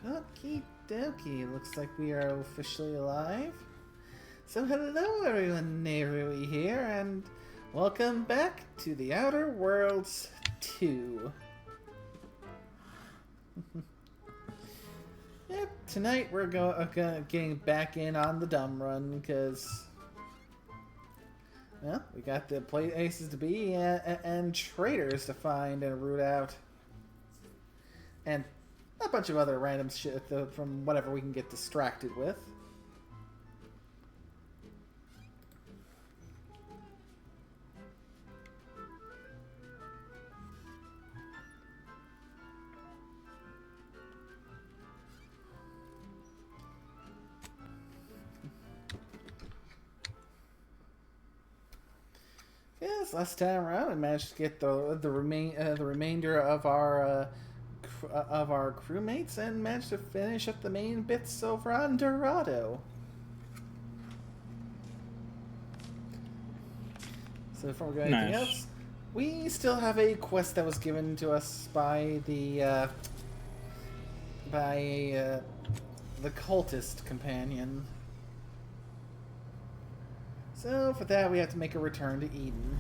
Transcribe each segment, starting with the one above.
Okie dokie, looks like we are officially alive. So hello everyone, Nerui here, and welcome back to the Outer Worlds 2. Yep, tonight we're getting back in on the dumb run, because, well, we got the places to be and traders to find and root out. And a bunch of other random shit from whatever we can get distracted with. Yes, last time around we managed to get the remainder of our crewmates and managed to finish up the main bits over on Dorado. So before we go anything else, we still have a quest that was given to us by the cultist companion. So for that we have to make a return to Eden.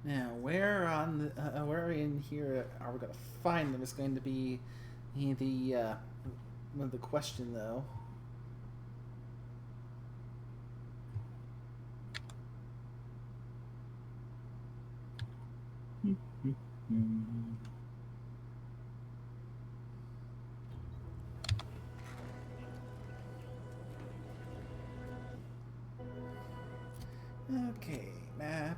Now, where in here are we going to find them is going to be the question, though. Okay, map.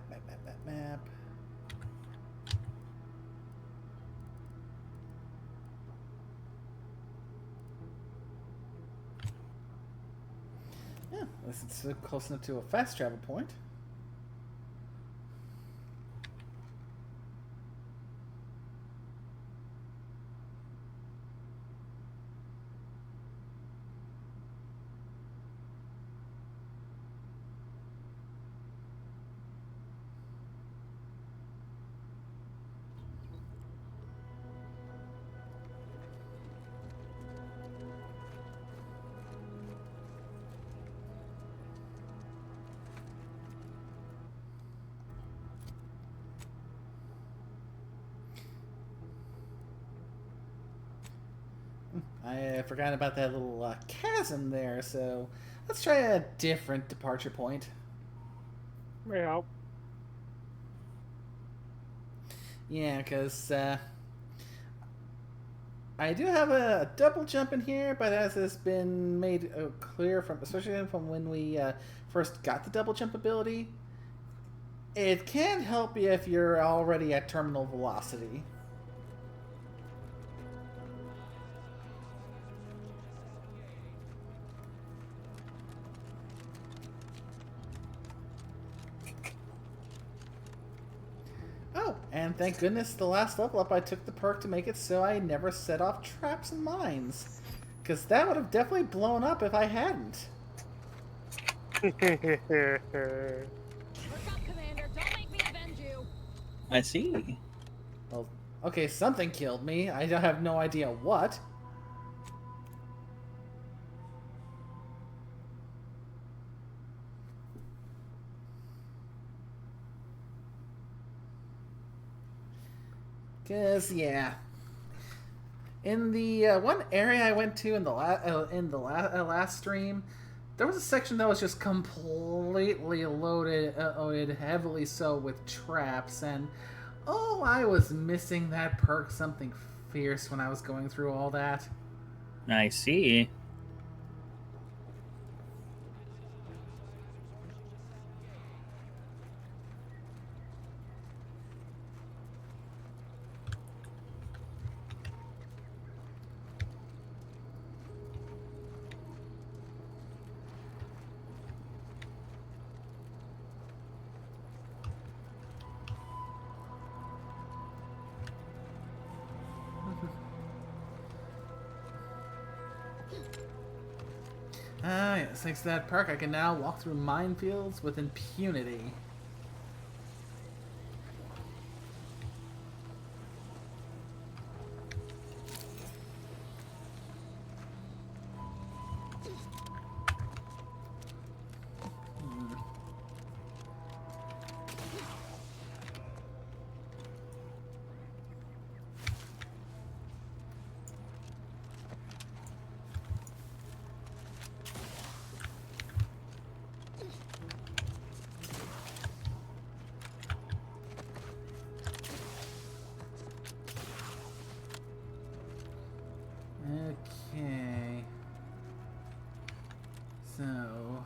Yeah, this is close enough to a fast travel point. I forgot about that little chasm there, so let's try a different departure point. Yeah. Yeah, because I do have a double jump in here, but as has been made clear from, especially from when we first got the double jump ability, it can help you if you're already at terminal velocity. Oh, and thank goodness the last level up I took the perk to make it so I never set off traps and mines. Because that would have definitely blown up if I hadn't. Look up, Commander. Don't make me avenge you. I see. Well, okay, something killed me. I have no idea what. Cause yeah, in the one area I went to in the last stream, there was a section that was just completely loaded heavily so with traps, and oh, I was missing that perk something fierce when I was going through all that. I see. Ah, yes, thanks to that perk, I can now walk through minefields with impunity. Okay. So,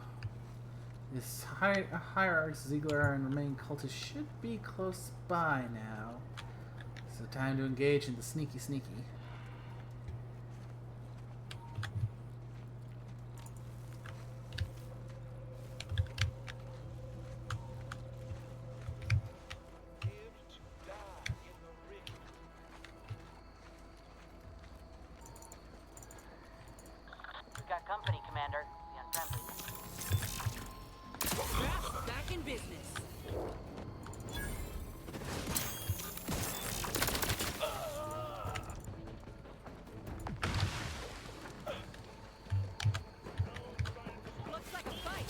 this hierarch Ziegler and remaining cultists should be close by now. So time to engage in the sneaky. We've got company, Commander. The unfriendly. Back in business. Looks like a fight.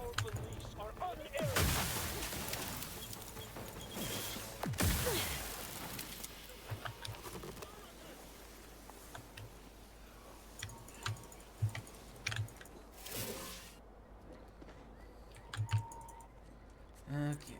Our beliefs are unerring. Okay.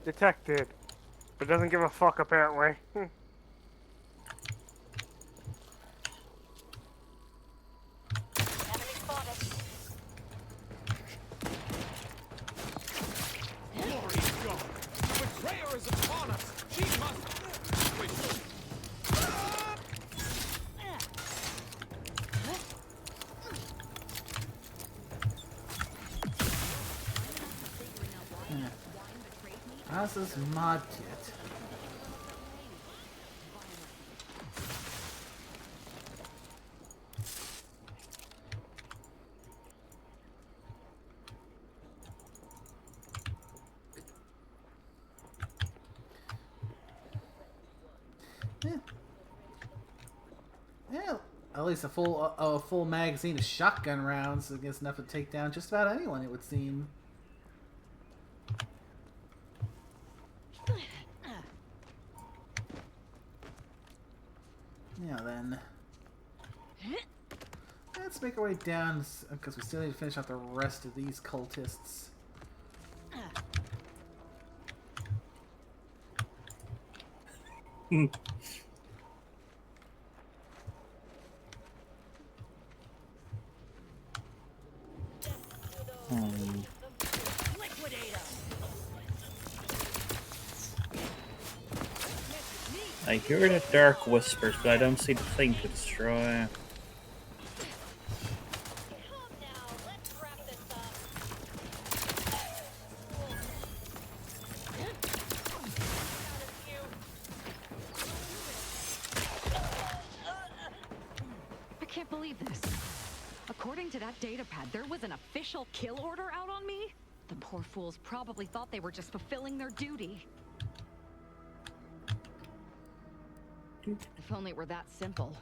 Detected. But doesn't give a fuck, apparently. Enemy spotted. Glory is gone. The betrayer is upon us. She must. Wait. How's this mod kit? Yeah, at least a full magazine of shotgun rounds is enough to take down just about anyone, it would seem. Now then, let's make our way down because we still need to finish out the rest of these cultists. Liquidate 'em. I hear the dark whispers, but I don't see the thing to destroy. Calm now. Let's wrap this up. I can't believe this. According to that datapad, there was an official kill order out on me? The poor fools probably thought they were just fulfilling their duty. If only it were that simple.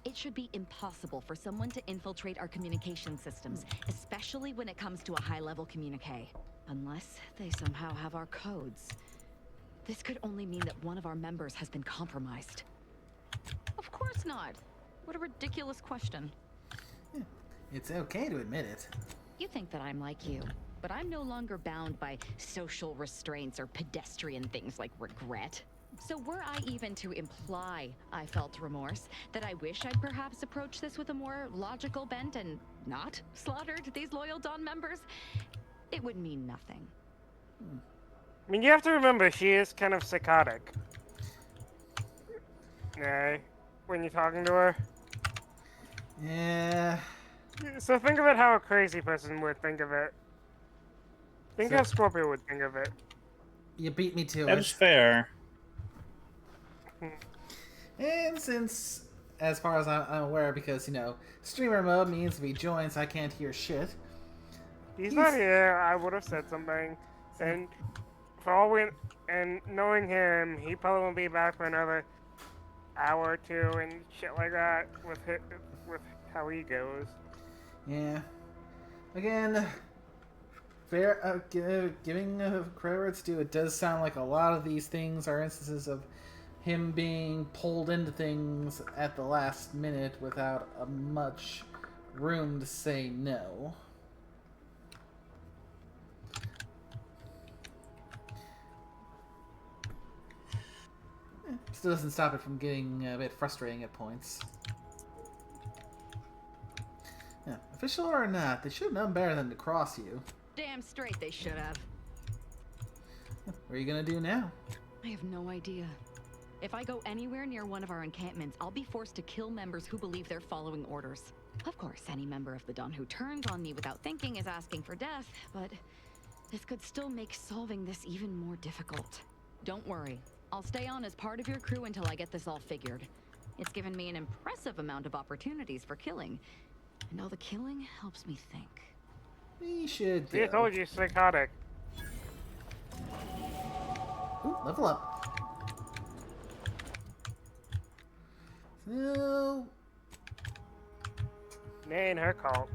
It should be impossible for someone to infiltrate our communication systems, especially when it comes to a high-level communique. Unless they somehow have our codes. This could only mean that one of our members has been compromised. Of course not. What a ridiculous question. It's okay to admit it. You think that I'm like you, but I'm no longer bound by social restraints or pedestrian things like regret. So were I even to imply I felt remorse, that I wish I'd perhaps approached this with a more logical bent and not slaughtered these loyal Dawn members, it would mean nothing. I mean, you have to remember, she is kind of psychotic. When you're talking to her. Yeah. So think of it how a crazy person would think of it. Think So- how Scorpio would think of it. You beat me to That's it. fair. And since, as far as I'm aware, because, you know, streamer mode means if he joins, I can't hear shit. He's not here, I would have said something. And for all we... And knowing him, he probably won't be back for another hour or two and shit like that with how he goes. Yeah. Again, fair, giving credit where it's due, it does sound like a lot of these things are instances of him being pulled into things at the last minute without much room to say no. Still doesn't stop it from getting a bit frustrating at points. Yeah, official or not, they should have known better than to cross you. Damn straight they should have. What are you gonna do now? I have no idea. If I go anywhere near one of our encampments, I'll be forced to kill members who believe they're following orders. Of course, any member of the Dawn who turns on me without thinking is asking for death, but this could still make solving this even more difficult. Don't worry. I'll stay on as part of your crew until I get this all figured. It's given me an impressive amount of opportunities for killing, and all the killing helps me think. We should See, I go. told you, psychotic. Ooh, level up. So, It ain't her call.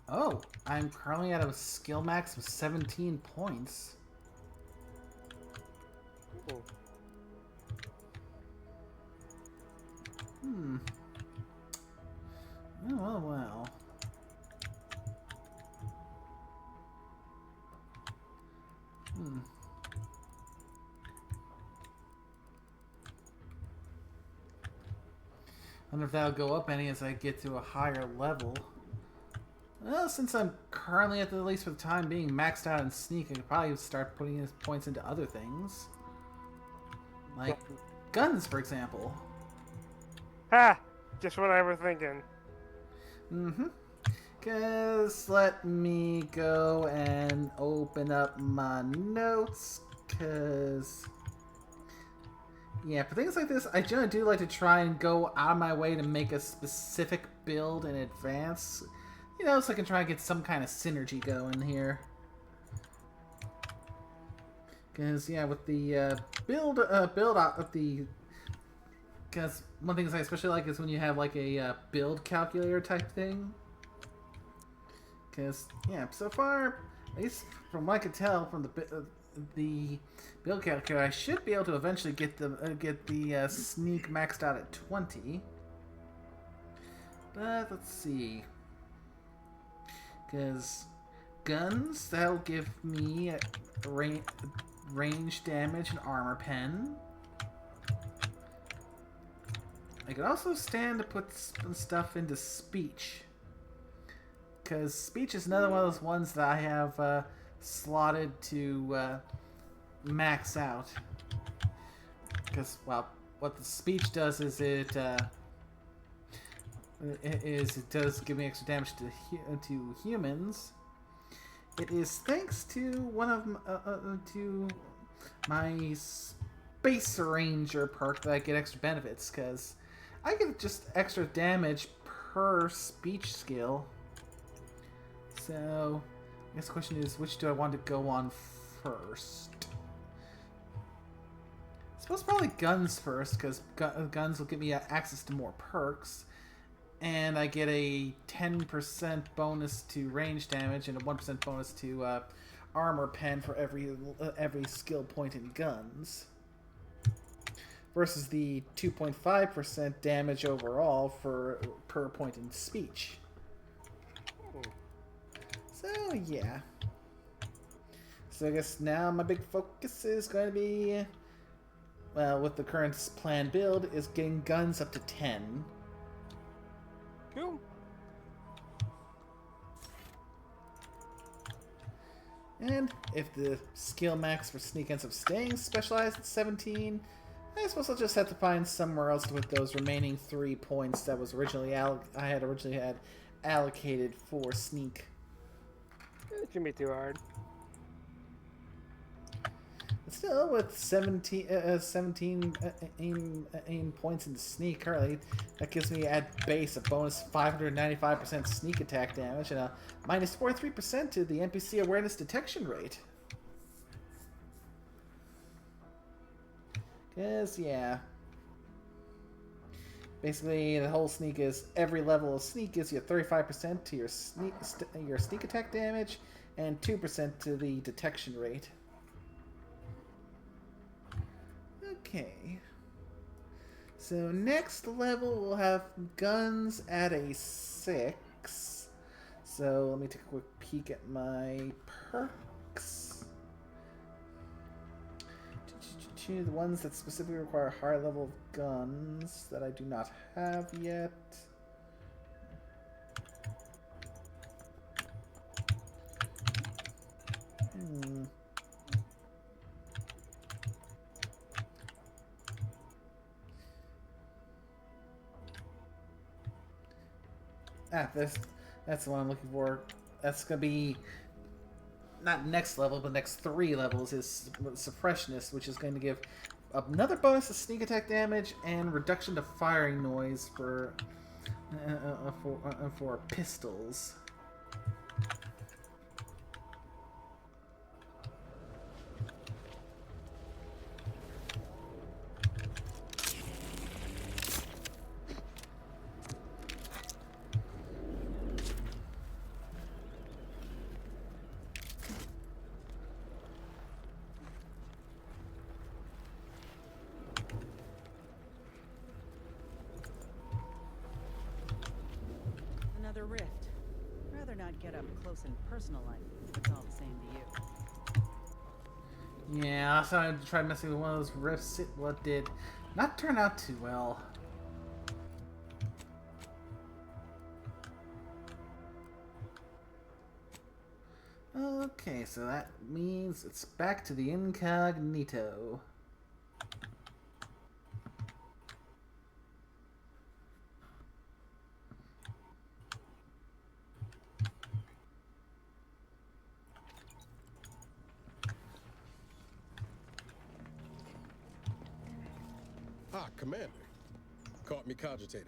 oh, I'm currently at a skill max of 17 points. Ooh. Hmm. Oh, well, well. Hmm. I wonder if that'll go up any as I get to a higher level. Well, since I'm currently at least for the time being maxed out in sneak, I could probably start putting his points into other things. Like guns, for example. Ha! Just what I was thinking. Mm-hmm. Cause let me go and open up my notes. Cause yeah, for things like this, I generally do like to try and go out of my way to make a specific build in advance. You know, so I can try and get some kind of synergy going here. Cause yeah, with the build out of the. Because one thing I especially like is when you have like a build calculator type thing. Because yeah, so far, at least from what I could tell from the build calculator, I should be able to eventually get the sneak maxed out at 20. But let's see. Because guns, that'll give me range damage and armor pen. I could also stand to put stuff into speech. Because speech is another one of those ones that I have slotted to max out. Because, well, what the speech does is it does give me extra damage to humans. It is thanks to one of to my Space Ranger perk that I get extra benefits, because I get just extra damage per speech skill. So, I guess the question is, which do I want to go on first? I suppose probably guns first, because guns will give me access to more perks. And I get a 10% bonus to range damage and a 1% bonus to armor pen for every skill point in guns. Versus the 2.5% damage overall per point in speech. So, yeah. So I guess now my big focus is going to be, well, with the current planned build, is getting guns up to 10. Cool. And if the skill max for sneak ends up staying specialized at 17, I suppose I'll just have to find somewhere else to put those remaining 3 points that was originally I had originally had allocated for sneak. It shouldn't be too hard. But still, with 17 aim points in sneak currently, that gives me at base a bonus 595% sneak attack damage and a minus 43% to the NPC awareness detection rate. Because, yeah. Basically, the whole sneak is every level of sneak gives you 35% to your sneak attack damage and 2% to the detection rate. Okay. So next level we'll have guns at a 6. So let me take a quick peek at my perks. The ones that specifically require a higher level of guns that I do not have yet. That's the one I'm looking for. That's gonna be not next level, but next 3 levels is Suppressionist, which is going to give another bonus to sneak attack damage and reduction to firing noise for pistols. Another rift. Rather not get up close and personal like if it's all the same to you. Yeah, so I tried messing with one of those rifts. What did not turn out too well. Okay, so that means it's back to the incognito. Ah, Commander. Caught me cogitating.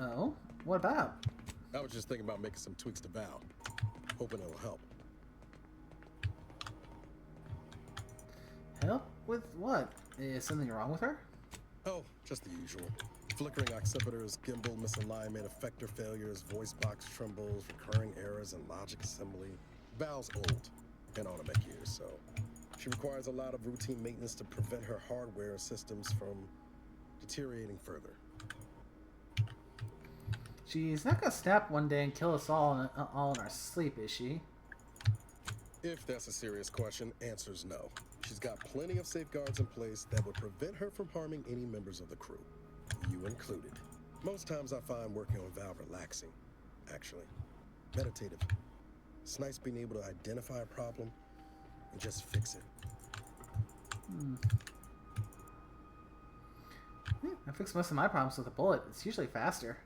Oh? What about? I was just thinking about making some tweaks to Val. Hoping it'll help. Help? With what? Is something wrong with her? Oh, just the usual. Flickering occipiters, gimbal misalignment, effector failures, voice box trembles, recurring errors in logic assembly. Val's old and on her mech years, so she requires a lot of routine maintenance to prevent her hardware systems from deteriorating further. She's not gonna snap one day and kill us all in our sleep, is she? If that's a serious question, answer's no. She's got plenty of safeguards in place that would prevent her from harming any members of the crew, you included. Most times I find working on Val relaxing, actually. Meditative. It's nice being able to identify a problem and just fix it. I fix most of my problems with a bullet. It's usually faster.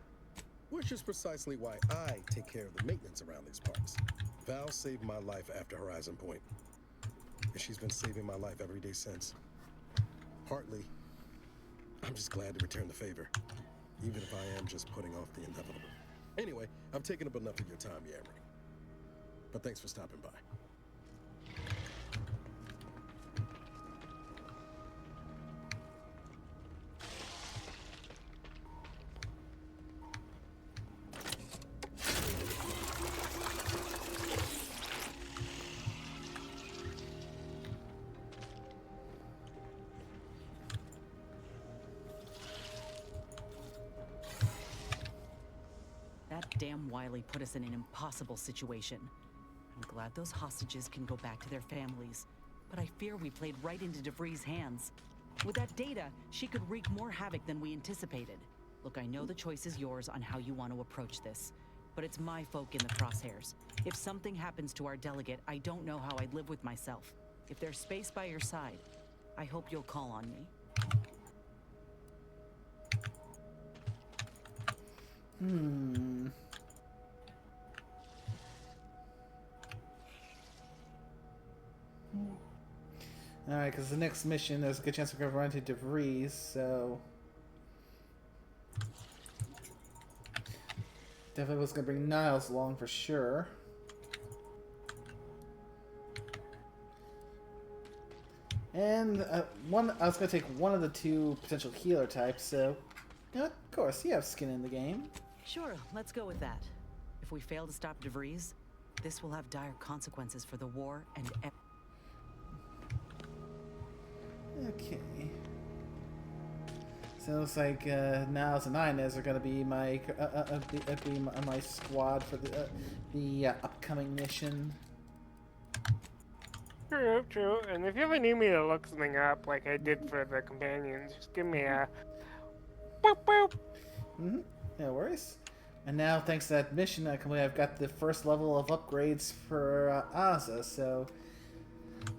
Which is precisely why I take care of the maintenance around these parts. Val saved my life after Horizon Point. And she's been saving my life every day since. Partly, I'm just glad to return the favor. even if I am just putting off the inevitable. Anyway, I've taken up enough of your time yammering. But thanks for stopping by. That damn Wiley put us in an impossible situation. I'm glad those hostages can go back to their families, but I fear we played right into DeVries' hands. With that data, she could wreak more havoc than we anticipated. Look, I know the choice is yours on how you want to approach this, but it's my folk in the crosshairs. If something happens to our delegate, I don't know how I'd live with myself. If there's space by your side, I hope you'll call on me. Alright, because the next mission, there's a good chance we're going to run into DeVries, so... Definitely was going to bring Niles along for sure. And I was going to take one of the two potential healer types, so... You know what? Of course, you have skin in the game. Sure, let's go with that. If we fail to stop DeVries, this will have dire consequences for the war and... Okay. So it looks like Niles and Inez are going to be my my squad for the upcoming mission. True. And if you ever need me to look something up, like I did for the companions, just give me a boop boop. No worries. And now, thanks to that mission, I've got the first level of upgrades for Asa. So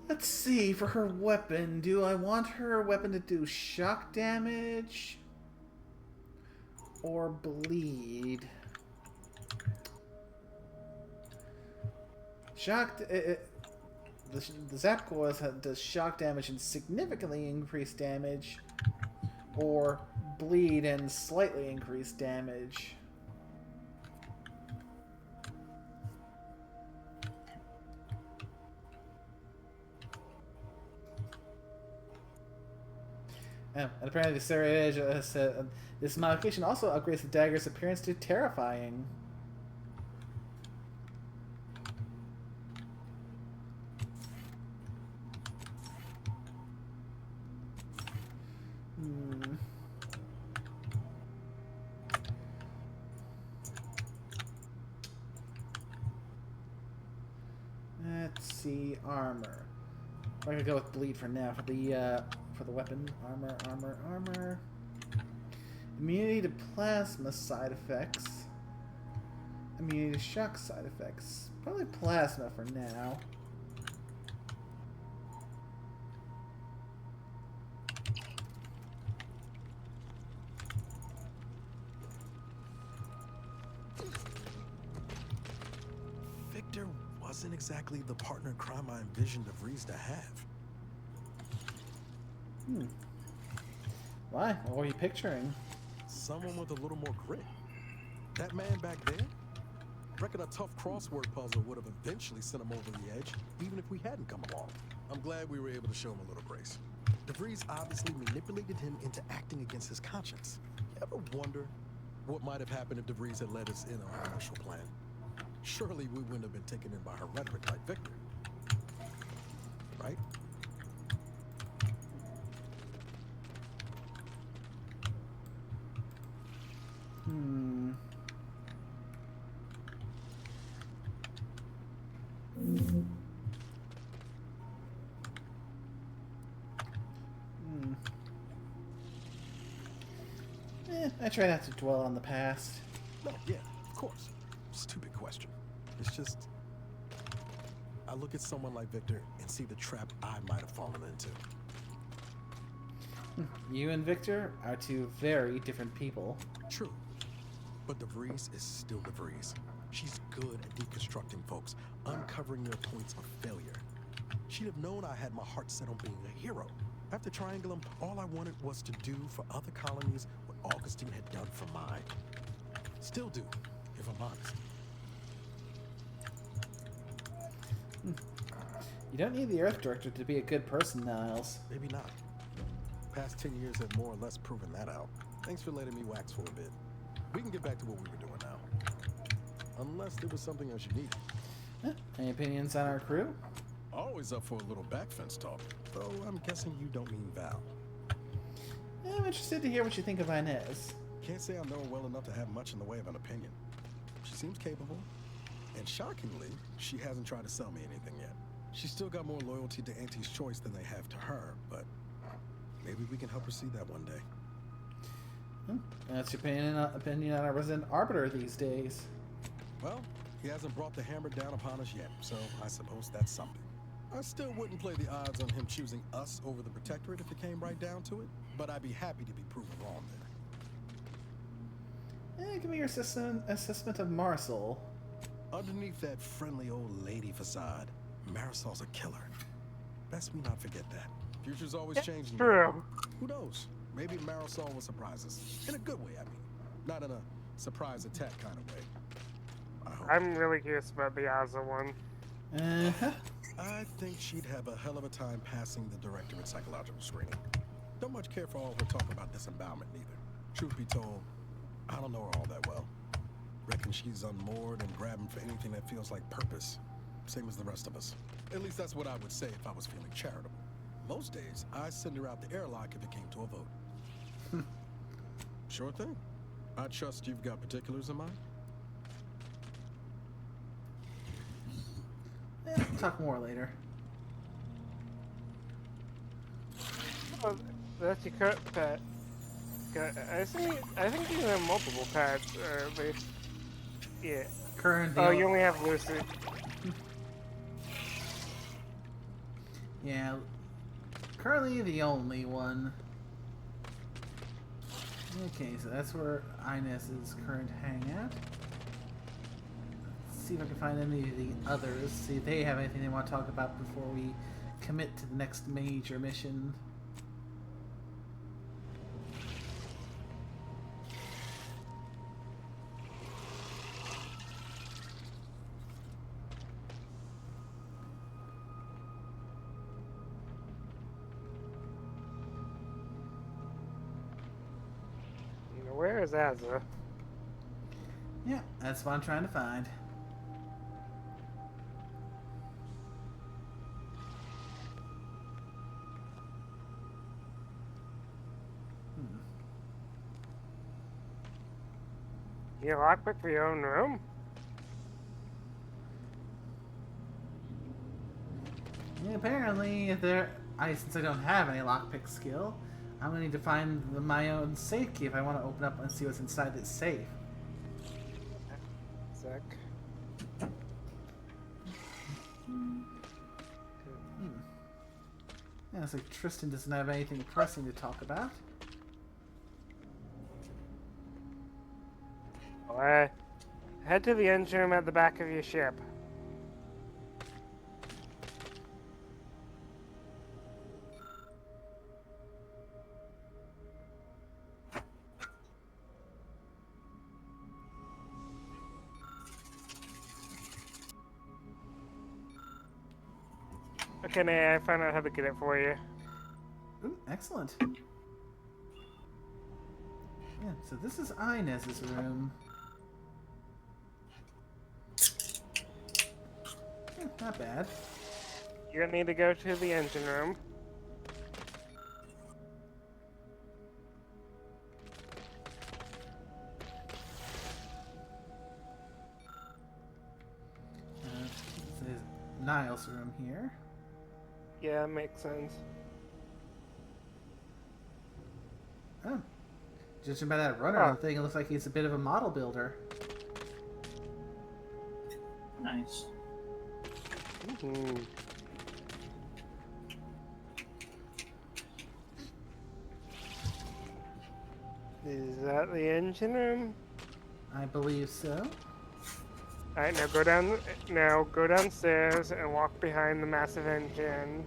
let's see, for her weapon, do I want her weapon to do shock damage or bleed? The Zap Coil does shock damage and significantly increased damage, or bleed and slightly increased damage. And apparently the Serrated Edge said this modification also upgrades the dagger's appearance to terrifying. Let's see, armor. I'm gonna go with bleed for now for the weapon. Armor. Immunity to plasma side effects. Immunity to shock side effects. Probably plasma for now. Victor wasn't exactly the partner in crime I envisioned DeVries to have. Why? What were you picturing? Someone with a little more grit. That man back there? Reckon a tough crossword puzzle would have eventually sent him over the edge, even if we hadn't come along. I'm glad we were able to show him a little grace. DeVries obviously manipulated him into acting against his conscience. You ever wonder what might have happened if DeVries had led us in on our initial plan? Surely we wouldn't have been taken in by her rhetoric like Victor. Right? I try not to dwell on the past. No, yeah, of course. Stupid question. It's just, I look at someone like Victor and see the trap I might have fallen into. You and Victor are two very different people. True. But DeVries is still DeVries. She's good at deconstructing folks, uncovering their points of failure. She'd have known I had my heart set on being a hero. After Triangulum, all I wanted was to do for other colonies what Augustine had done for mine. Still do, if I'm honest. You don't need the Earth Director to be a good person, Niles. Maybe not. Past 10 years have more or less proven that out. Thanks for letting me wax for a bit. We can get back to what we were doing now. Unless there was something else you needed. Any opinions on our crew? Always up for a little backfence talk. Though I'm guessing you don't mean Val. I'm interested to hear what you think of Inez. Can't say I know her well enough to have much in the way of an opinion. She seems capable. And shockingly, she hasn't tried to sell me anything yet. She's still got more loyalty to Auntie's choice than they have to her, but maybe we can help her see that one day. That's your opinion on our resident arbiter these days. Well, he hasn't brought the hammer down upon us yet, so I suppose that's something. I still wouldn't play the odds on him choosing us over the Protectorate if it came right down to it, but I'd be happy to be proven wrong there. Give me your assessment of Marisol. Underneath that friendly old lady facade, Marisol's a killer. Best we not forget that. Future's always changing. True. Who knows? Maybe Marisol will surprise us. In a good way, I mean. Not in a surprise attack kind of way. I hope. I'm really curious about the Asa one. I think she'd have a hell of a time passing the Directorate psychological screening. Don't much care for all her talk about disembowelment, neither. Truth be told, I don't know her all that well. Reckon she's unmoored and grabbing for anything that feels like purpose. Same as the rest of us. At least that's what I would say if I was feeling charitable. Most days, I send her out the airlock if it came to a vote. Sure thing. I trust you've got particulars in mind. We'll talk more later. Oh, that's your current pet. I think you have multiple pets, or at least. Yeah. Current. Oh, you only have Lucy. Yeah. Currently the only one. Okay, so that's where Inez's current hangout. Let's see if I can find any of the others. See if they have anything they want to talk about before we commit to the next major mission. Where is Asa? Yeah, that's what I'm trying to find. You lockpick for your own room? Yeah, apparently, since I don't have any lockpick skill, I'm gonna need to find my own safe key if I want to open up and see what's inside this safe. Sec. Yeah, it's like Tristan doesn't have anything pressing to talk about. Well, head to the engine room at the back of your ship. Okay, Nay, I found out how to get it for you. Ooh, excellent. Yeah, so this is Inez's room. Not bad. You're gonna need to go to the engine room. This is Niles' room here. Yeah, makes sense. Oh. Judging by that runner thing, it looks like he's a bit of a model builder. Nice. Ooh. Is that the engine room? I believe so. Alright, now go down. Now go downstairs and walk behind the massive engine.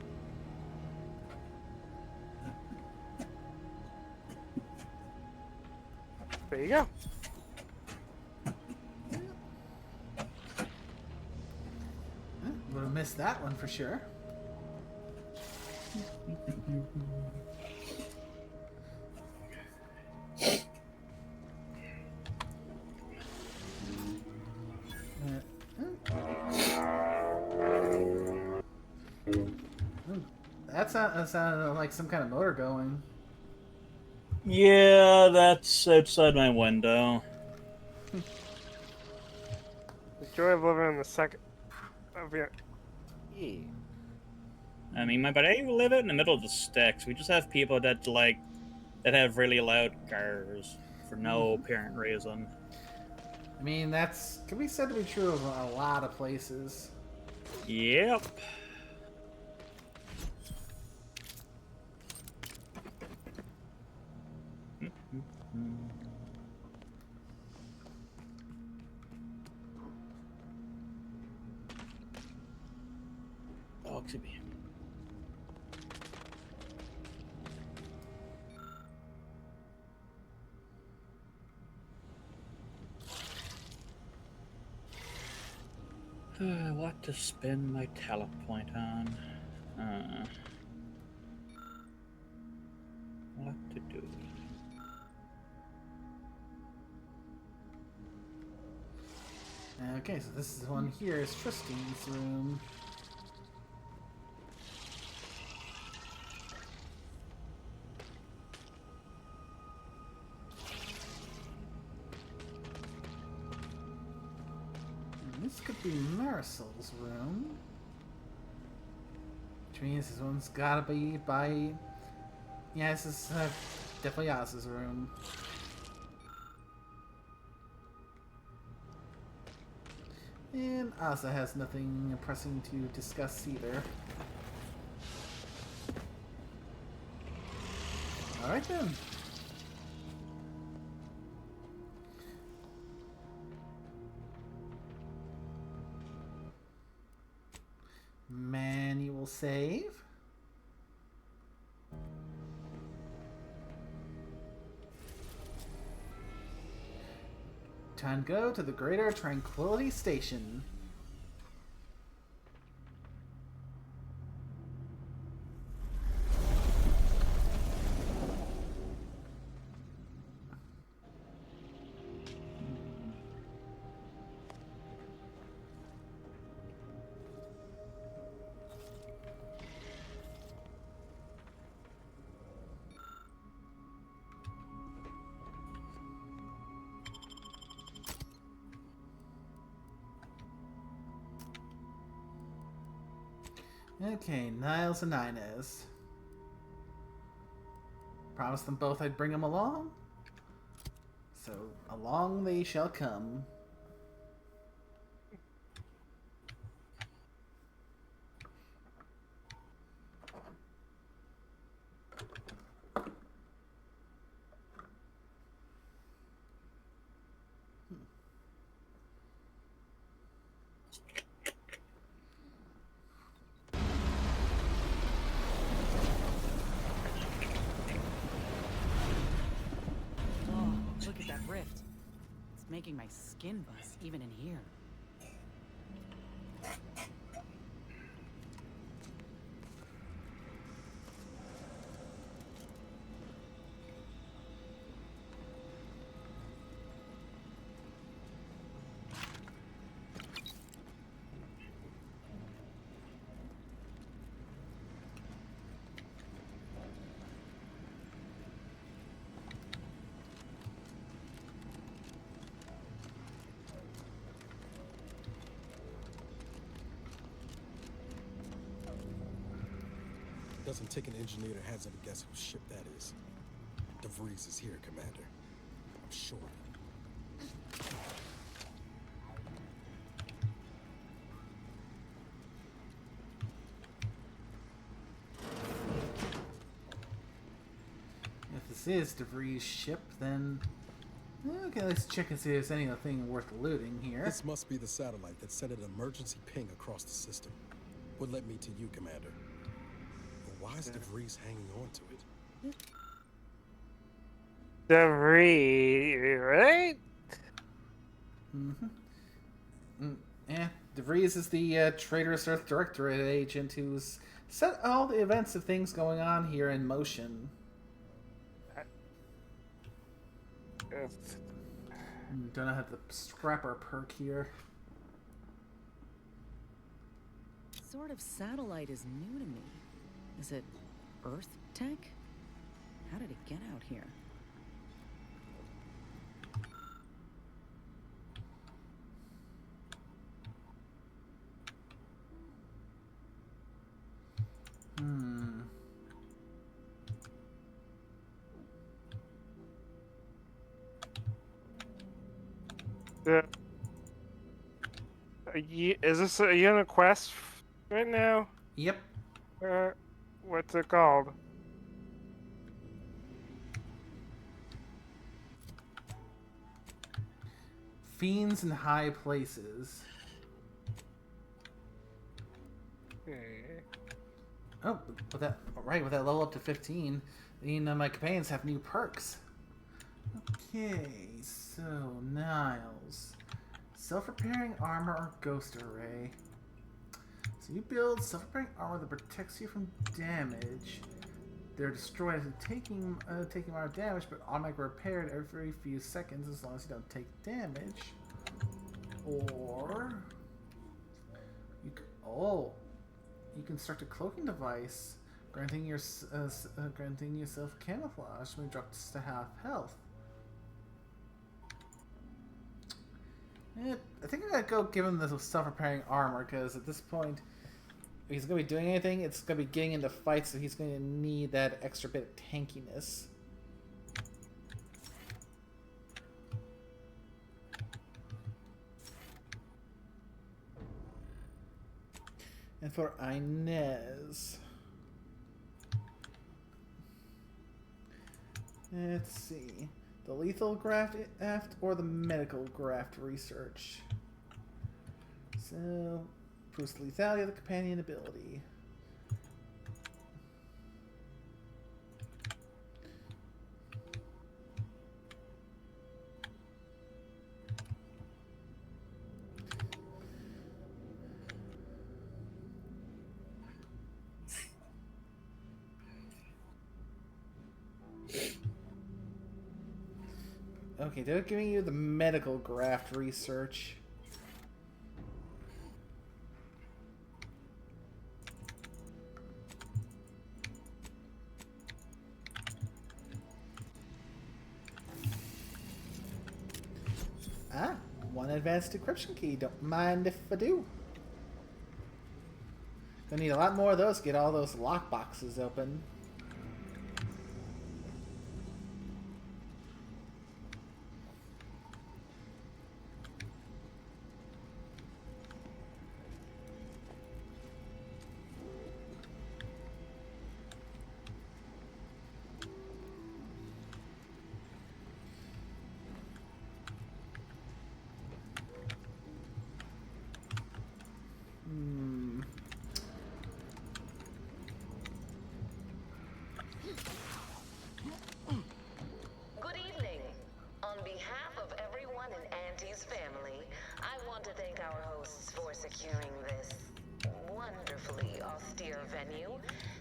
There you go. Would have missed that one for sure. That sounded like some kind of motor going. Yeah, that's outside my window. The joy of living in the second of your. Yeah. I mean, but I live out in the middle of the sticks. We just have people that that have really loud cars for no apparent reason. I mean, that's can be said to be true of a lot of places. Yep. Oxybeam. What to spend my telepoint on? What to do? Okay, so this is one here is Tristan's room. And this could be Marisol's room. Which means this one's gotta be by... Yeah, this is definitely Oz's room. And Asa has nothing pressing to discuss either. Alright then. Manual save. Time to go to the Greater Tranquility Station. Okay, Niles and Inez. Promised them both I'd bring them along. So, along they shall come. Look at that rift. It's making my skin buzz, even in here. Doesn't take an engineer to hazard a guess whose ship that is. DeVries is here, Commander. I'm sure. If this is DeVries' ship, then... Okay, let's check and see if there's anything worth looting here. This must be the satellite that sent an emergency ping across the system. What led me to you, Commander? But why is DeVries hanging on to it? DeVries, right? Yeah, DeVries is the Traitorous Earth Directorate agent who's set all the events of things going on here in motion. It's- Don't know how to scrap our perk here. Sort of satellite is new to me. Is it Earth tech? How did it get out here? Are you on a quest right now? Yep. What's it called? Fiends in high places. Oh, with that level up to 15, my companions have new perks. Okay, so Niles. Self-repairing armor or ghost array. So you build self-repairing armor that protects you from damage. They're destroyed after taking more damage, but automatically repaired every few seconds as long as you don't take damage. Or you construct a cloaking device, granting yourself camouflage when you drop to half health. I think I'm gonna go give him the self-repairing armor because at this point, if he's gonna be doing anything, it's gonna be getting into fights, so he's gonna need that extra bit of tankiness. And for Inez, let's see, the lethal graft or the medical graft research. So, proves the lethality of the companion ability. Okay, they're giving you the medical graft research. Ah, one advanced decryption key. Don't mind if I do. Gonna need a lot more of those to get all those lock boxes open. Good evening. On behalf of everyone in Auntie's family, I want to thank our hosts for securing this wonderfully austere venue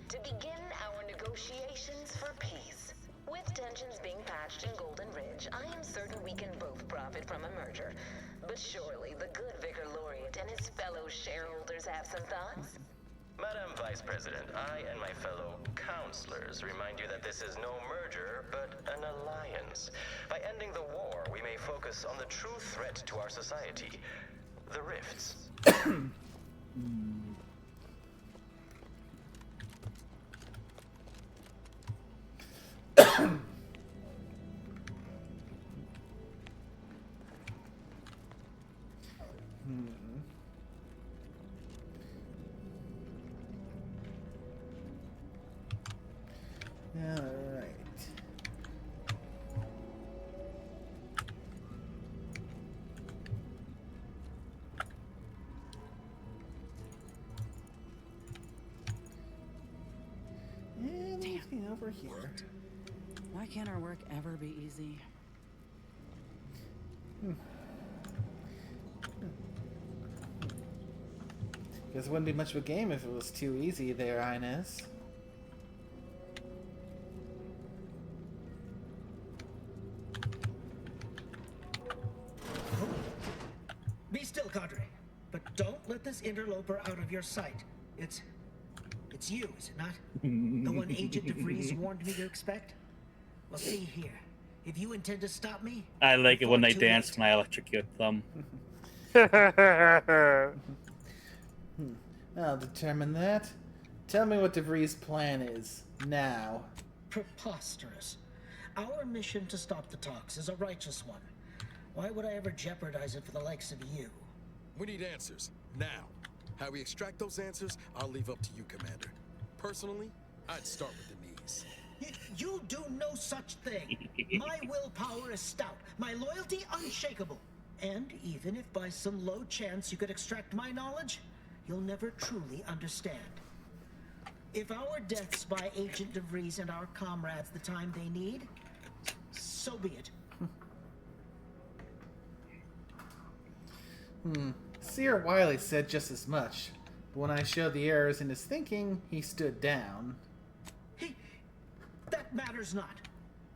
to begin our negotiations for peace. With tensions being patched in Golden Ridge, I am certain we can both profit from a merger. But surely the good Vicar Laureate and his fellow shareholders have some thoughts? Madam Vice President, I and my fellow counselors remind you that this is no merger, but an alliance. By ending the war, we may focus on the true threat to our society, the rifts. Alright. And looking over here. Why Why can't our work ever be easy? Guess it wouldn't be much of a game if it was too easy there, Inez. Be still, Cadre. But don't let this interloper out of your sight. It's you, is it not? The one Agent DeVries warned me to expect? Well, see here. If you intend to stop me... I like it when they too dance late. when I electrocute them. I'll determine that. Tell me what DeVries' plan is, now. Preposterous. Our mission to stop the talks is a righteous one. Why would I ever jeopardize it for the likes of you? We need answers, now. How we extract those answers, I'll leave up to you, Commander. Personally, I'd start with the knees. You do no such thing. My willpower is stout, my loyalty unshakable. And even if by some low chance you could extract my knowledge, you'll never truly understand. If our deaths buy Agent DeVries and our comrades the time they need, so be it. Seer Wiley said just as much, but when I showed the errors in his thinking, he stood down. That matters not.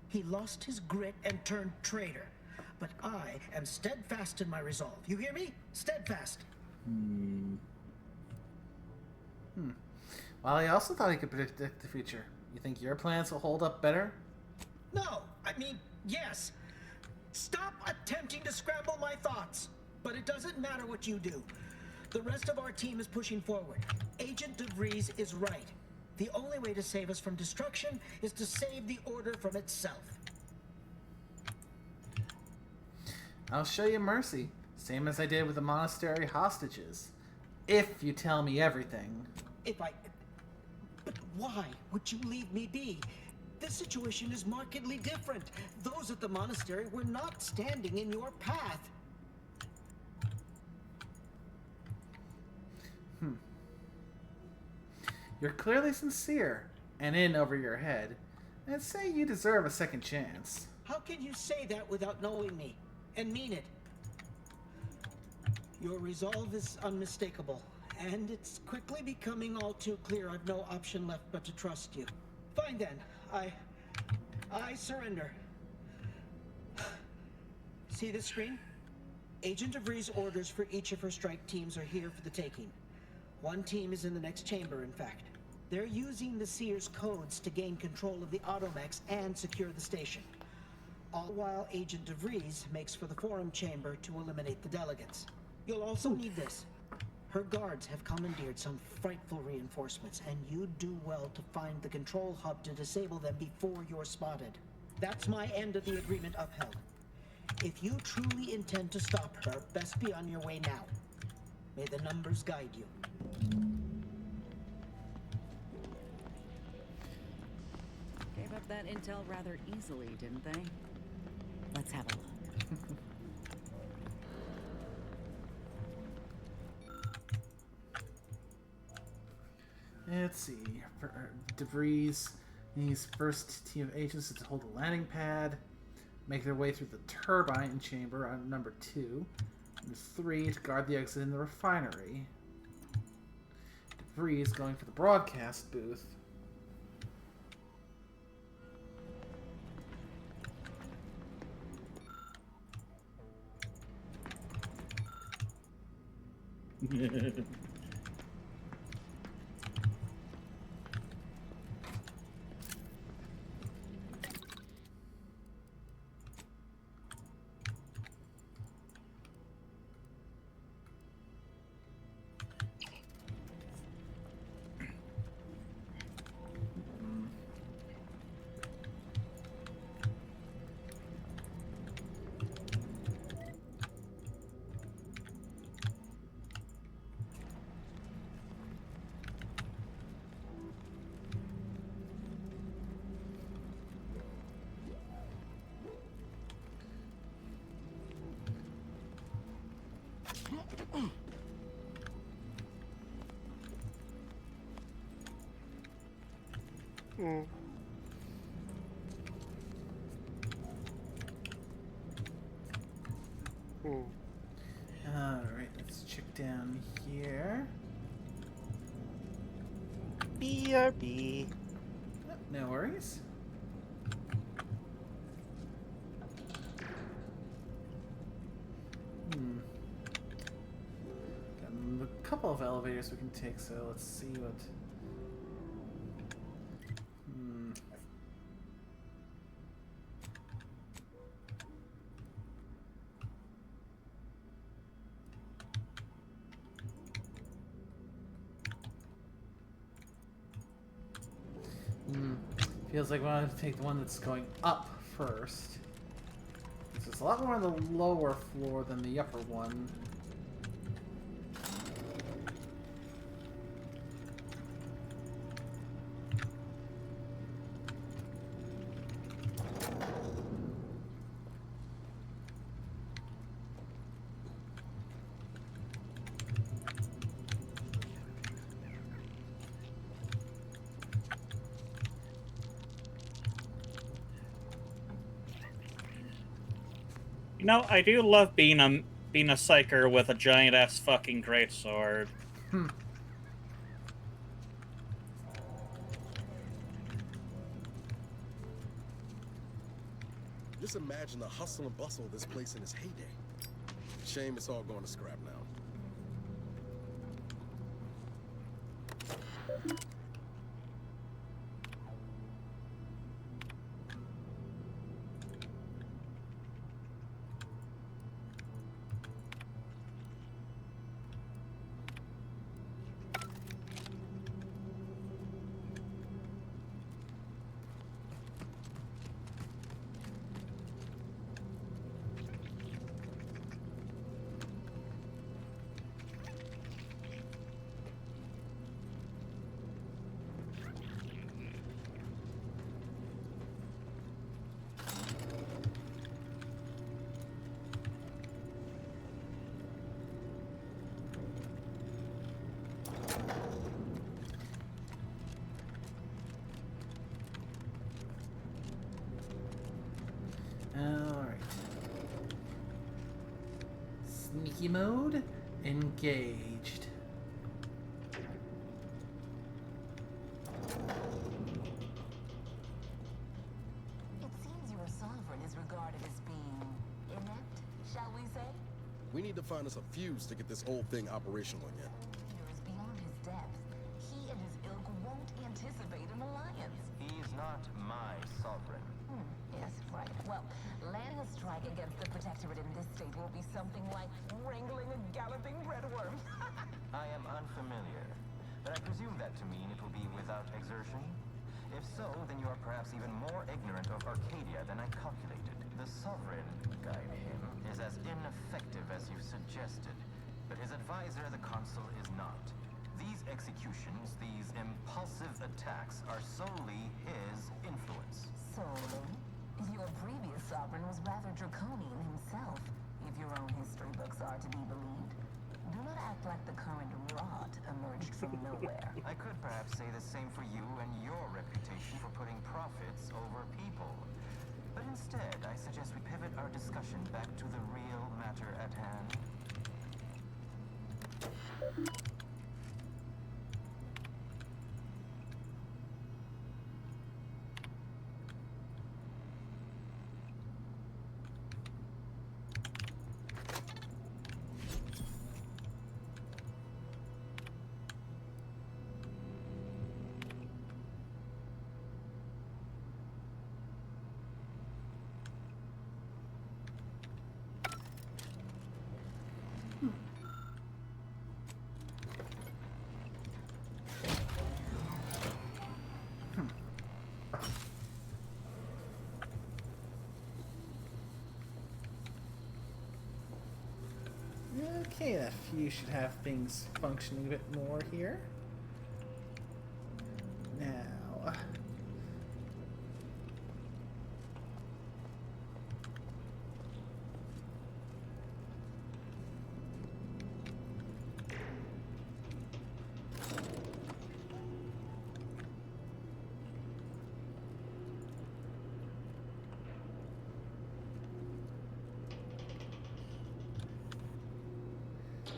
He lost his grit and turned traitor. But I am steadfast in my resolve. You hear me? Steadfast. Wiley also thought he could predict the future. You think your plans will hold up better? No, I mean, yes. Stop attempting to scramble my thoughts. But it doesn't matter what you do. The rest of our team is pushing forward. Agent DeVries is right. The only way to save us from destruction is to save the Order from itself. I'll show you mercy, same as I did with the monastery hostages. If you tell me everything. But why would you leave me be? This situation is markedly different. Those at the monastery were not standing in your path. You're clearly sincere and in over your head, and say you deserve a second chance. How can you say that without knowing me and mean it? Your resolve is unmistakable, and it's quickly becoming all too clear I've no option left but to trust you. Fine then, I surrender. See this screen? Agent DeVries' orders for each of her strike teams are here for the taking. One team is in the next chamber, in fact. They're using the Seer's codes to gain control of the automechs and secure the station. All while Agent DeVries makes for the forum chamber to eliminate the delegates. You'll also need this. Her guards have commandeered some frightful reinforcements, and you'd do well to find the control hub to disable them before you're spotted. That's my end of the agreement upheld. If you truly intend to stop her, best be on your way now. May the numbers guide you. Gave up that intel rather easily, didn't they? Let's have a look. Let's see. DeVries needs first team of agents to hold the landing pad, make their way through the turbine chamber on number 2, and 3 to guard the exit in the refinery. DeVries going for the broadcast booth. Alright, let's check down here. BRB. No worries. Got a couple of elevators we can take, so let's see what... Feels like we want to take the one that's going up first. So it's a lot more on the lower floor than the upper one. You know, I do love being a psyker with a giant ass fucking greatsword. Just imagine the hustle and bustle of this place in its heyday. Shame it's all going to scrap now. Alright. Sneaky mode engaged. It seems your sovereign is regarded as being inept, shall we say? We need to find us a fuse to get this old thing operational again. Leaders beyond his depth. He and his ilk won't anticipate an alliance. He's not my sovereign. Yes, right. Well, landing a strike against the Protectorate in this state will be something like wrangling a galloping breadworm. I am unfamiliar, but I presume that to mean it will be without exertion? If so, then you are perhaps even more ignorant of Arcadia than I calculated. The Sovereign, guide him, is as ineffective as you suggested, but his advisor, the Consul, is not. These executions, these impulsive attacks, are solely his influence. Solely? Your previous sovereign was rather draconian himself, if your own history books are to be believed. Do not act like the current rot emerged from nowhere. I could perhaps say the same for you and your reputation for putting profits over people. But instead, I suggest we pivot our discussion back to the real matter at hand. Okay, that fuse should have things functioning a bit more here. Now...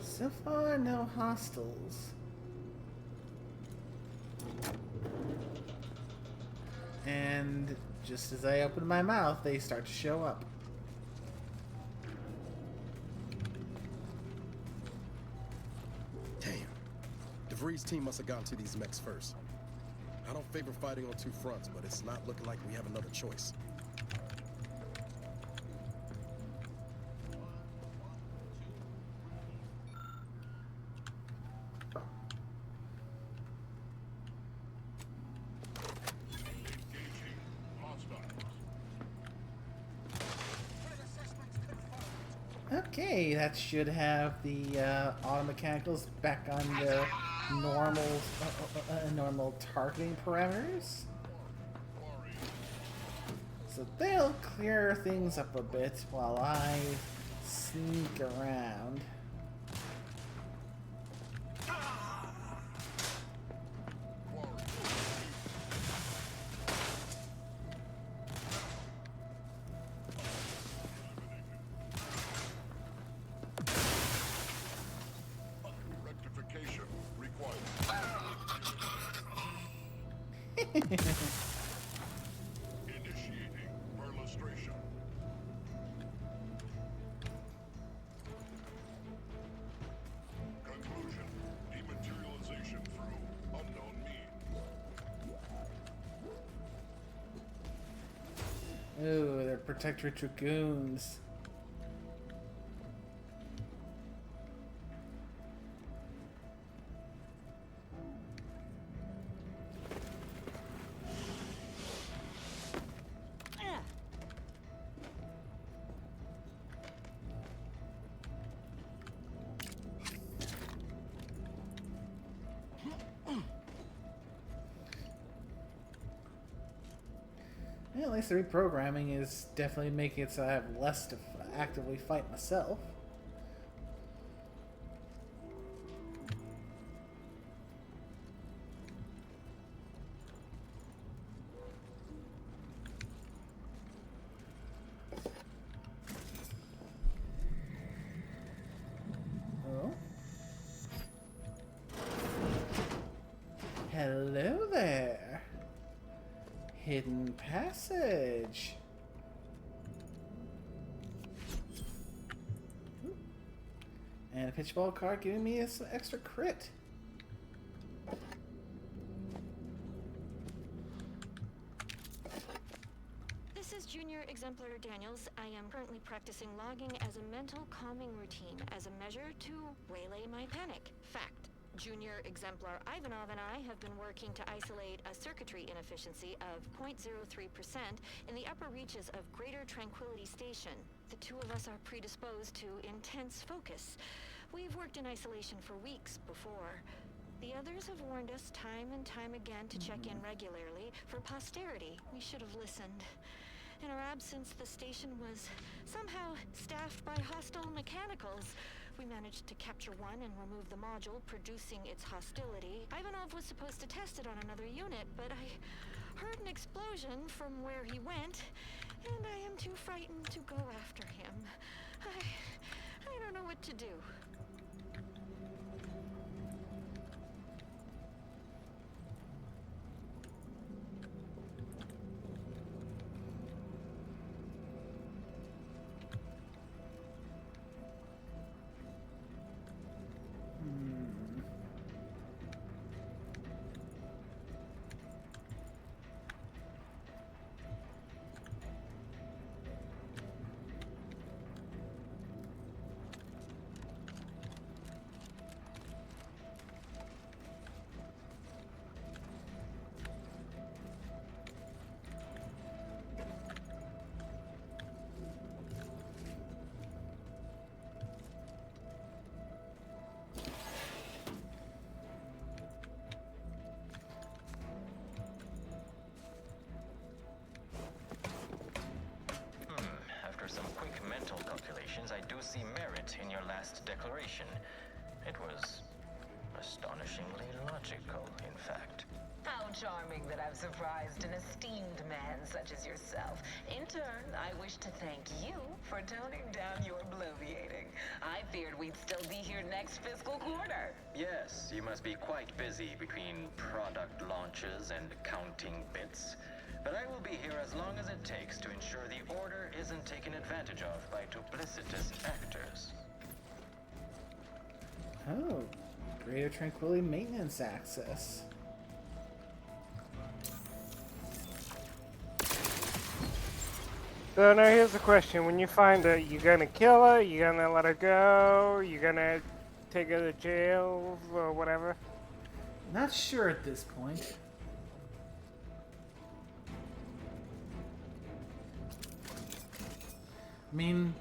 So far, no hostiles. And just as I open my mouth, they start to show up. Damn. DeVries' team must have gotten to these mechs first. I don't favor fighting on two fronts, but it's not looking like we have another choice. Okay, that should have the auto mechanicals back on the normal targeting parameters. So they'll clear things up a bit while I sneak around. Rectification required. Initiating perlustration. Conclusion. Dematerialization through unknown means. Ooh, they're protectorate dragoons. Yeah, at least the reprogramming is definitely making it so I have less to actively fight myself. Oh. Hello there. Hidden passage. Ooh. And a pitchball card giving me some extra crit. This is Junior Exemplar Daniels. I am currently practicing logging as a mental calming routine as a measure to waylay my panic. Fact. Junior Exemplar Ivanov and I have been working to isolate a circuitry inefficiency of 0.03% in the upper reaches of Greater Tranquility Station. The two of us are predisposed to intense focus. We've worked in isolation for weeks before. The others have warned us time and time again to check in regularly. For posterity, we should have listened. In our absence, the station was somehow staffed by hostile mechanicals. We managed to capture one and remove the module producing its hostility. Ivanov was supposed to test it on another unit, but I heard an explosion from where he went, and I am too frightened to go after him. I don't know what to do. Some quick mental calculations, I do see merit in your last declaration. It was astonishingly logical, in fact. How charming that I've surprised an esteemed man such as yourself. In turn, I wish to thank you for toning down your bloviating. I feared we'd still be here next fiscal quarter. Yes, you must be quite busy between product launches and counting bits. But I will be here as long as it takes to ensure the order isn't taken advantage of by duplicitous actors. Oh, Greater Tranquility Maintenance Access. So now here's the question. When you find her, you gonna kill her? You gonna let her go? You gonna take her to jail or whatever? Not sure at this point. I mean,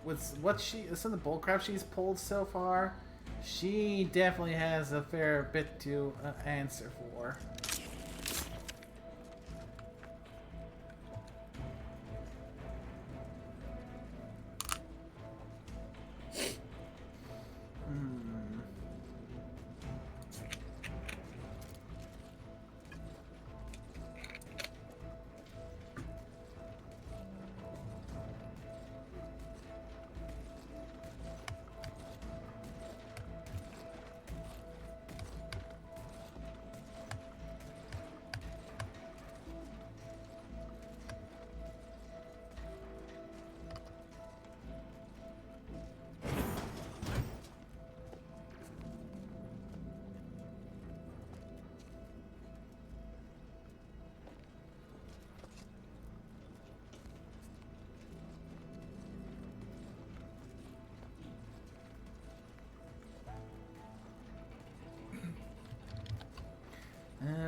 with what some of the bullcrap she's pulled so far, she definitely has a fair bit to answer for.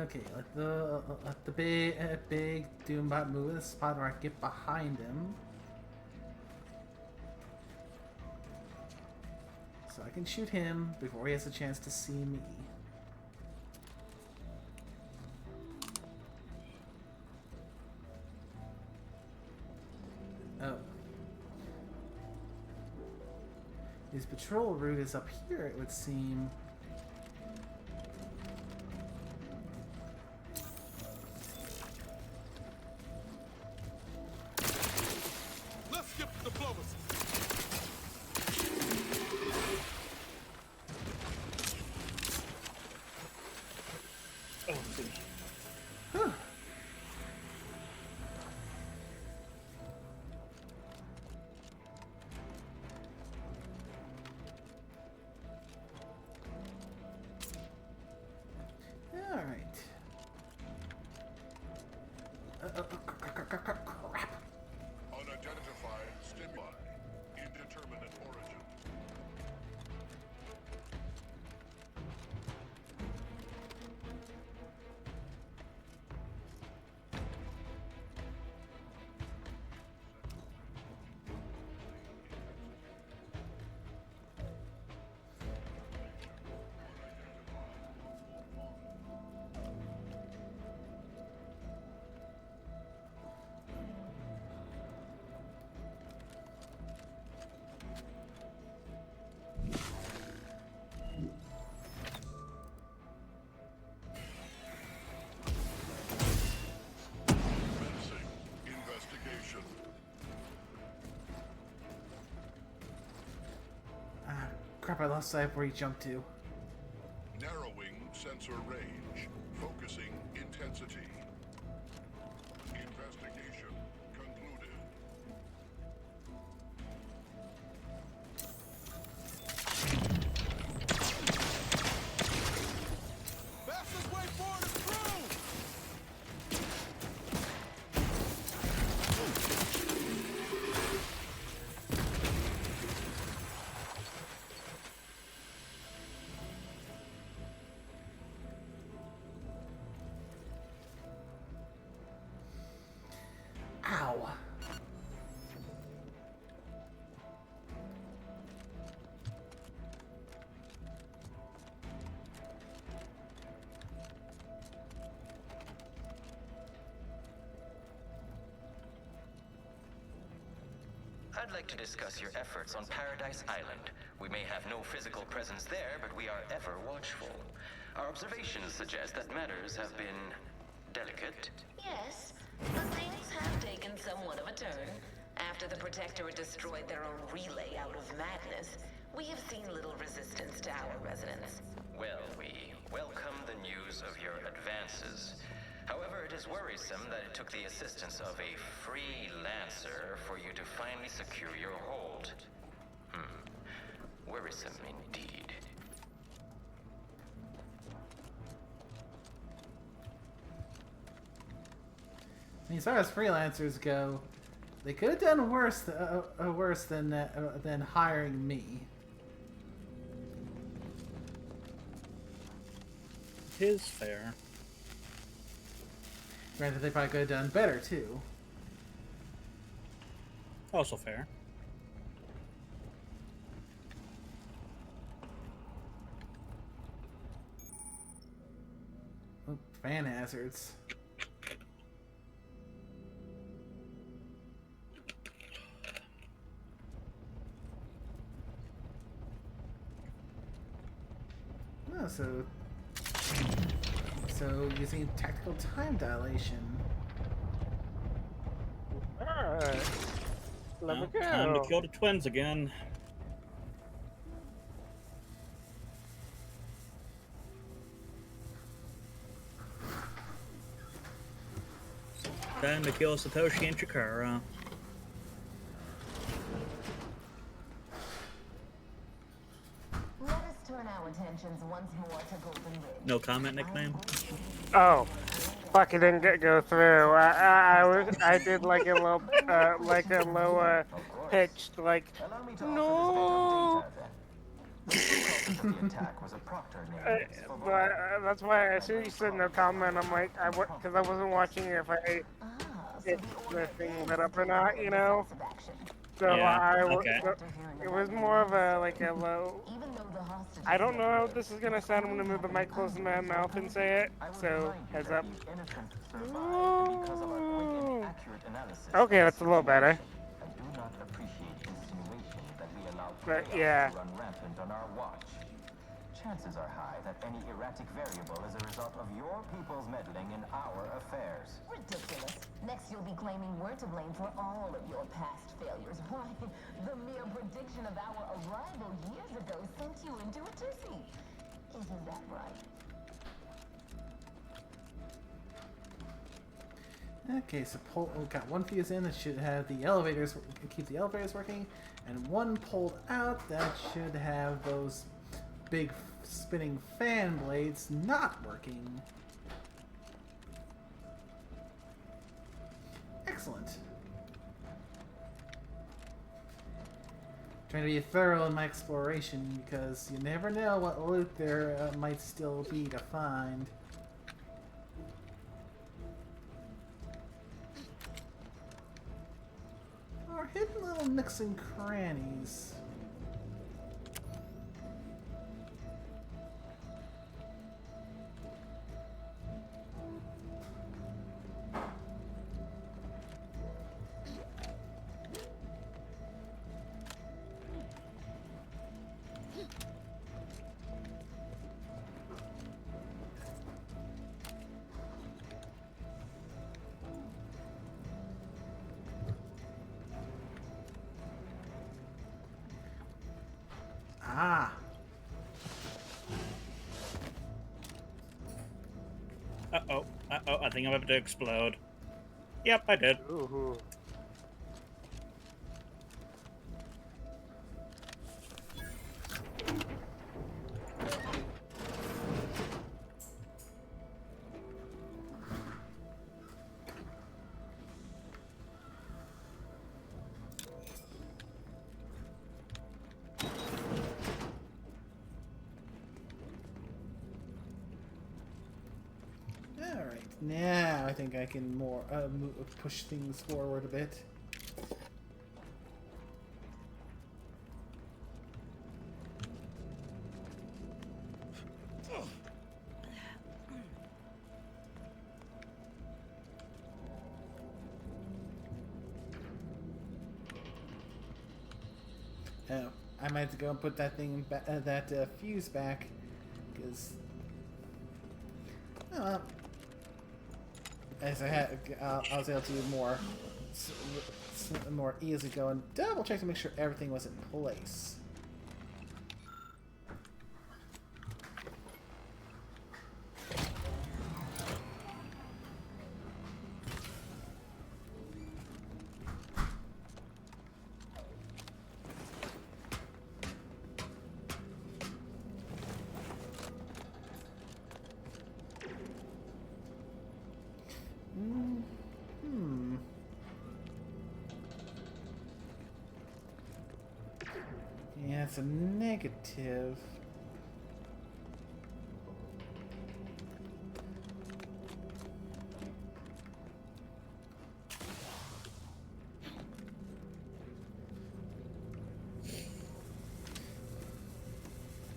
Okay, let the big Doombot move in the spot where I get behind him, so I can shoot him before he has a chance to see me. Oh, his patrol route is up here, it would seem. Crap. Unidentified stimuli. Indeterminate origin. Crap, I lost sight of where he jumped to. Narrowing sensor range. Focusing intensity. Investigation concluded. Fastest way forward is through! Ow. I'd like to discuss your efforts on Paradise Island. We may have no physical presence there, but we are ever watchful. Our observations suggest that matters have been delicate. Yes, but things have taken somewhat of a turn. After the Protectorate destroyed their own relay out of madness, we have seen little resistance to our residents. Well, we welcome the news of your advances. However, it is worrisome that it took the assistance of a freelancer for you to finally secure your hold. Worrisome indeed. I mean, as far as freelancers go, they could have done worse than hiring me. It is fair. Granted, they probably could have done better too. Also fair. Oh, fan hazards. Oh, so using tactical time dilation. Alright. Let me go. Time to kill the twins again. Time to kill Satoshi and Chikara. Let us turn our attentions once more to Golden Ridge. No comment nickname? Oh, fuck! It didn't go through. I did like a low pitched like no. But that's why as soon as you said no comment, I'm like because I wasn't watching if the thing lit up or not, you know. So Yeah, it was more of a low. I don't know how this is gonna sound. I'm gonna move the mic close to my mouth and say it. So heads up. Okay, that's a little better. But yeah. Chances are high that any erratic variable is a result of your people's meddling in our affairs. Ridiculous. Next you'll be claiming we're to blame for all of your past failures. Why, the mere prediction of our arrival years ago sent you into a tizzy. Isn't that right? Okay, so we got one fuse in that should have the elevators, keep the elevators working, and one pulled out that should have those big spinning fan blades not working. Excellent. Trying to be thorough in my exploration because you never know what loot there might still be to find. Or hidden little nooks and crannies. Ah. Uh-oh. Uh-oh, I think I'm about to explode. Yep, I did. Ooh. Alright, now I think I can push things forward a bit. Oh, I might have to go and put that thing back, that fuse back, because Oh, as I was able to do more easy going. Double check to make sure everything was in place. Yeah, it's a negative.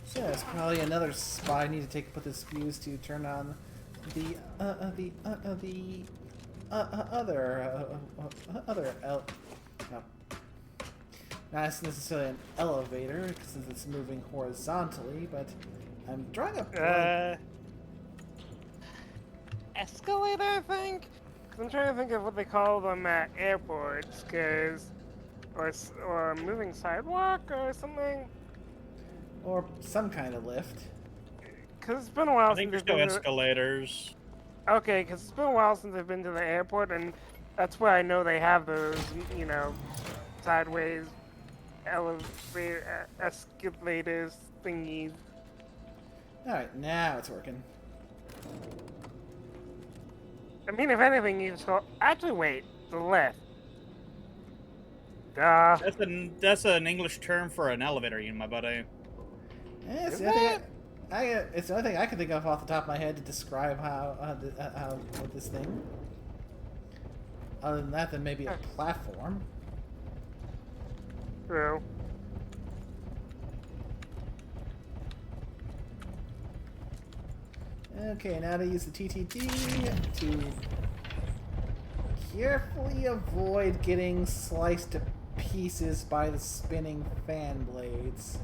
So it's probably another spot I need to put this fuse to turn on the not necessarily an elevator since it's moving horizontally, but I'm drawing a blank. Escalator, I think? Because I'm trying to think of what they call them at airports, or moving sidewalk or something. Or some kind of lift. Because it's been a while I think since there's I've no been escalators. Okay, because it's been a while since I've been to the airport, and that's where I know they have those, sideways elevator, escalators thingies. Alright, now it's working. I mean, if anything, you just go. Actually, wait, the left. Duh. That's an English term for an elevator, my buddy. It's the only thing I can think of off the top of my head to describe how this thing. Other than that, then maybe a platform. True. Okay, now to use the TTT to carefully avoid getting sliced to pieces by the spinning fan blades.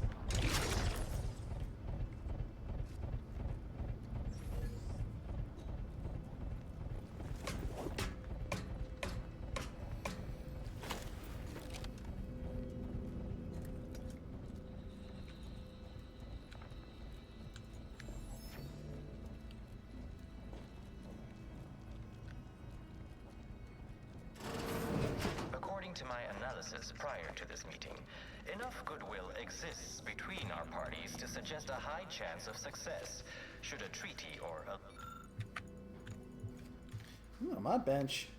According to my analysis prior to this meeting, enough goodwill exists between our parties to suggest a high chance of success, should a treaty or a... Ooh, my bench.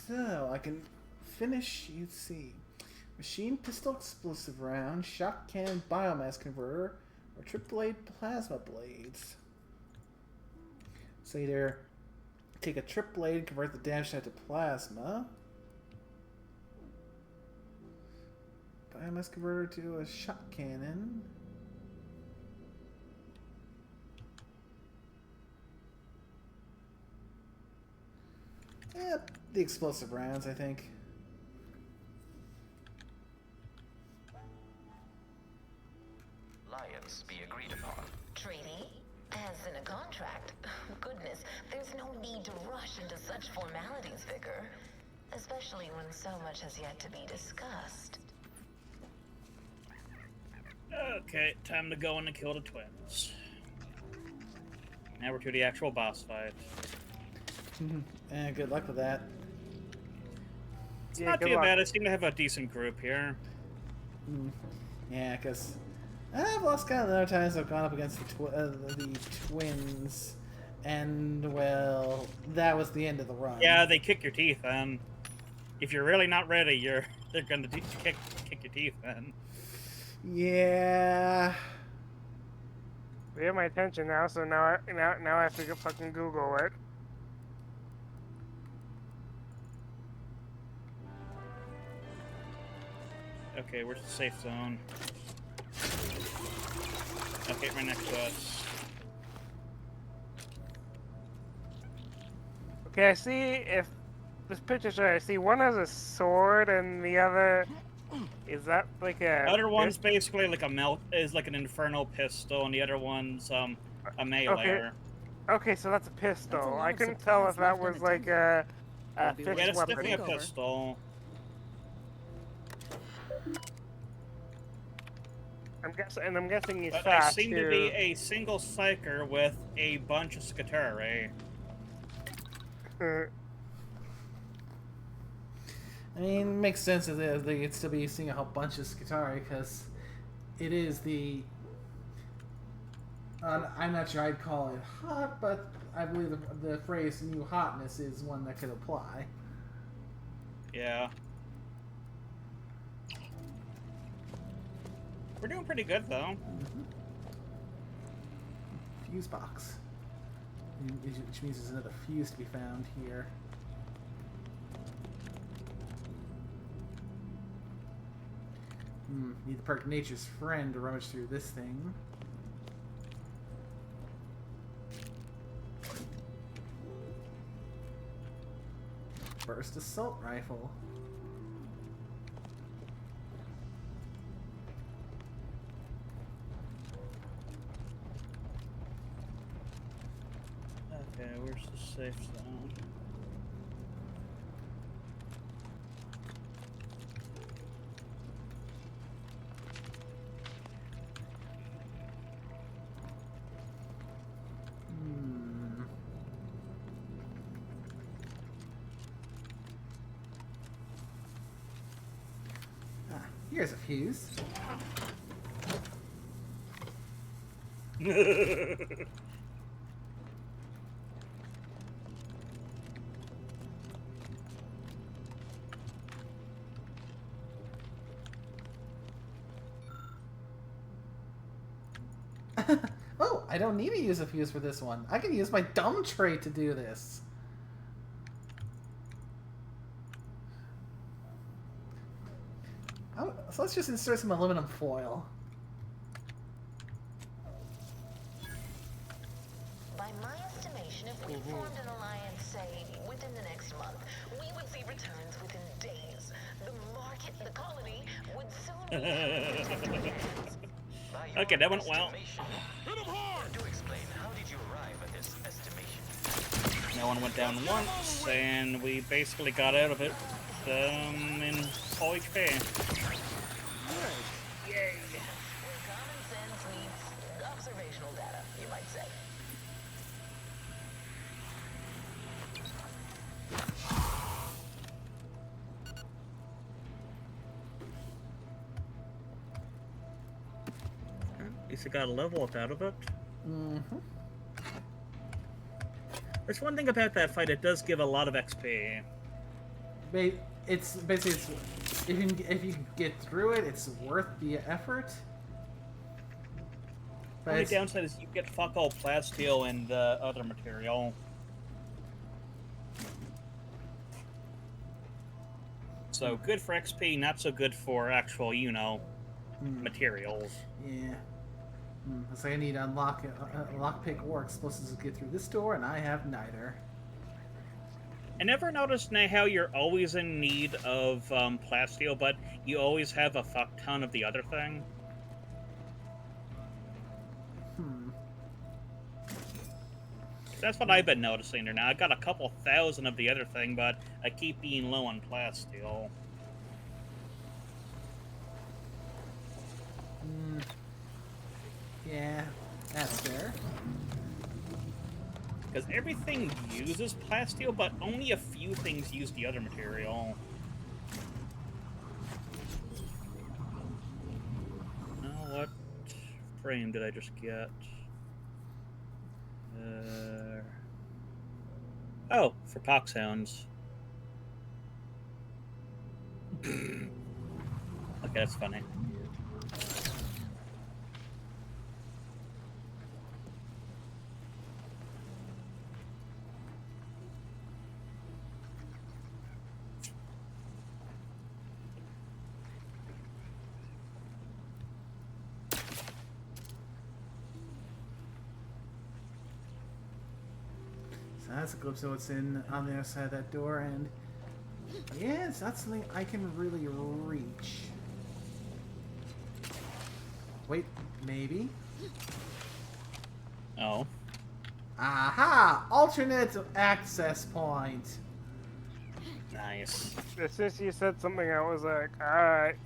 So, I can finish, let's see. Machine pistol explosive round, shock cannon biomass converter, or trip blade plasma blades. So either take a trip blade and convert the damage type to plasma. Biomass converter to a shock cannon. The explosive rounds, I think. Alliance be agreed upon. Treaty? As in a contract? Goodness, there's no need to rush into such formalities, Vicar. Especially when so much has yet to be discussed. Okay, time to go in and kill the twins. Now we're to the actual boss fight. Good luck with that. It's not too bad. I seem to have a decent group here. Yeah, because I've lost count of the other times I've gone up against the twins, and well, that was the end of the run. Yeah, they kick your teeth, and if you're really not ready, they're gonna kick your teeth, man. Yeah. They have my attention now, so now I have to go fucking Google it. Okay, where's the safe zone? Okay, right next to us. Okay, I see if this picture's right. I see one has a sword and the other Is that like a... The other one's basically like like an infernal pistol, and the other one's a melee. Okay, so that's a pistol. That's a lot I of couldn't tell if supplies that left was like a We'll be fixed Yeah, that's weapon. definitely a Take over. pistol. I'm guessing he's But fat I seem too. to be a single psyker with a bunch of Skatari. I mean, it makes sense that they could still be seeing a whole bunch of Skatari because it is the. I'm not sure I'd call it hot, but I believe the phrase "new hotness" is one that could apply. Yeah. We're doing pretty good though. Fuse box, which means there's another fuse to be found here. Need the perk Nature's Friend to rummage through this thing. Burst assault rifle. Okay, where's the safe zone? Here's a fuse. Oh, I don't need to use a fuse for this one. I can use my dumb trait to do this. Oh, so let's just insert some aluminum foil. By my estimation, if we formed an alliance, say, within the next month, we would see returns within days. The market, the colony, would soon be protected hands. Okay, that went well. Do explain, how did you arrive at this estimation? No one went down once, and we basically got out of it in full HP. Yay! Where common sense meets observational data, you might say. At least I got a level up out of it. Mm-hmm. There's one thing about that fight, it does give a lot of XP. It's basically if you can get through it, it's worth the effort. The only downside is you get fuck all plasteel and other material. So good for XP, not so good for actual, materials. Yeah. Looks like I need to unlock lockpick or explosives to get through this door, and I have neither. I never noticed now how you're always in need of plasteel, but you always have a fuck ton of the other thing. That's what I've been noticing there now. I got a couple thousand of the other thing, but I keep being low on plasteel. Yeah, that's fair. Because everything uses plasteel, but only a few things use the other material. Now, what frame did I just get? Oh, for pox hounds. Okay, that's funny. That's a glimpse of what's on the other side of that door, and yes, that's something I can really reach. Wait, maybe? Oh. Aha! Alternate access point. Nice. As soon as you said something, I was like, alright.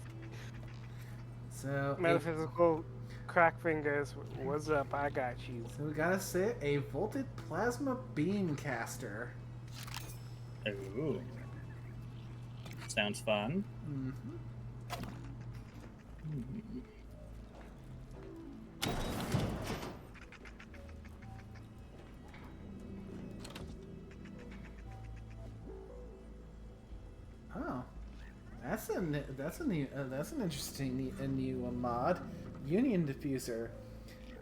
So, Metaphysical crack fingers, what's up? I got you. so we gotta say a volted plasma beam caster. Ooh. Sounds fun. Mm-hmm. Oh, that's an interesting new mod. Union diffuser.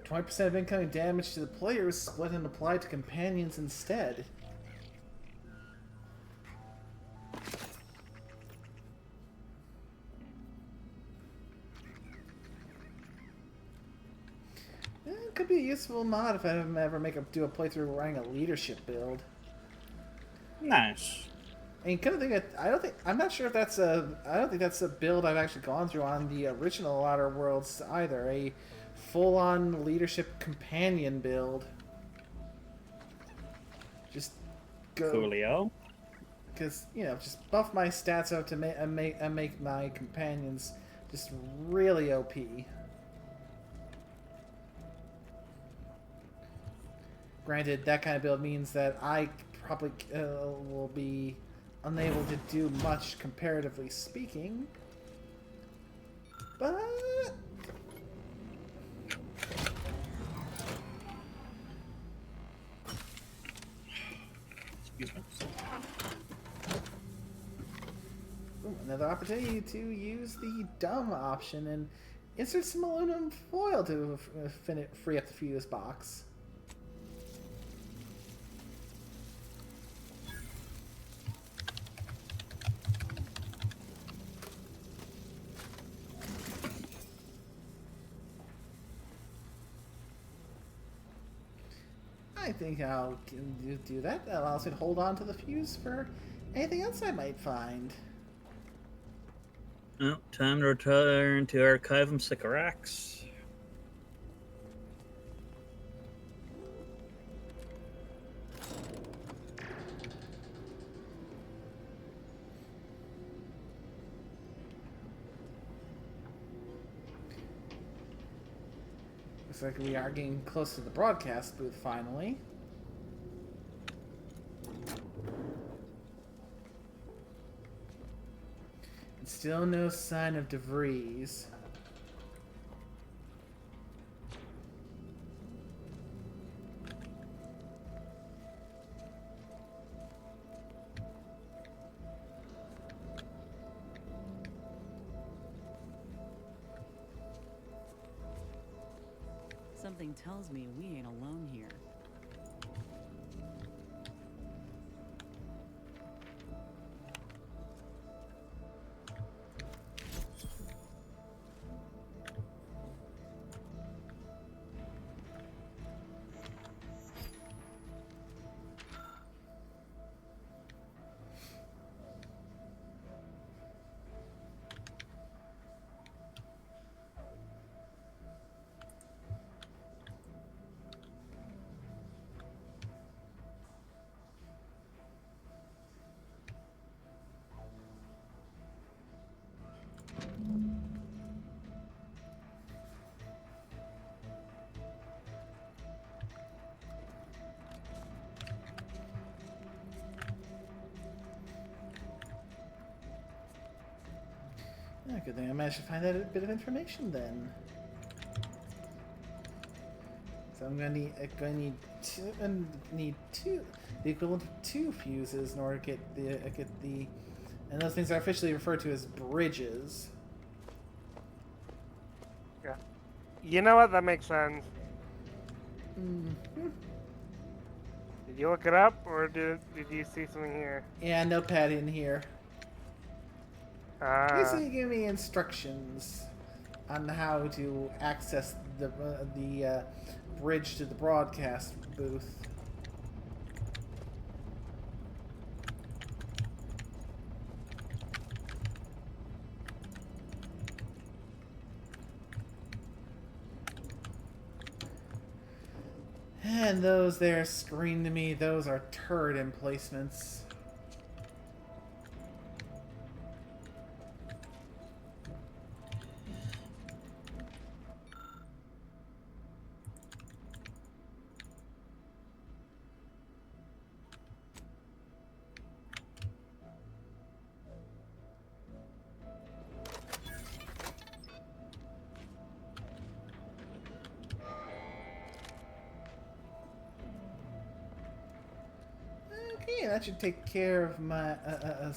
20% of incoming damage to the players split and applied to companions instead. It could be a useful mod if I ever do a playthrough running a leadership build. Nice. And kind of think I'm not sure if I don't think that's a build I've actually gone through on the original Outer Worlds either. A full-on leadership companion build. Just go. Coolio. Because just buff my stats up to make my companions just really OP. Granted, that kind of build means that I probably will be unable to do much comparatively speaking, but Excuse me. ooh, another opportunity to use the dumb option and insert some aluminum foil to free up the fuse box. I think I'll do that. That allows me to hold on to the fuse for anything else I might find. Oh, time to return to Archivum Sycorax. Looks like we are getting close to the broadcast booth finally. And still no sign of DeVries. Something tells me we ain't alone here. Oh, good thing I managed to find out a bit of information then. So I'm gonna need the equivalent of 2 fuses in order to get the, and those things are officially referred to as bridges. Yeah. You know what? That makes sense. Mm-hmm. Did you look it up, or did you see something here? Yeah, notepad in here. Basically, give me instructions on how to access the bridge to the broadcast booth. And those there scream to me, those are turret emplacements. Okay, that should take care of my, at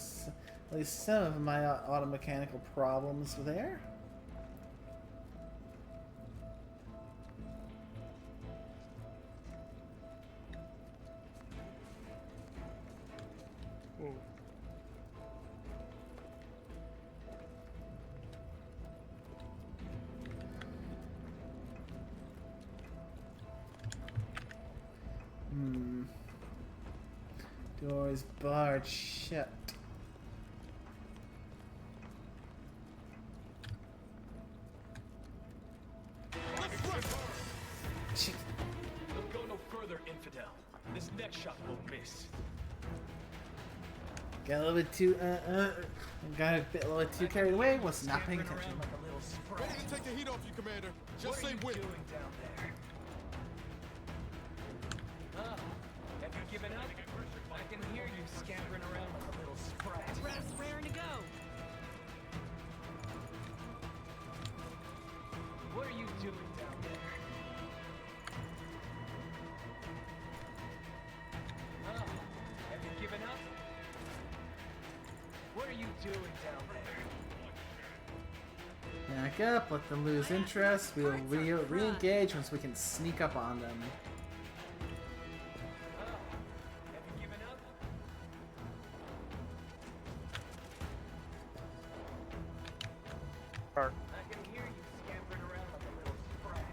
least some of my automechanical problems there. Doors barred shut. Don't go no further, infidel. This next shot will miss. Got a little bit too, got a little bit too carried away. Was not paying attention. Ready to take the heat off you, Commander. Just say when. Doing down there? Have you given up? I can hear you scampering around like a little sprat. Brass raring to go. What are you doing down there? Have you given up? What are you doing down there? Back up, let them lose interest. We'll re-engage once we can sneak up on them. Have you given up? I can hear you scampering around like a little sprat.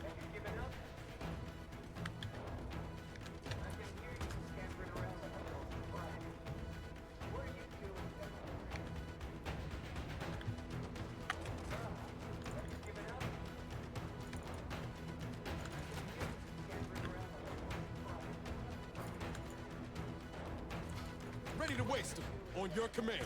Have you given up? I can hear you scampering around like a little sprat. What are you doing down there? Have you given up? Ready to waste them. On your command.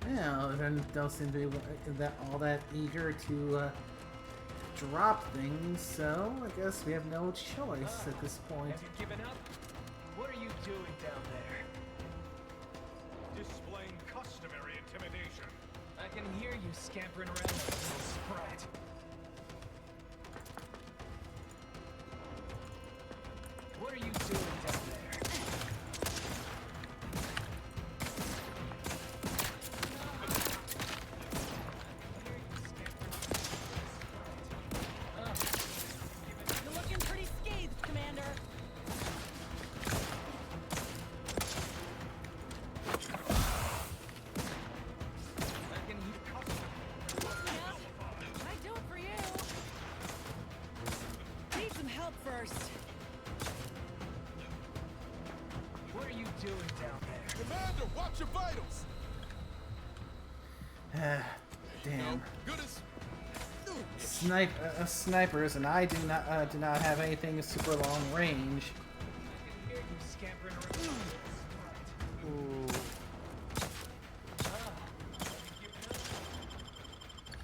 Yeah, they don't seem to be all that eager to drop things, so I guess we have no choice at this point. Have you given up? What are you doing down there? Displaying customary intimidation. I can hear you scampering around like a little sprat. What are you doing down there? You're looking pretty scathed, Commander. I can hear I do it for you. Need some help first. What are you doing down there? Commander, watch your vitals. Damn. Good as. Snipers, and I do not have anything super long range. I can hear you scampering around. Ooh.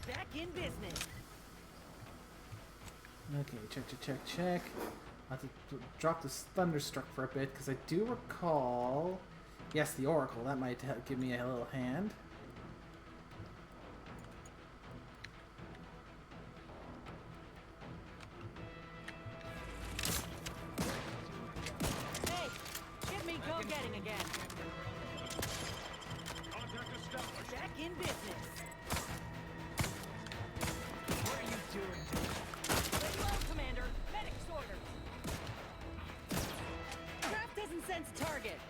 Back in business. Okay, check. I'll have to drop this Thunderstruck for a bit, because I do recall... Yes, the Oracle. That might give me a little hand. Hey, get me go-getting again. Contact established. Back in business. What are you doing? Lay low, Commander. Medic's orders. Craft doesn't sense target.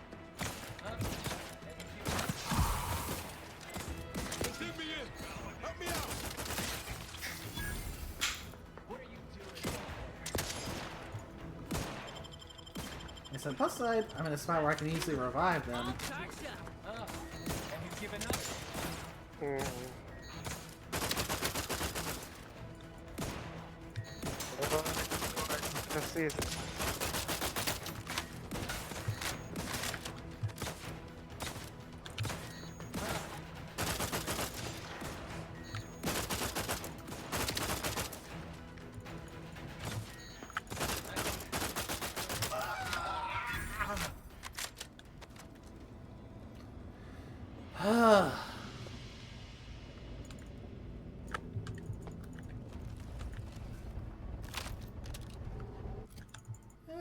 So plus side, I'm in a spot where I can easily revive them. Let's see.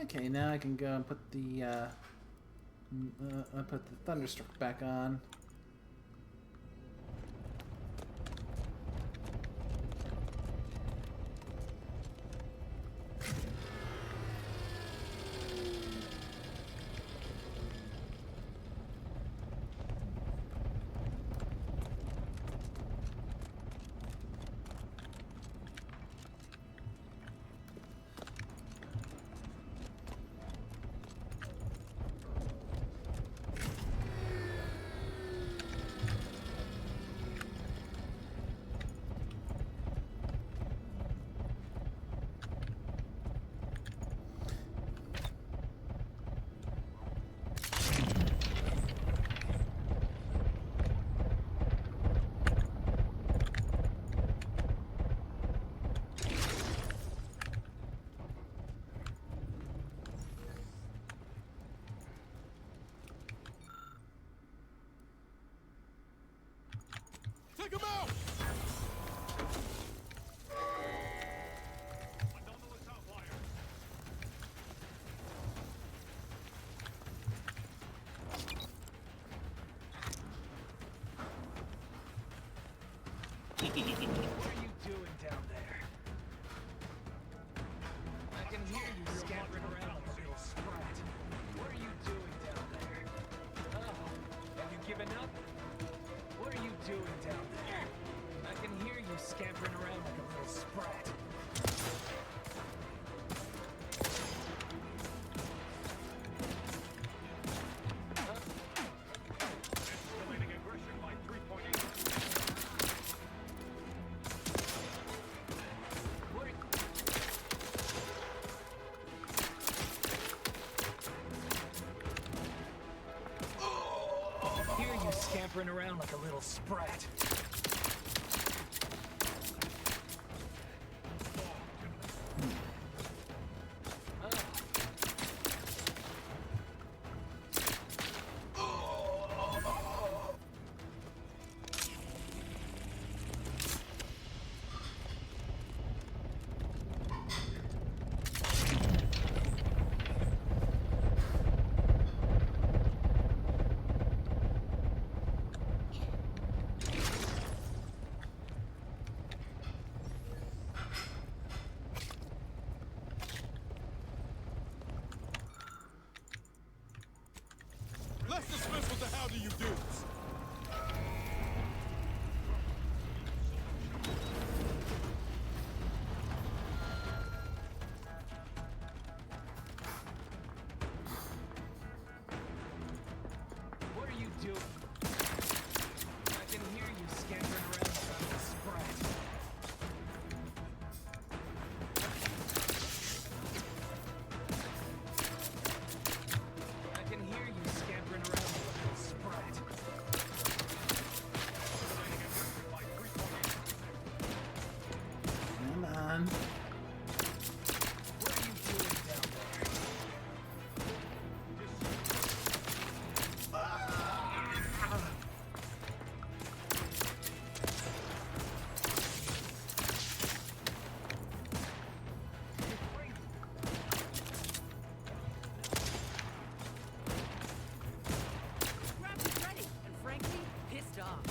Okay, now I can go and put the Thunderstruck back on. Take him out! What are you doing down there? I can hear you scampering around like a little sprat. What are you doing down there? Oh, have you given up? What are you doing down there? I can hear you scampering around like a little sprat. Escalating aggression by 3.8. Hear you scampering around like a little sprat. Let's dismiss with the how do you do's. What are you doing? I can hear you scampering around like a little sprat. I can hear you scampering around like a little sprat. Come on. What are you doing down there? Rapid's ready, and frankly, pissed off.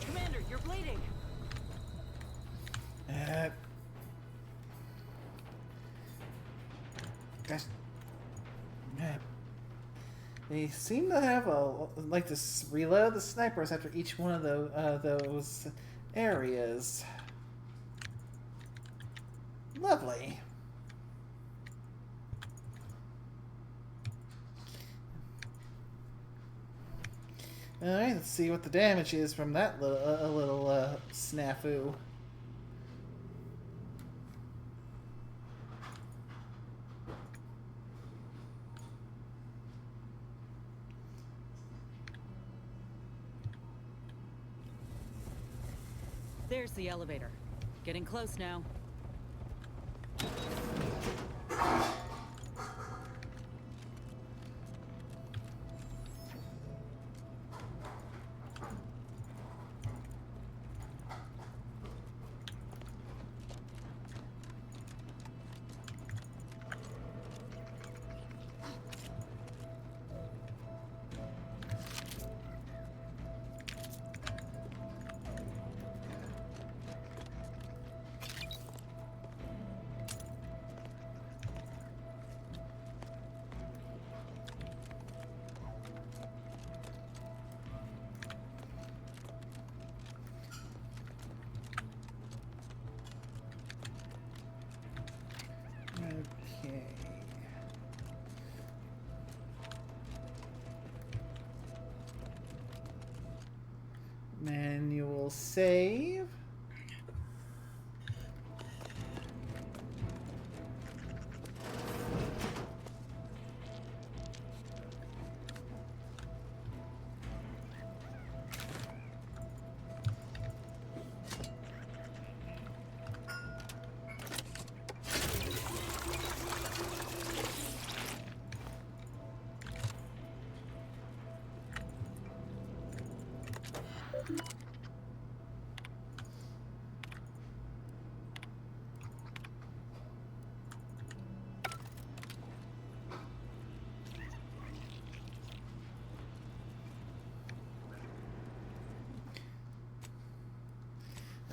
Commander, you're bleeding. Guys, they seem to have like to reload the snipers after each one of those areas. Lovely. Alright, let's see what the damage is from that little snafu. There's the elevator. Getting close now. Okay. Manual save.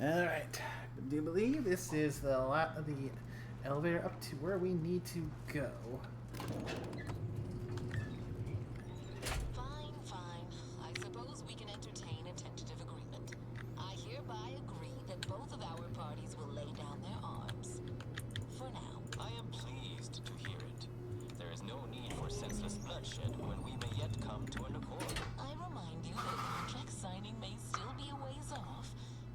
Alright, I do believe this is the elevator up to where we need to go. Fine, fine. I suppose we can entertain a tentative agreement. I hereby agree that both of our parties will lay down their arms. For now. I am pleased to hear it. There is no need for senseless bloodshed when we may yet come to an accord. I remind you that contract signing may still be a ways off,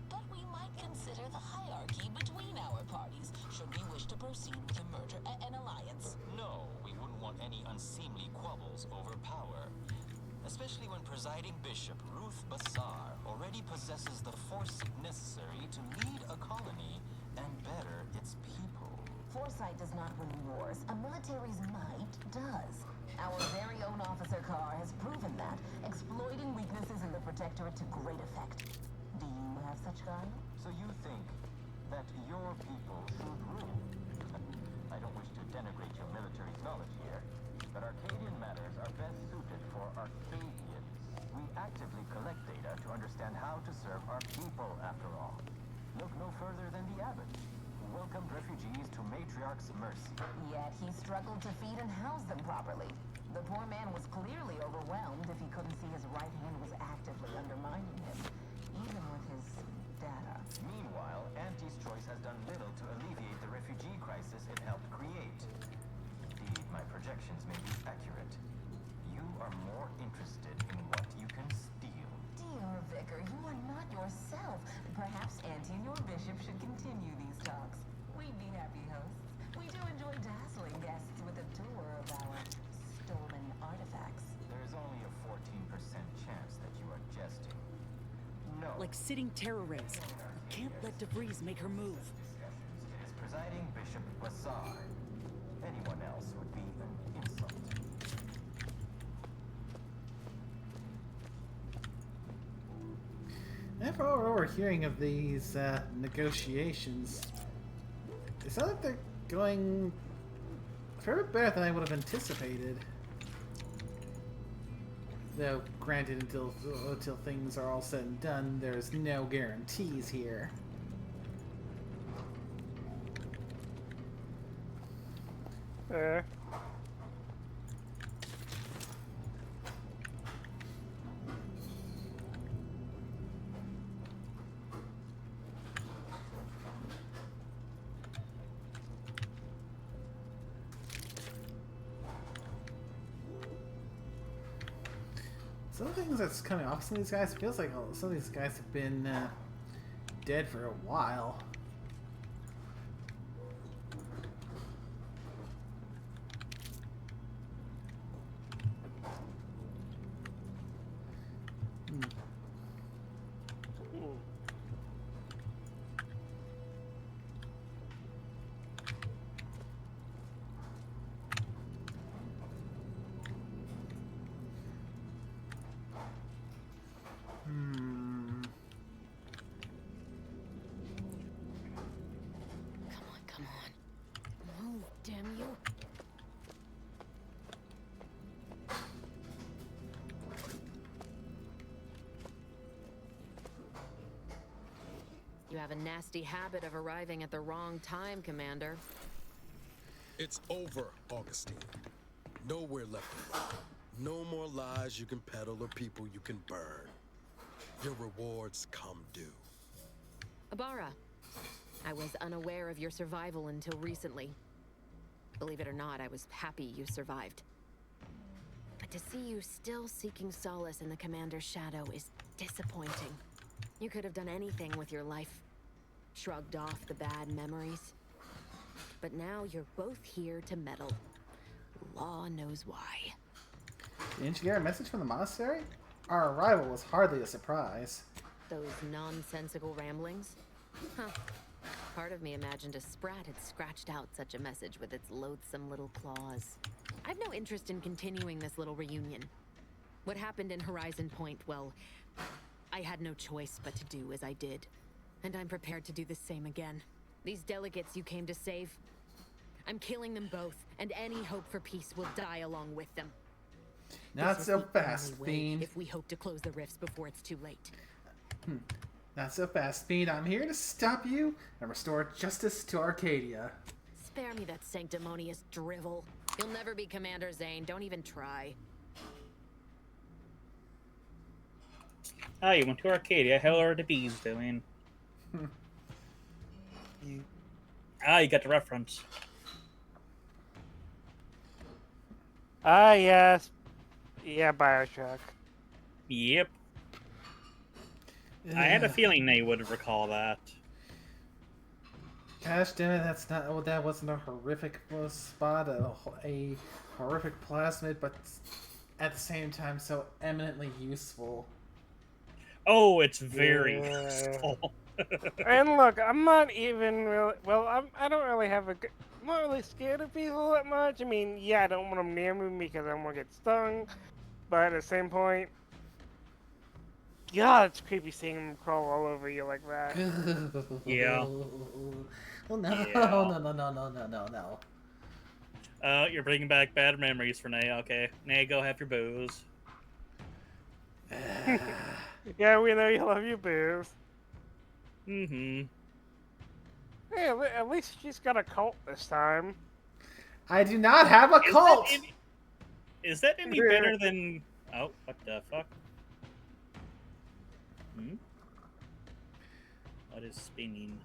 but we might consider the hierarchy between our parties should we wish to proceed with a merger and alliance. No, we wouldn't want any unseemly quabbles over power. Especially when presiding Bishop Ruth Bassar already possesses the force necessary to lead a colony and better its people. Foresight does not win wars. A military's might does. Our very own Officer Carr has proven that, exploiting weaknesses in the Protectorate to great effect. Do you have such guile? So you think that your people should rule? I don't wish to denigrate your military's knowledge here, but Arcadian matters are best suited for Arcadians. We actively collect data to understand how to serve our people, after all. Look no further than the abbot, who welcomed refugees to Matriarch's mercy. Yet he struggled to feed and house them properly. The poor man was clearly overwhelmed if he couldn't see his right hand was actively undermining him, even with his data. Meanwhile, Auntie's choice has done little to alleviate the refugee crisis it helped create. Indeed, my projections may be accurate. You are more interested in what you can steal. Dear Vicar, you are not yourself. Perhaps Auntie and your bishop should continue these talks. We'd be happy hosts. We do enjoy dazzling guests with a tour of our stolen artifacts. There is only a 14% chance that you are jesting. No. Like sitting terror rays. We can't let DeVries make her move. It is presiding Bishop Bassar. Anyone else would be an insult. After all we're hearing of these negotiations, it sounds like they're going a fair bit better than I would have anticipated. Though, granted, until things are all said and done, there's no guarantees here. Some of the things that's coming off some of these guys feels like some of these guys have been dead for a while. Come on. Move, damn you. You have a nasty habit of arriving at the wrong time, Commander. It's over, Augustine. Nowhere left to run. No more lies you can peddle or people you can burn. Your rewards come due. Ibarra, I was unaware of your survival until recently. Believe it or not, I was happy you survived. But to see you still seeking solace in the Commander's shadow is disappointing. You could have done anything with your life. Shrugged off the bad memories. But now you're both here to meddle. Law knows why. Didn't you get a message from the monastery? Our arrival was hardly a surprise. Those nonsensical ramblings? Huh. Part of me imagined a sprat had scratched out such a message with its loathsome little claws. I've no interest in continuing this little reunion. What happened in Horizon Point, well, I had no choice but to do as I did. And I'm prepared to do the same again. These delegates you came to save, I'm killing them both, and any hope for peace will die along with them. Not so fast, Fiend. If we hope to close the rifts before it's too late. Not so fast, Fiend. I'm here to stop you and restore justice to Arcadia. Spare me that sanctimonious drivel. You'll never be Commander Zane. Don't even try. Ah, you went to Arcadia. How are the bees doing? You got the reference. Ah, yes. Yeah, Bioshock. Yep. I had a feeling they would recall that. Gosh damn it, that's not. Oh, that wasn't a horrific spot, a horrific plasmid, but at the same time so eminently useful. Oh, it's very useful. And look, I'm not even really. Well, I don't really have a. I'm not really scared of people that much. I mean, yeah, I don't want them near me because I don't want to get stung. But at the same point, God, it's creepy seeing them crawl all over you like that. Yeah. Oh no! Yeah. No! You're bringing back bad memories for Nay. Okay, Nay, go have your booze. Yeah, we know you love your booze. Mm-hmm. Hey, at least she's got a cult this time. I do not have a cult! Is that any better than... Oh, what the fuck? What is spinning?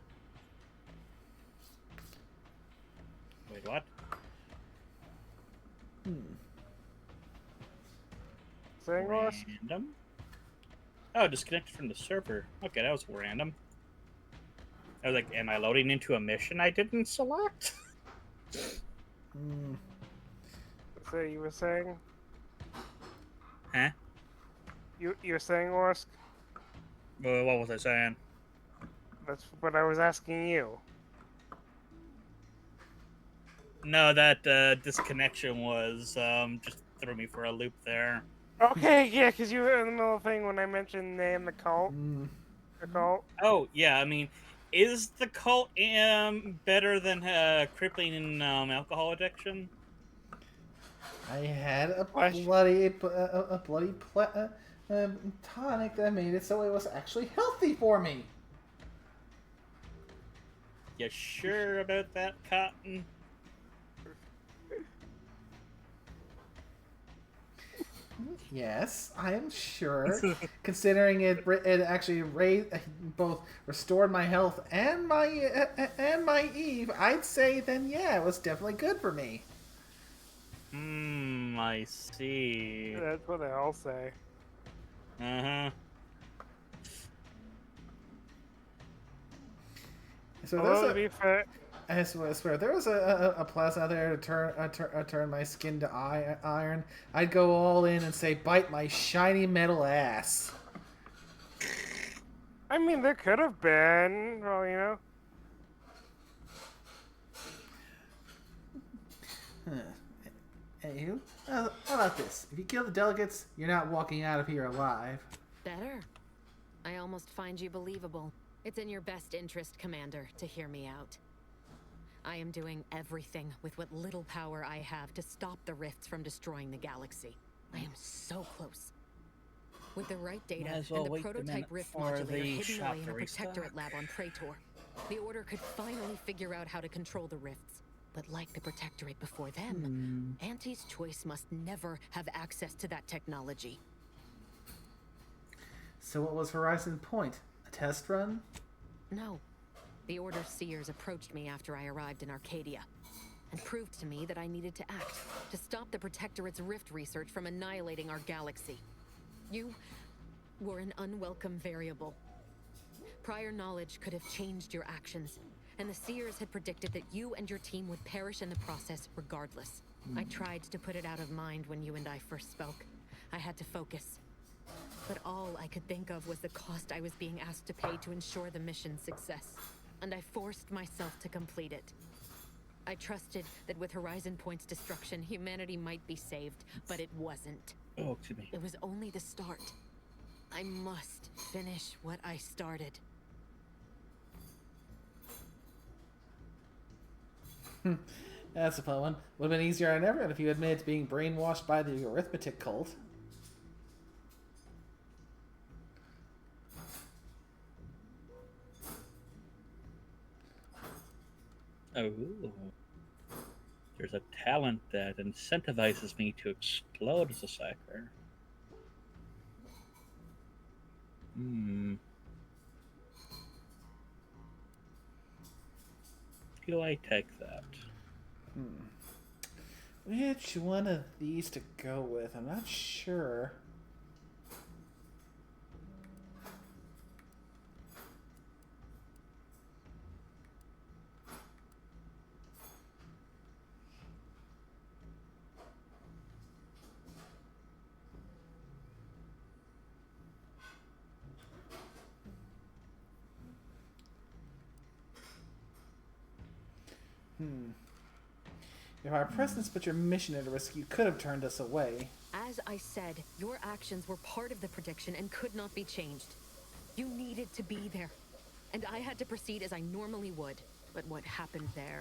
Wait, what? Random? Oh, disconnected from the server. Okay, that was random. I was like, am I loading into a mission I didn't select? So you were saying? Huh? You're saying, Orsk? What was I saying? That's what I was asking you. No, that disconnection was just threw me for a loop there. Okay, yeah, because you were in the middle of the thing when I mentioned name the cult. The cult. Oh, yeah, I mean, is the cult better than crippling alcohol addiction? I had a bloody tonic that made it so it was actually healthy for me. You sure about that, Cotton? Yes, I am sure. Considering it actually both restored my health and my Eve, I'd say then yeah, it was definitely good for me. I see. That's what they all say. Uh-huh. So Although, to there's be fair, I swear, there was a plaza there to turn my skin to iron. I'd go all in and say, bite my shiny metal ass. I mean, there could have been. Well, you know. Anywho, how about this? If you kill the delegates, you're not walking out of here alive. Better. I almost find you believable. It's in your best interest, Commander, to hear me out. I am doing everything with what little power I have to stop the rifts from destroying the galaxy. I am so close. With the right data Might as well and the wait a prototype minute rift for modulator the hidden shop away in to a protectorate restock. lab on Praetor, the Order could finally figure out how to control the rifts. But like the protectorate before them, Auntie's choice must never have access to that technology. So what was Horizon Point? A test run? No. The Order's seers approached me after I arrived in Arcadia and proved to me that I needed to act to stop the Protectorate's rift research from annihilating our galaxy. You were an unwelcome variable. Prior knowledge could have changed your actions, and the seers had predicted that you and your team would perish in the process regardless. I tried to put it out of mind when you and I first spoke. I had to focus. But all I could think of was the cost I was being asked to pay to ensure the mission's success. And I forced myself to complete it. I trusted that with Horizon Point's destruction, humanity might be saved, but it wasn't. Oh, excuse me. It was only the start. I must finish what I started. That's a fun one. Would have been easier than ever if you admitted to being brainwashed by the arithmetic cult. Oh. There's a talent that incentivizes me to explode as a sacker. Do I take that? Which one of these to go with? I'm not sure. If our presence put your mission at risk, you could have turned us away. As I said, your actions were part of the prediction and could not be changed. You needed to be there. And I had to proceed as I normally would. But what happened there,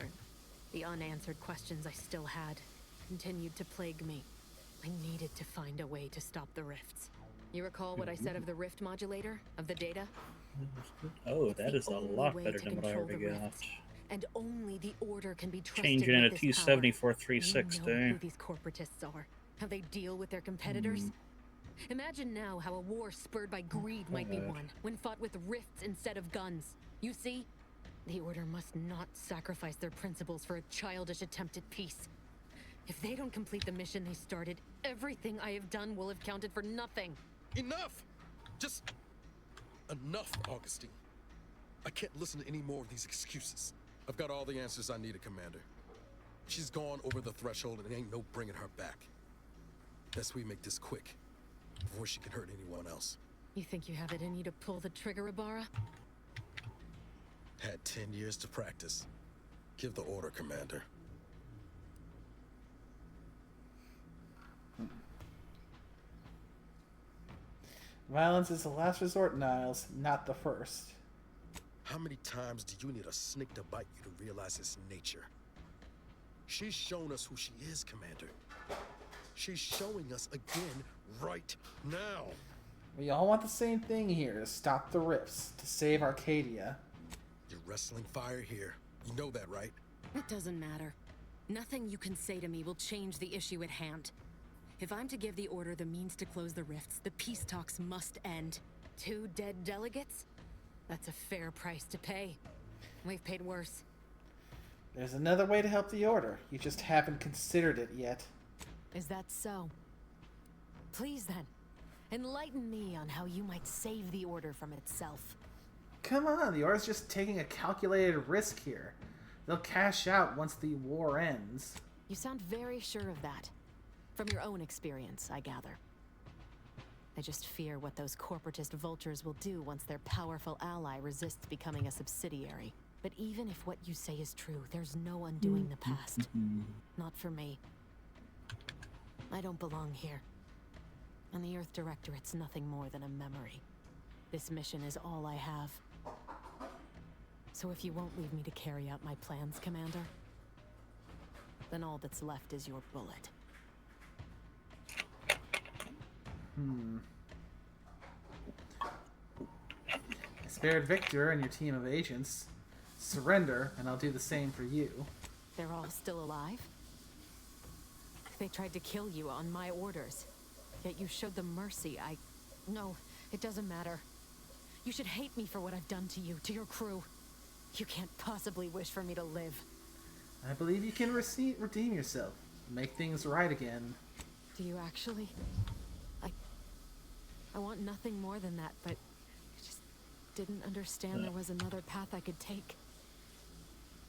the unanswered questions I still had, continued to plague me. I needed to find a way to stop the rifts. You recall what I said of the rift modulator? Of the data? Oh, It's that the is a only lot way better to than what I control already the got. rifts. And only the Order can be trusted Changing with it this to power. 274.36 You know who day. these corporatists are, how they deal with their competitors. Imagine now how a war spurred by greed might be won when fought with rifts instead of guns. You see, the Order must not sacrifice their principles for a childish attempt at peace. If they don't complete the mission they started, everything I have done will have counted for nothing. Enough! Just enough, Augustine. I can't listen to any more of these excuses. I've got all the answers I needed, Commander. She's gone over the threshold and ain't no bringing her back. Best we make this quick, before she can hurt anyone else. You think you have it in you to pull the trigger, Ibarra? Had 10 years to practice. Give the order, Commander. Violence is the last resort, Niles, not the first. How many times do you need a snake to bite you to realize its nature? She's shown us who she is, Commander. She's showing us again right now. We all want the same thing here, to stop the rifts, to save Arcadia. You're wrestling fire here. You know that, right? It doesn't matter. Nothing you can say to me will change the issue at hand. If I'm to give the Order the means to close the rifts, the peace talks must end. 2 dead delegates? That's a fair price to pay. We've paid worse. There's another way to help the Order. You just haven't considered it yet. Is that so? Please then, Enlighten me on how you might save the Order from itself. Come on, the Order's just taking a calculated risk here. They'll cash out once the war ends. You sound very sure of that. From your own experience, I gather. I just fear what those corporatist vultures will do once their powerful ally resists becoming a subsidiary. But even if what you say is true, there's no undoing the past. Not for me. I don't belong here. And the Earth Directorate's nothing more than a memory. This mission is all I have. So if you won't leave me to carry out my plans, Commander, then all that's left is your bullet. I spared Victor and your team of agents. Surrender, and I'll do the same for you. They're all still alive? They tried to kill you on my orders. Yet you showed them mercy. No, it doesn't matter. You should hate me for what I've done to you, to your crew. You can't possibly wish for me to live. I believe you can redeem yourself. Make things right again. Do you actually? I want nothing more than that, but I just didn't understand there was another path I could take.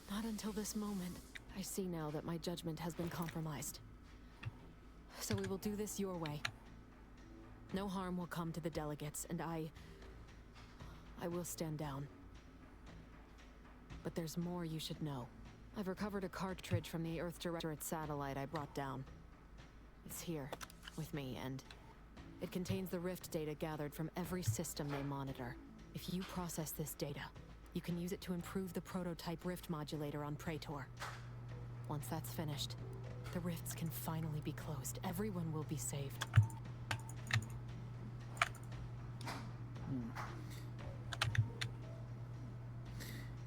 Not until this moment. I see now that my judgment has been compromised. So we will do this your way. No harm will come to the delegates, and I will stand down. But there's more you should know. I've recovered a cartridge from the Earth Directorate satellite I brought down. It's here, with me, and it contains the rift data gathered from every system they monitor. If you process this data, you can use it to improve the prototype rift modulator on Praetor. Once that's finished, the rifts can finally be closed. Everyone will be saved.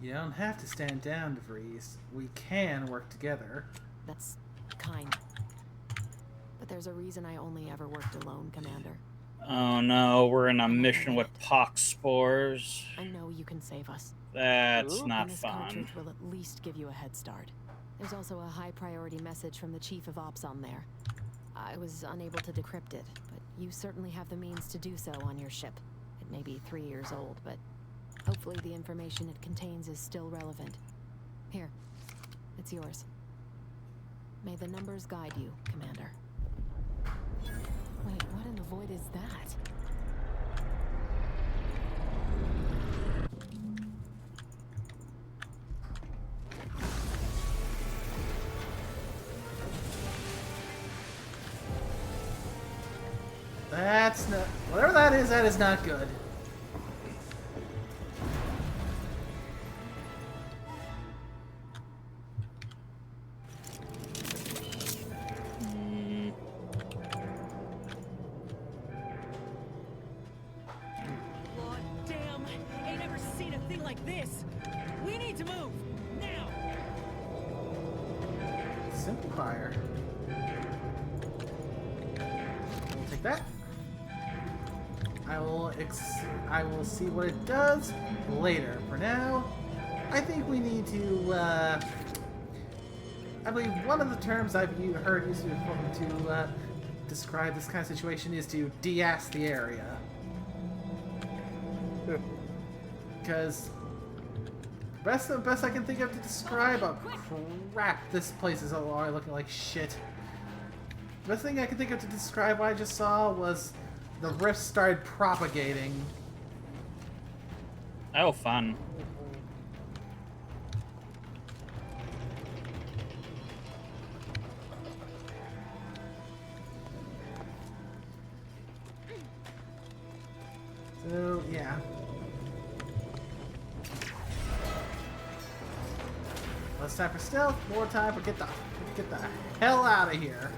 You don't have to stand down, DeVries. We can work together. That's kind. But there's a reason I only ever worked alone, Commander. Oh no, we're in a mission with pox spores. I know you can save us. That's not and this fun. cartridge will at least give you a head start. There's also a high priority message from the Chief of Ops on there. I was unable to decrypt it, but you certainly have the means to do so on your ship. It may be 3 years old, but hopefully the information it contains is still relevant. Here, it's yours. May the numbers guide you, Commander. Wait, what in the void is that? That's not... Whatever that is not good. Lord damn! Ain't ever seen a thing like this! We need to move! Now! Simplifier. We'll take that. I will see what it does later. For now, I think we need to, I believe one of the terms I've heard used to describe this kind of situation is to de-ass the area. Because the best I can think of to describe, oh crap, this place is already looking like shit. The best thing I can think of to describe what I just saw was the rift started propagating. Oh, fun. So, yeah. Less time for stealth, more time for get the hell out of here.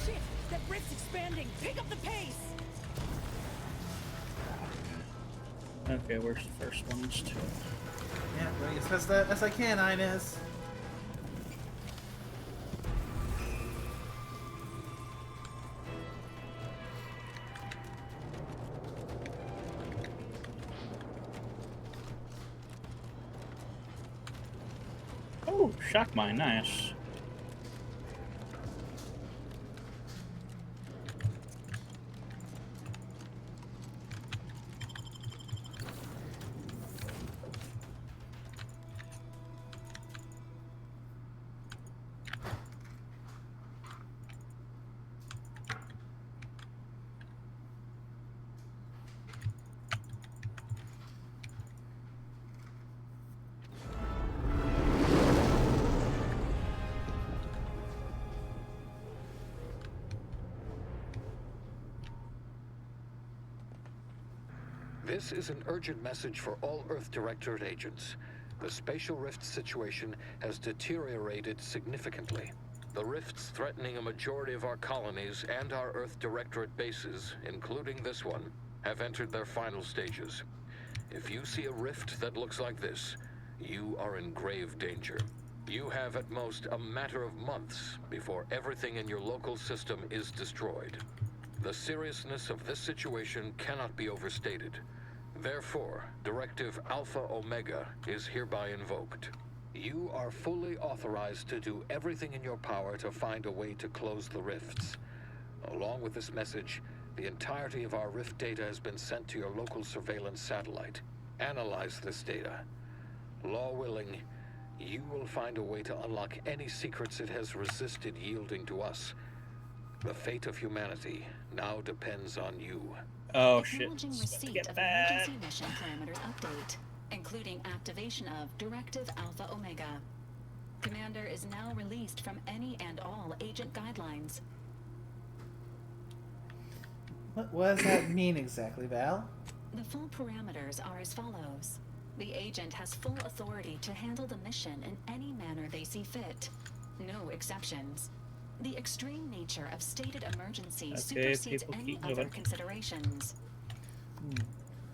Shit! That rift's expanding! Pick up the pace! Okay, where's the first ones too? Yeah, doing as best as I can, Inez. Ooh, shock mine, nice. This is an urgent message for all Earth Directorate agents. The spatial rift situation has deteriorated significantly. The rifts threatening a majority of our colonies and our Earth Directorate bases, including this one, have entered their final stages. If you see a rift that looks like this, you are in grave danger. You have at most a matter of months before everything in your local system is destroyed. The seriousness of this situation cannot be overstated. Therefore, Directive Alpha Omega is hereby invoked. You are fully authorized to do everything in your power to find a way to close the rifts. Along with this message, the entirety of our rift data has been sent to your local surveillance satellite. Analyze this data. Law willing, you will find a way to unlock any secrets it has resisted yielding to us. The fate of humanity now depends on you. Oh shit. Acknowledging receipt of emergency mission parameters update, including activation of Directive Alpha Omega. Commander is now released from any and all agent guidelines. What does that mean exactly, Val? The full parameters are as follows. The agent has full authority to handle the mission in any manner they see fit. No exceptions. The extreme nature of stated emergency supersedes any other considerations.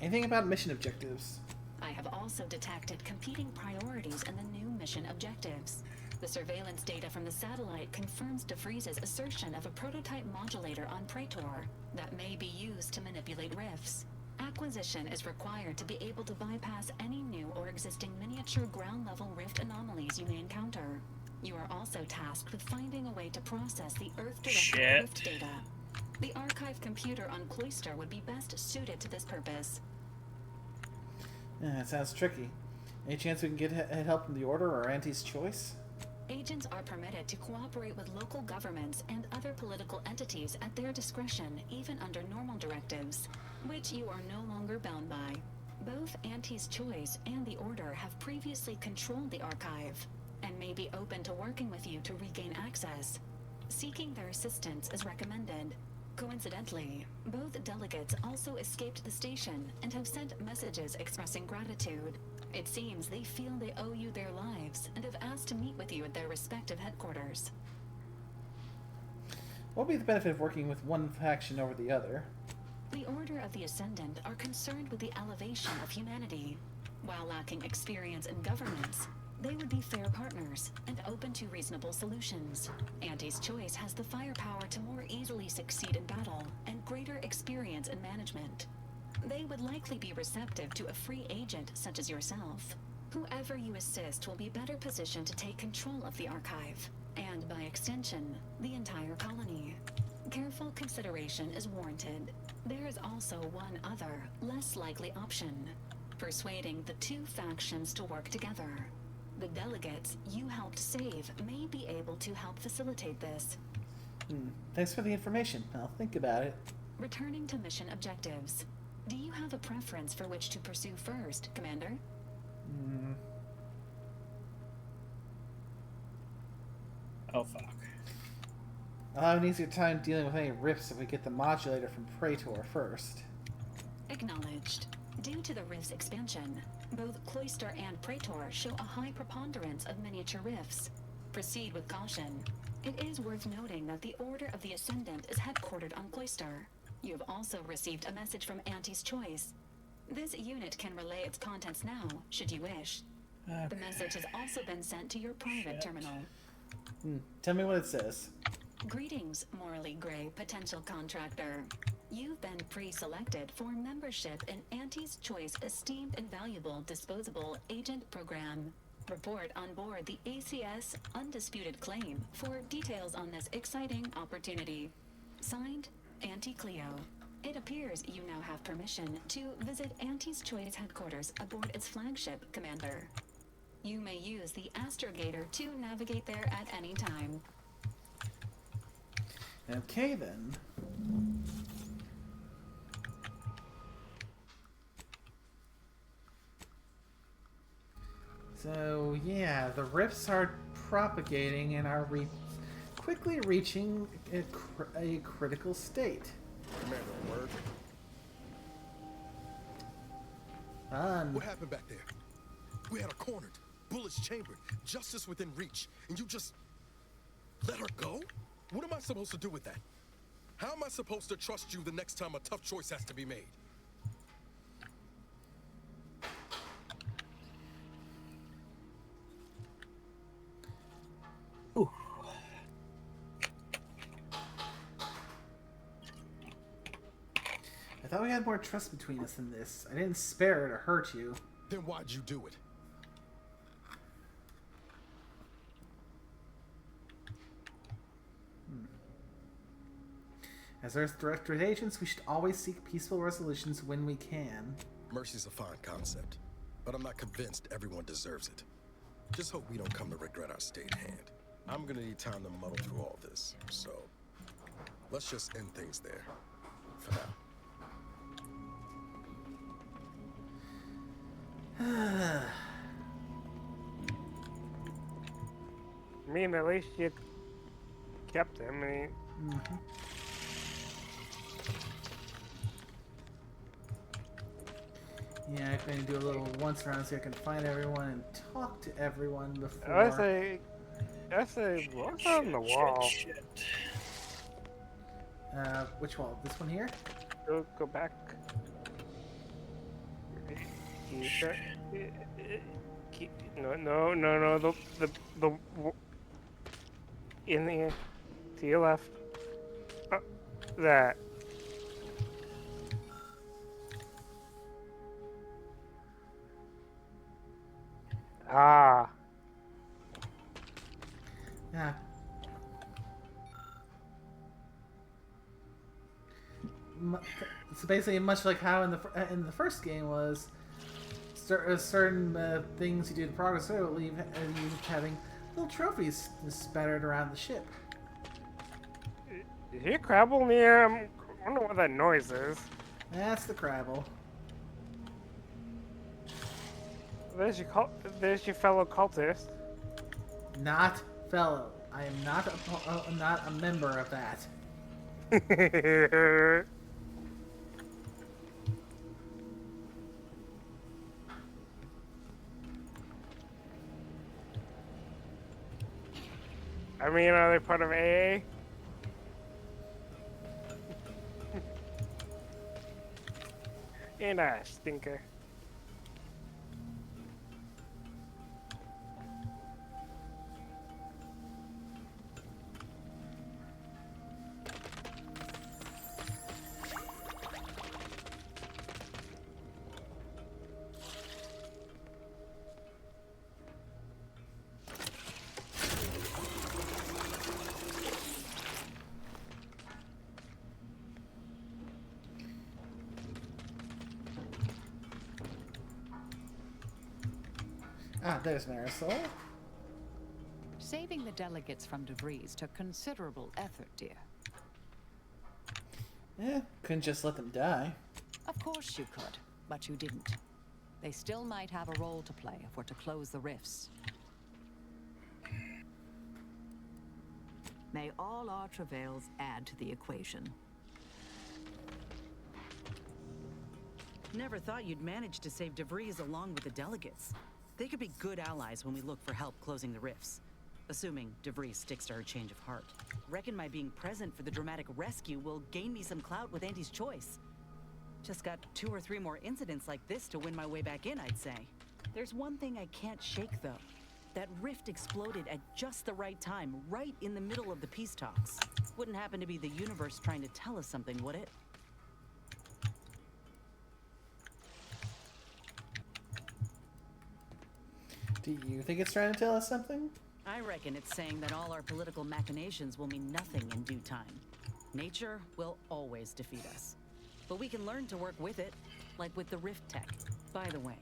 Anything about mission objectives? I have also detected competing priorities in the new mission objectives. The surveillance data from the satellite confirms DeVries's assertion of a prototype modulator on Praetor that may be used to manipulate rifts. Acquisition is required to be able to bypass any new or existing miniature ground-level rift anomalies you may encounter. You are also tasked with finding a way to process the Earth-directed rift data. The archive computer on Cloister would be best suited to this purpose. Yeah, that sounds tricky. Any chance we can get help from the Order or Auntie's Choice? Agents are permitted to cooperate with local governments and other political entities at their discretion, even under normal directives, which you are no longer bound by. Both Auntie's Choice and the Order have previously controlled the archive, and may be open to working with you to regain access. Seeking their assistance is recommended. Coincidentally, both delegates also escaped the station and have sent messages expressing gratitude. It seems they feel they owe you their lives and have asked to meet with you at their respective headquarters. What would be the benefit of working with one faction over the other? The Order of the Ascendant are concerned with the elevation of humanity. While lacking experience in governance, they would be fair partners and open to reasonable solutions. Auntie's Choice has the firepower to more easily succeed in battle and greater experience in management. They would likely be receptive to a free agent such as yourself. Whoever you assist will be better positioned to take control of the archive, and by extension, the entire colony. Careful consideration is warranted. There is also one other, less likely option: persuading the two factions to work together. The delegates you helped save may be able to help facilitate this. Thanks for the information. I'll think about it. Returning to mission objectives. Do you have a preference for which to pursue first, Commander? Oh, fuck. I'll have an easier time dealing with any rifts if we get the modulator from Praetor first. Acknowledged. Due to the rift's expansion, both Cloister and Praetor show a high preponderance of miniature rifts. Proceed with caution. It is worth noting that the Order of the Ascendant is headquartered on Cloister. You have also received a message from Auntie's Choice. This unit can relay its contents now, should you wish. Okay. The message has also been sent to your private terminal. Tell me what it says. Greetings, morally gray potential contractor. You've been pre-selected for membership in Auntie's Choice esteemed and valuable disposable agent program. Report on board the ACS Undisputed Claim for details on this exciting opportunity. Signed, Auntie Cleo. It appears you now have permission to visit Auntie's Choice headquarters aboard its flagship, Commander. You may use the astrogator to navigate there at any time. Okay, then. So, yeah, the rifts are propagating and are quickly reaching a critical state. Commander, word. What happened back there? We had her cornered, bullets chambered, justice within reach, and you just let her go? What am I supposed to do with that? How am I supposed to trust you the next time a tough choice has to be made? I thought we had more trust between us than this. I didn't spare her to hurt you. Then why'd you do it? As Earth Directorate agents, we should always seek peaceful resolutions when we can. Mercy's a fine concept, but I'm not convinced everyone deserves it. Just hope we don't come to regret our state hand. I'm gonna need time to muddle through all this, so let's just end things there for now. I mean, at least you kept him. I mean, Yeah, I'm going to do a little once around so I can find everyone and talk to everyone before. I say, what's on the wall? Which wall? This one here? Go back. No. The in the to your left. That. Ah. Yeah. So basically, much like how in the first game was, certain things you do to progress through will leave you having little trophies spattered around the ship. Did you crabble near? I wonder what that noise is. That's the crabble. There's your fellow cultist. Not fellow. I am not a member of that. I mean, are they part of AA? You're not a stinker. Ah, there's Marisol. Saving the delegates from DeVries took considerable effort, dear. Couldn't just let them die. Of course you could, but you didn't. They still might have a role to play if we're to close the rifts. May all our travails add to the equation. Never thought you'd manage to save DeVries along with the delegates. They could be good allies when we look for help closing the rifts. Assuming DeVries sticks to her change of heart. Reckon my being present for the dramatic rescue will gain me some clout with Auntie's Choice. Just got 2 or 3 more incidents like this to win my way back in, I'd say. There's one thing I can't shake, though. That rift exploded at just the right time, right in the middle of the peace talks. Wouldn't happen to be the universe trying to tell us something, would it? Do you think it's trying to tell us something? I reckon it's saying that all our political machinations will mean nothing in due time. Nature will always defeat us. But we can learn to work with it, like with the Rift Tech. By the way,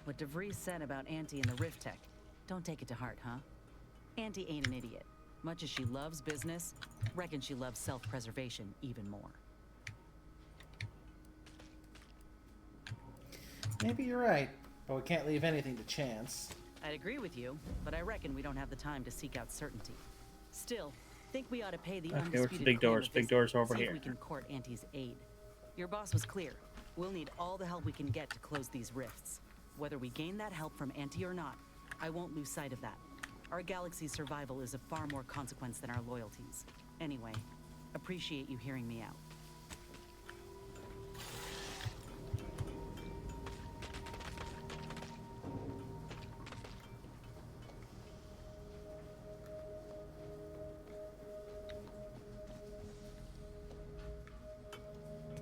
what DeVries said about Auntie and the Rift Tech, don't take it to heart, huh? Auntie ain't an idiot. Much as she loves business, reckon she loves self-preservation even more. Maybe you're right, but we can't leave anything to chance. I'd agree with you, but I reckon we don't have the time to seek out certainty. Still, think we ought to pay the Okay, where's the undisputed big claim a doors? Big visit, doors over see here. if we can court Auntie's aid. Your boss was clear. We'll need all the help we can get to close these rifts. Whether we gain that help from Auntie or not, I won't lose sight of that. Our galaxy's survival is of far more consequence than our loyalties. Anyway, appreciate you hearing me out.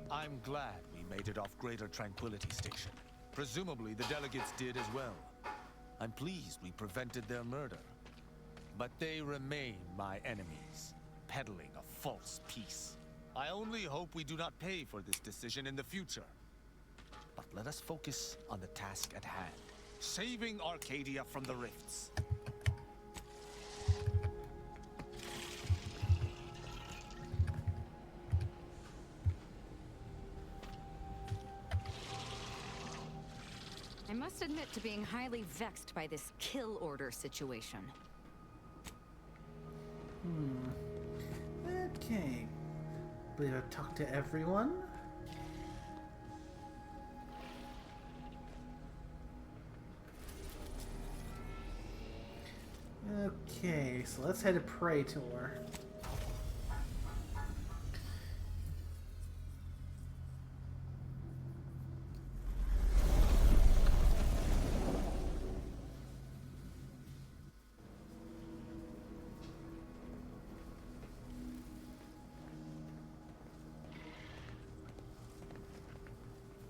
I'm glad we made it off Greater Tranquility Station. Presumably the delegates did as well. I'm pleased we prevented their murder. But they remain my enemies, peddling a false peace. I only hope we do not pay for this decision in the future. But let us focus on the task at hand, saving Arcadia from the rifts. I must admit to being highly vexed by this kill order situation. Okay. Believe I've talked to everyone. Okay, so let's head to Praetor.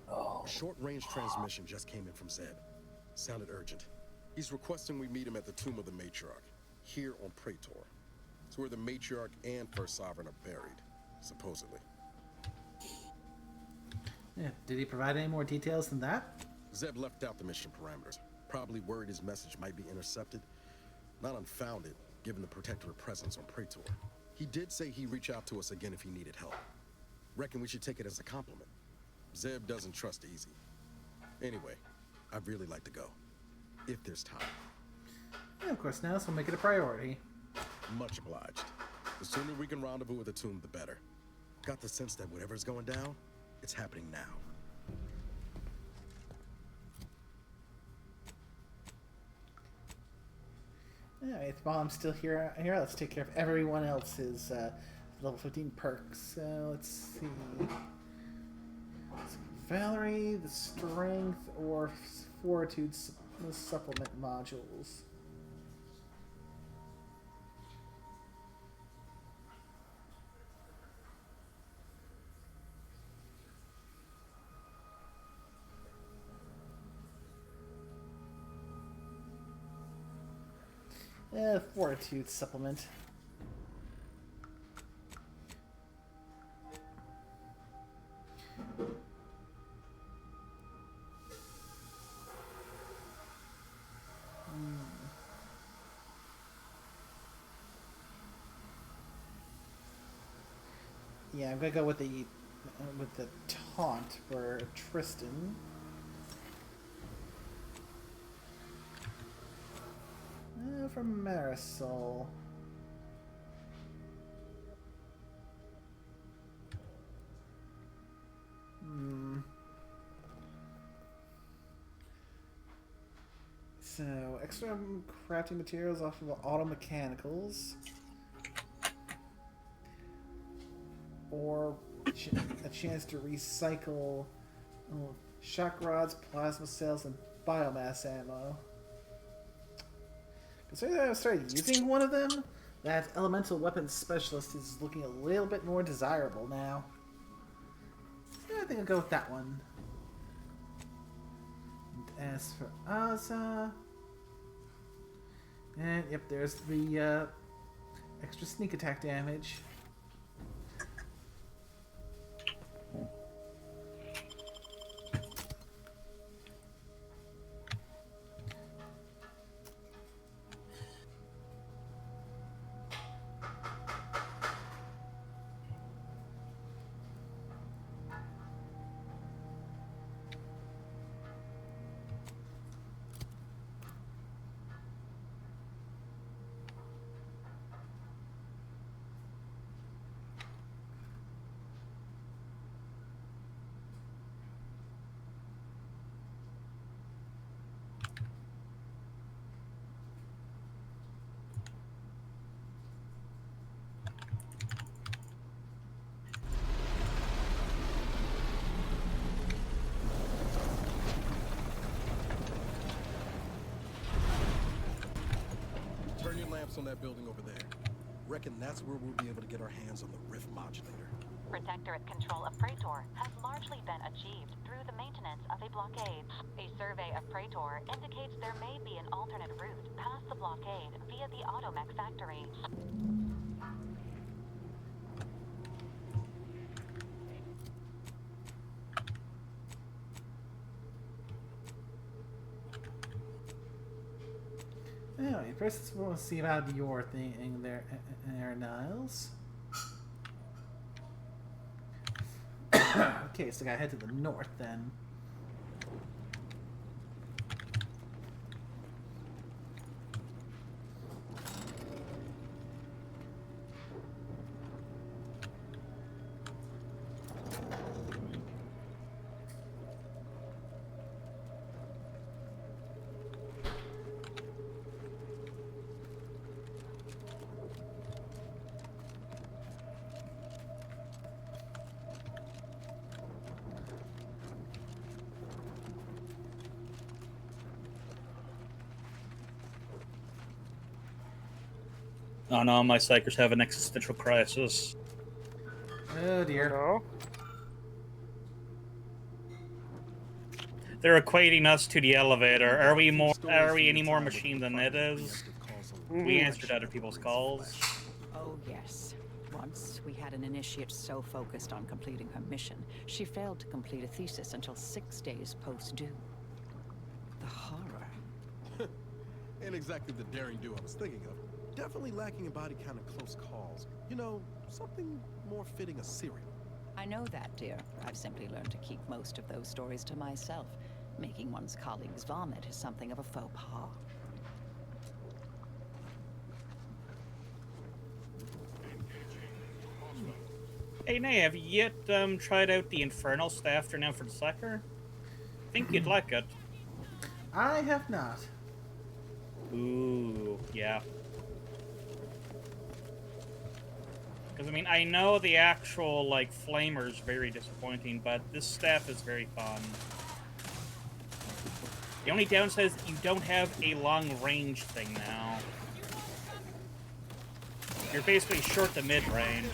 A short-range transmission just came in from Zeb. Sounded urgent. He's requesting we meet him at the tomb of the Matriarch, here on Praetor. It's where the Matriarch and First Sovereign are buried, supposedly. Yeah, did he provide any more details than that? Zeb left out the mission parameters. Probably worried his message might be intercepted. Not unfounded, given the Protectorate presence on Praetor. He did say he'd reach out to us again if he needed help. Reckon we should take it as a compliment. Zeb doesn't trust easy. Anyway, I'd really like to go. If there's time. Yeah, of course, now, so we'll make it a priority. Much obliged. The sooner we can rendezvous at the tomb, the better. Got the sense that whatever's going down, it's happening now. Alright, while I'm still here, let's take care of everyone else's level 15 perks. So, let's see. Valerie, the strength or fortitude supplement modules. Fortitude supplement. Yeah, I'm gonna go with the taunt for Tristan. For Marisol. So, extra crafting materials off of auto mechanicals. Or a chance to recycle shock rods, plasma cells, and biomass ammo. Considering that I've started using one of them, that elemental weapons specialist is looking a little bit more desirable now. Yeah, I think I'll go with that one. And as for Aza... And yep, there's the extra sneak attack damage. Turn your lamps on that building over there. Reckon that's where we'll be able to get our hands on the rift modulator. Protectorate control of Praetor has largely been achieved through the maintenance of a blockade. A survey of Praetor indicates there may be an alternate route past the blockade via the Automech factory. Anyway, first we'll see about your thing there, Niles. Okay, so I gotta head to the north then. Oh no, my psychers have an existential crisis. Oh dear. No. They're equating us to the elevator. Are we any more machine than it is? We answered other people's calls. Oh, yes. Once we had an initiate so focused on completing her mission, she failed to complete a thesis until 6 days post-due. The horror. Ain't exactly the daring do I was thinking of. Definitely lacking in body count and close calls. You know, something more fitting a serial. I know that, dear. I've simply learned to keep most of those stories to myself. Making one's colleagues vomit is something of a faux pas. Hey, Nay, have you yet tried out the Infernal Staff now for the Sucker? I think you'd like it. I have not. Ooh, yeah. Because, I mean, I know the actual, like, flamer is very disappointing, but this staff is very fun. The only downside is you don't have a long-range thing now. You're basically short to mid-range.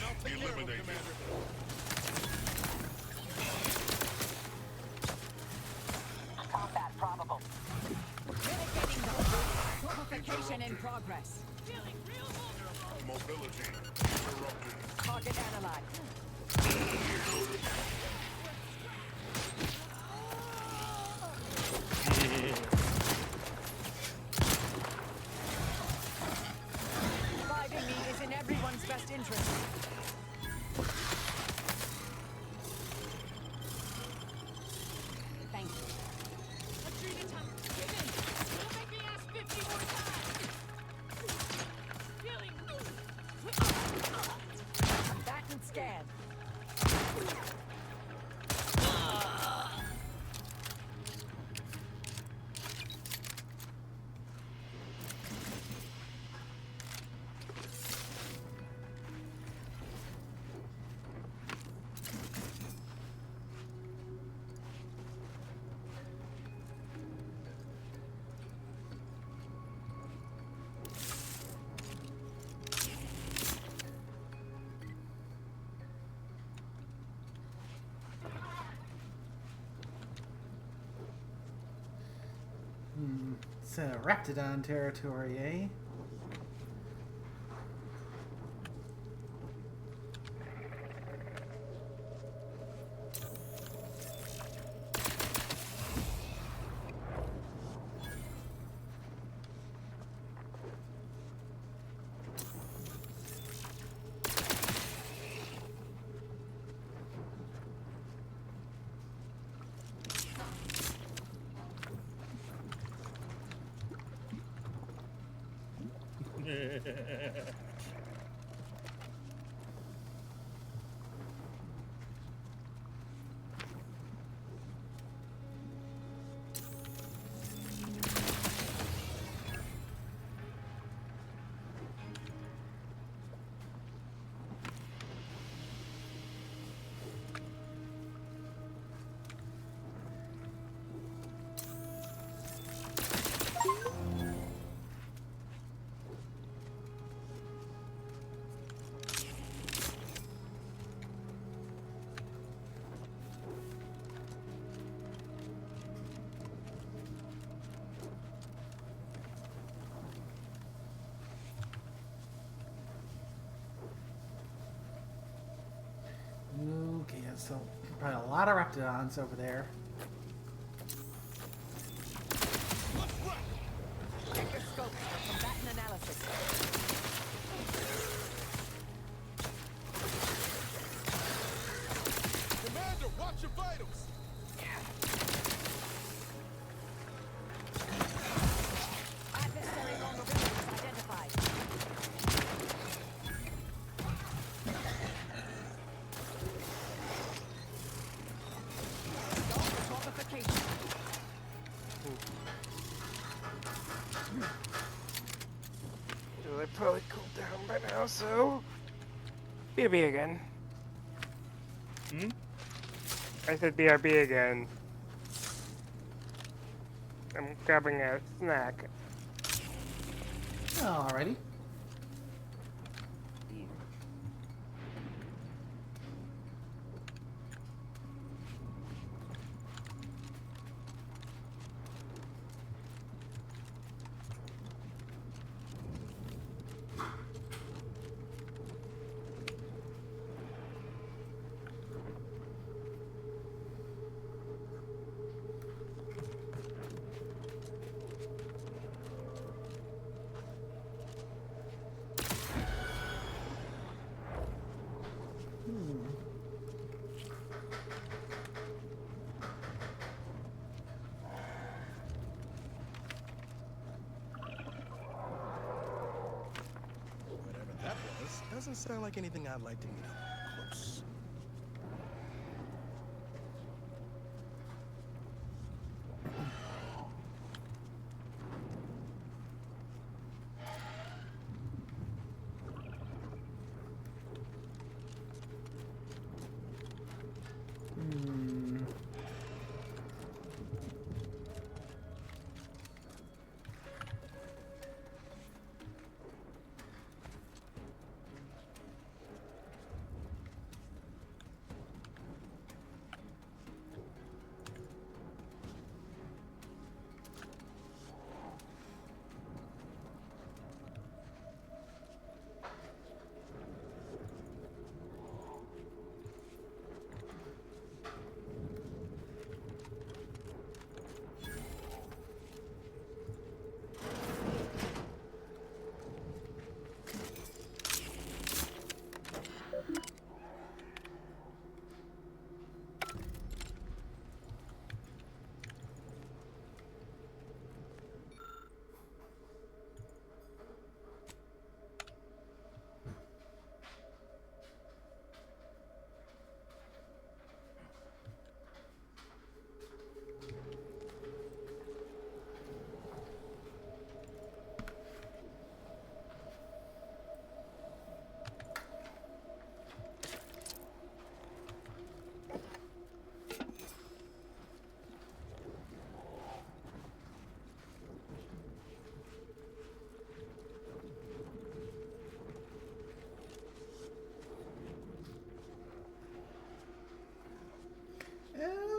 Combat probable. Fortification in progress. Mobility Target analyzed. Reviving me is in everyone's best interest. Thank you. Back and scan. It's Raptidon territory, eh? Okay, so probably a lot of Reptidons over there. Check your scopes for combatant analysis. Commander, watch your vitals! Adversary vulnerabilities identified. So they probably cooled down by now, so... BRB again. Hmm? I said BRB again. I'm grabbing a snack. Alrighty. Whatever that was, doesn't sound like anything I'd like to meet up close.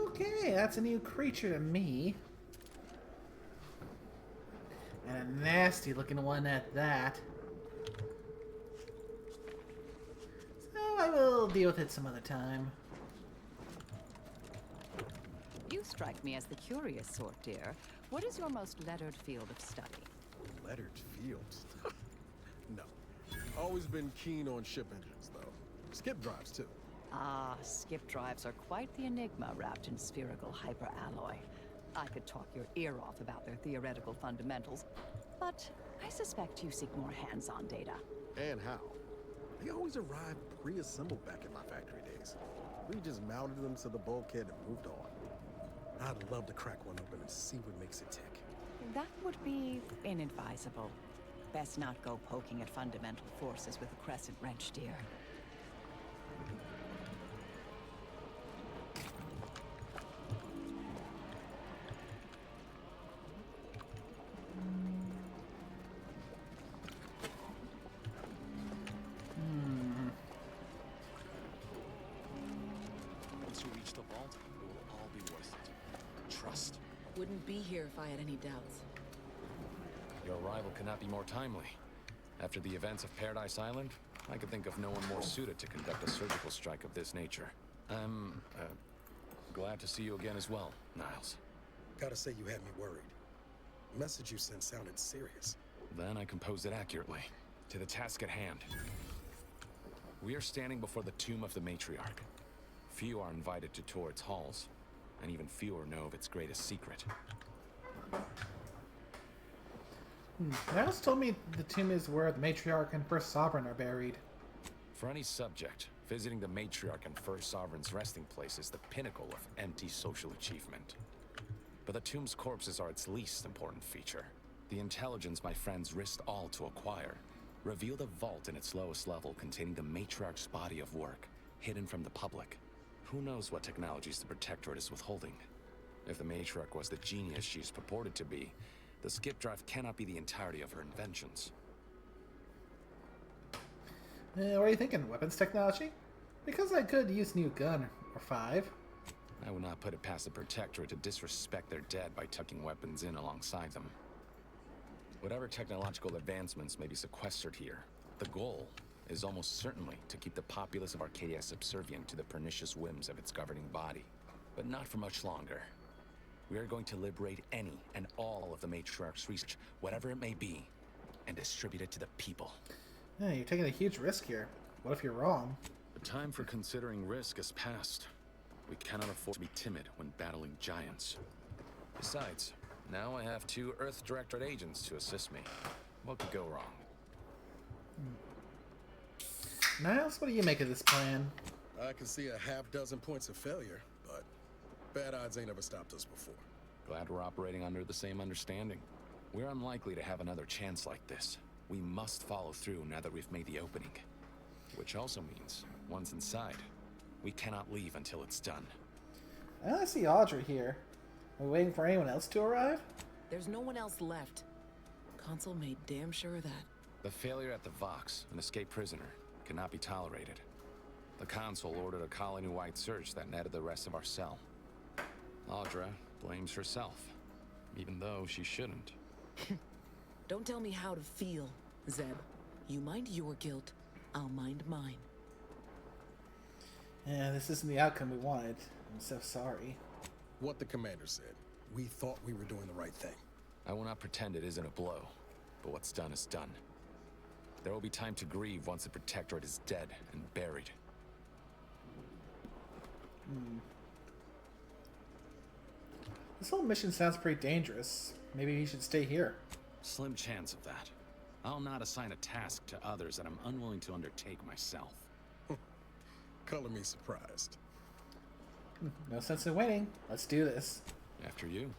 Okay, that's a new creature to me. And a nasty looking one at that. So I will deal with it some other time. You strike me as the curious sort, dear. What is your most lettered field of study? Lettered fields? No. Always been keen on ship engines, though. Skip drives, too. Ah, skip drives are quite the enigma wrapped in spherical hyperalloy. I could talk your ear off about their theoretical fundamentals, but I suspect you seek more hands-on data. And how? They always arrived pre-assembled back in my factory days. We just mounted them to the bulkhead and moved on. I'd love to crack one open and see what makes it tick. That would be inadvisable. Best not go poking at fundamental forces with a crescent wrench, dear. Once you reach the vault, it will all be worth it. Trust. Wouldn't be here if I had any doubts. Your arrival cannot be more timely. After the events of Paradise Island, I could think of no one more suited to conduct a surgical strike of this nature. I'm, glad to see you again as well, Niles. Gotta say you had me worried. The message you sent sounded serious. Then I composed it accurately. To the task at hand. We are standing before the tomb of the matriarch. Few are invited to tour its halls, and even fewer know of its greatest secret. Niles told me the tomb is where the matriarch and first sovereign are buried. For any subject, visiting the matriarch and first sovereign's resting place is the pinnacle of anti-social achievement. But the tomb's corpses are its least important feature. The intelligence my friends risked all to acquire revealed a vault in its lowest level containing the matriarch's body of work, hidden from the public. Who knows what technologies the Protectorate is withholding? If the matriarch was the genius she's purported to be, the skip drive cannot be the entirety of her inventions. What are you thinking? Weapons technology? Because I could use new gun or 5. I would not put it past the Protectorate to disrespect their dead by tucking weapons in alongside them. Whatever technological advancements may be sequestered here, the goal is almost certainly to keep the populace of Arcadia subservient to the pernicious whims of its governing body. But not for much longer. We are going to liberate any and all of the matriarch's research, whatever it may be, and distribute it to the people. Yeah, you're taking a huge risk here. What if you're wrong? The time for considering risk is past. We cannot afford to be timid when battling giants. Besides, now I have 2 Earth Directorate agents to assist me. What could go wrong? Niles, what do you make of this plan? I can see a half dozen points of failure, but bad odds ain't ever stopped us before. Glad we're operating under the same understanding. We're unlikely to have another chance like this. We must follow through now that we've made the opening. Which also means, once inside, we cannot leave until it's done. I see Audrey here. Are we waiting for anyone else to arrive? There's no one else left. Consul made damn sure of that. The failure at the Vox, an escaped prisoner, cannot be tolerated. The Consul ordered a colony-wide search that netted the rest of our cell. Audra blames herself, even though she shouldn't. Don't tell me how to feel, Zeb. You mind your guilt, I'll mind mine. Yeah, this isn't the outcome we wanted. I'm so sorry. What the commander said. We thought we were doing the right thing. I will not pretend it isn't a blow, but what's done is done. There will be time to grieve once the Protectorate is dead and buried. This whole mission sounds pretty dangerous. Maybe we should stay here. Slim chance of that. I'll not assign a task to others that I'm unwilling to undertake myself. Color me surprised. No sense in waiting. Let's do this. After you.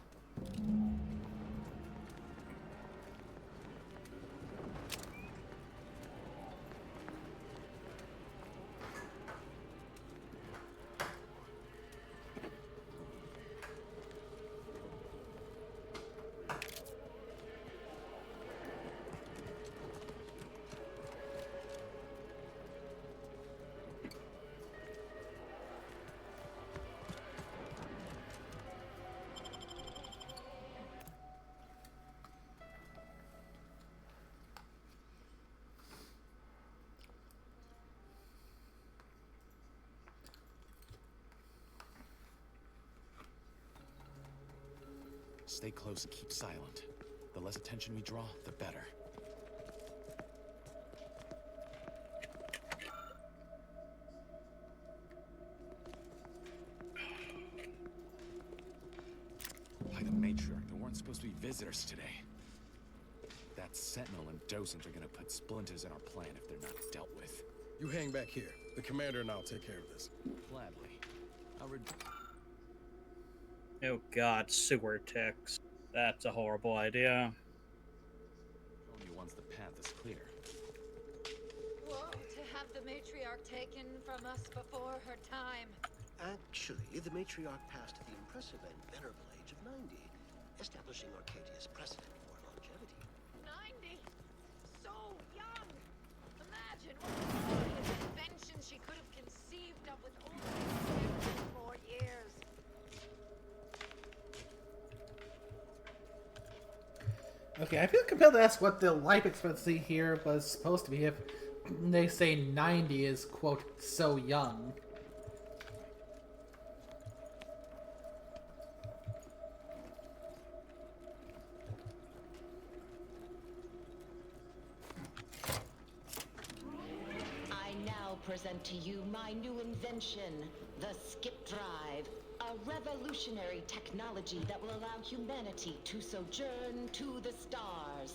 Stay close and keep silent. The less attention we draw, the better. By the visitors today. That Sentinel and Docent are gonna put splinters in our plan if they're not dealt with. You hang back here. The commander and I'll take care of this. Gladly. Oh god, sewer ticks. That's a horrible idea. Only once the path is clear. Whoa, to have the matriarch taken from us before her time. Actually, the matriarch passed at the impressive and venerable age of 90, establishing Arcadia's precedent for longevity. 90? So young! Imagine what glorious inventions she could have conceived of with only 7 more years. Okay, I feel compelled to ask what the life expectancy here was supposed to be if they say 90 is, quote, so young. I now present to you my new invention, the Skip Drive. A revolutionary technology that will allow humanity to sojourn to the stars.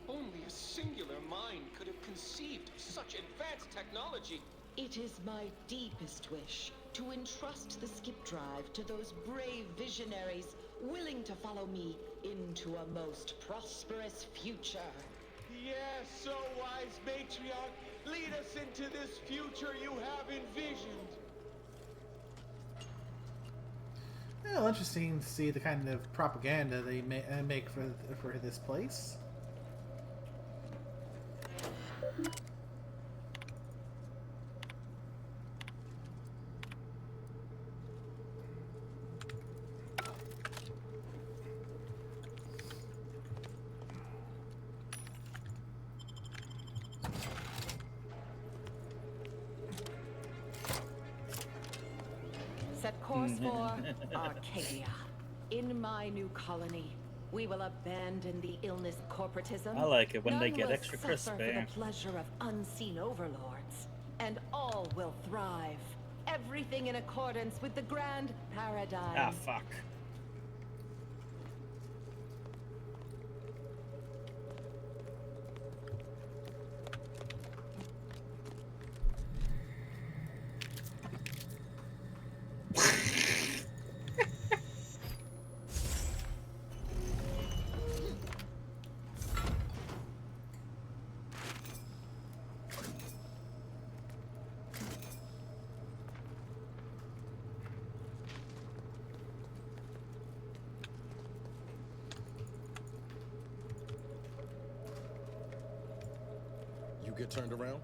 Only a singular mind could have conceived of such advanced technology. It is my deepest wish to entrust the Skip Drive to those brave visionaries willing to follow me into a most prosperous future. Yes, so wise matriarch, lead us into this future you have envisioned. Well, interesting to see the kind of propaganda they make for this place. Set course for Arcadia. In my new colony, we will abandon the illness corporatism. I like it when they None get will extra suffer crispy. for the pleasure of unseen overlords, and all will thrive. Everything in accordance with the grand paradigm. Ah, fuck. You get turned around?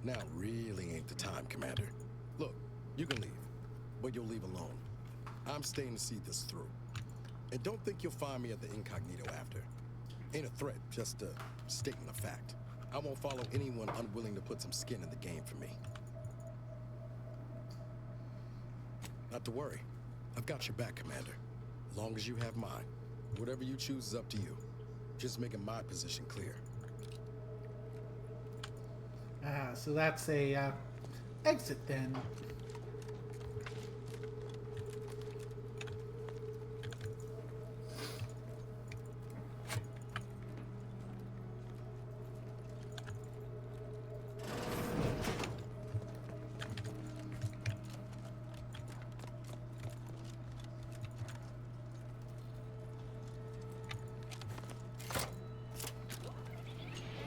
Now really ain't the time, Commander. Look, you can leave, but you'll leave alone. I'm staying to see this through. And don't think you'll find me at the incognito after. Ain't a threat, just a statement of fact. I won't follow anyone unwilling to put some skin in the game for me. Not to worry. I've got your back, Commander. Long as you have mine. Whatever you choose is up to you. Just making my position clear. Ah, so that's a exit then.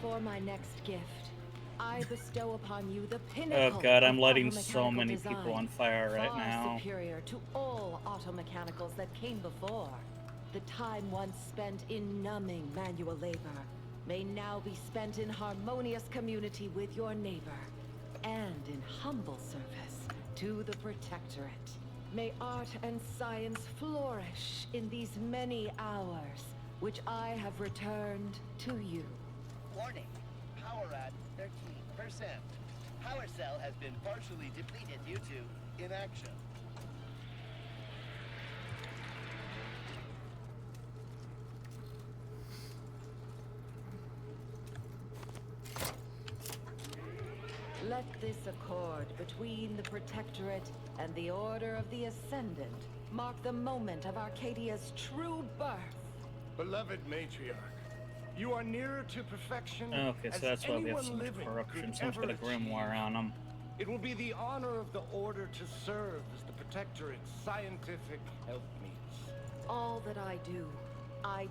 For my next gift, I bestow upon you the pinnacle. Oh god, I'm of lighting so automechanical many design, people on fire right far now. superior to all automechanicals that came before. The time once spent in numbing manual labor may now be spent in harmonious community with your neighbor and in humble service to the Protectorate. May art and science flourish in these many hours which I have returned to you. Warning. Power at 13%. Power cell has been partially depleted due to inaction. Let this accord between the Protectorate and the Order of the Ascendant mark the moment of Arcadia's true birth. Beloved matriarch, you are nearer to perfection Okay, so as that's why we have so anyone much living corruption. could Someone's ever got a grimoire achieve. on them. It will be the honor of the Order to serve as the Protectorate's scientific helpmeets. All that I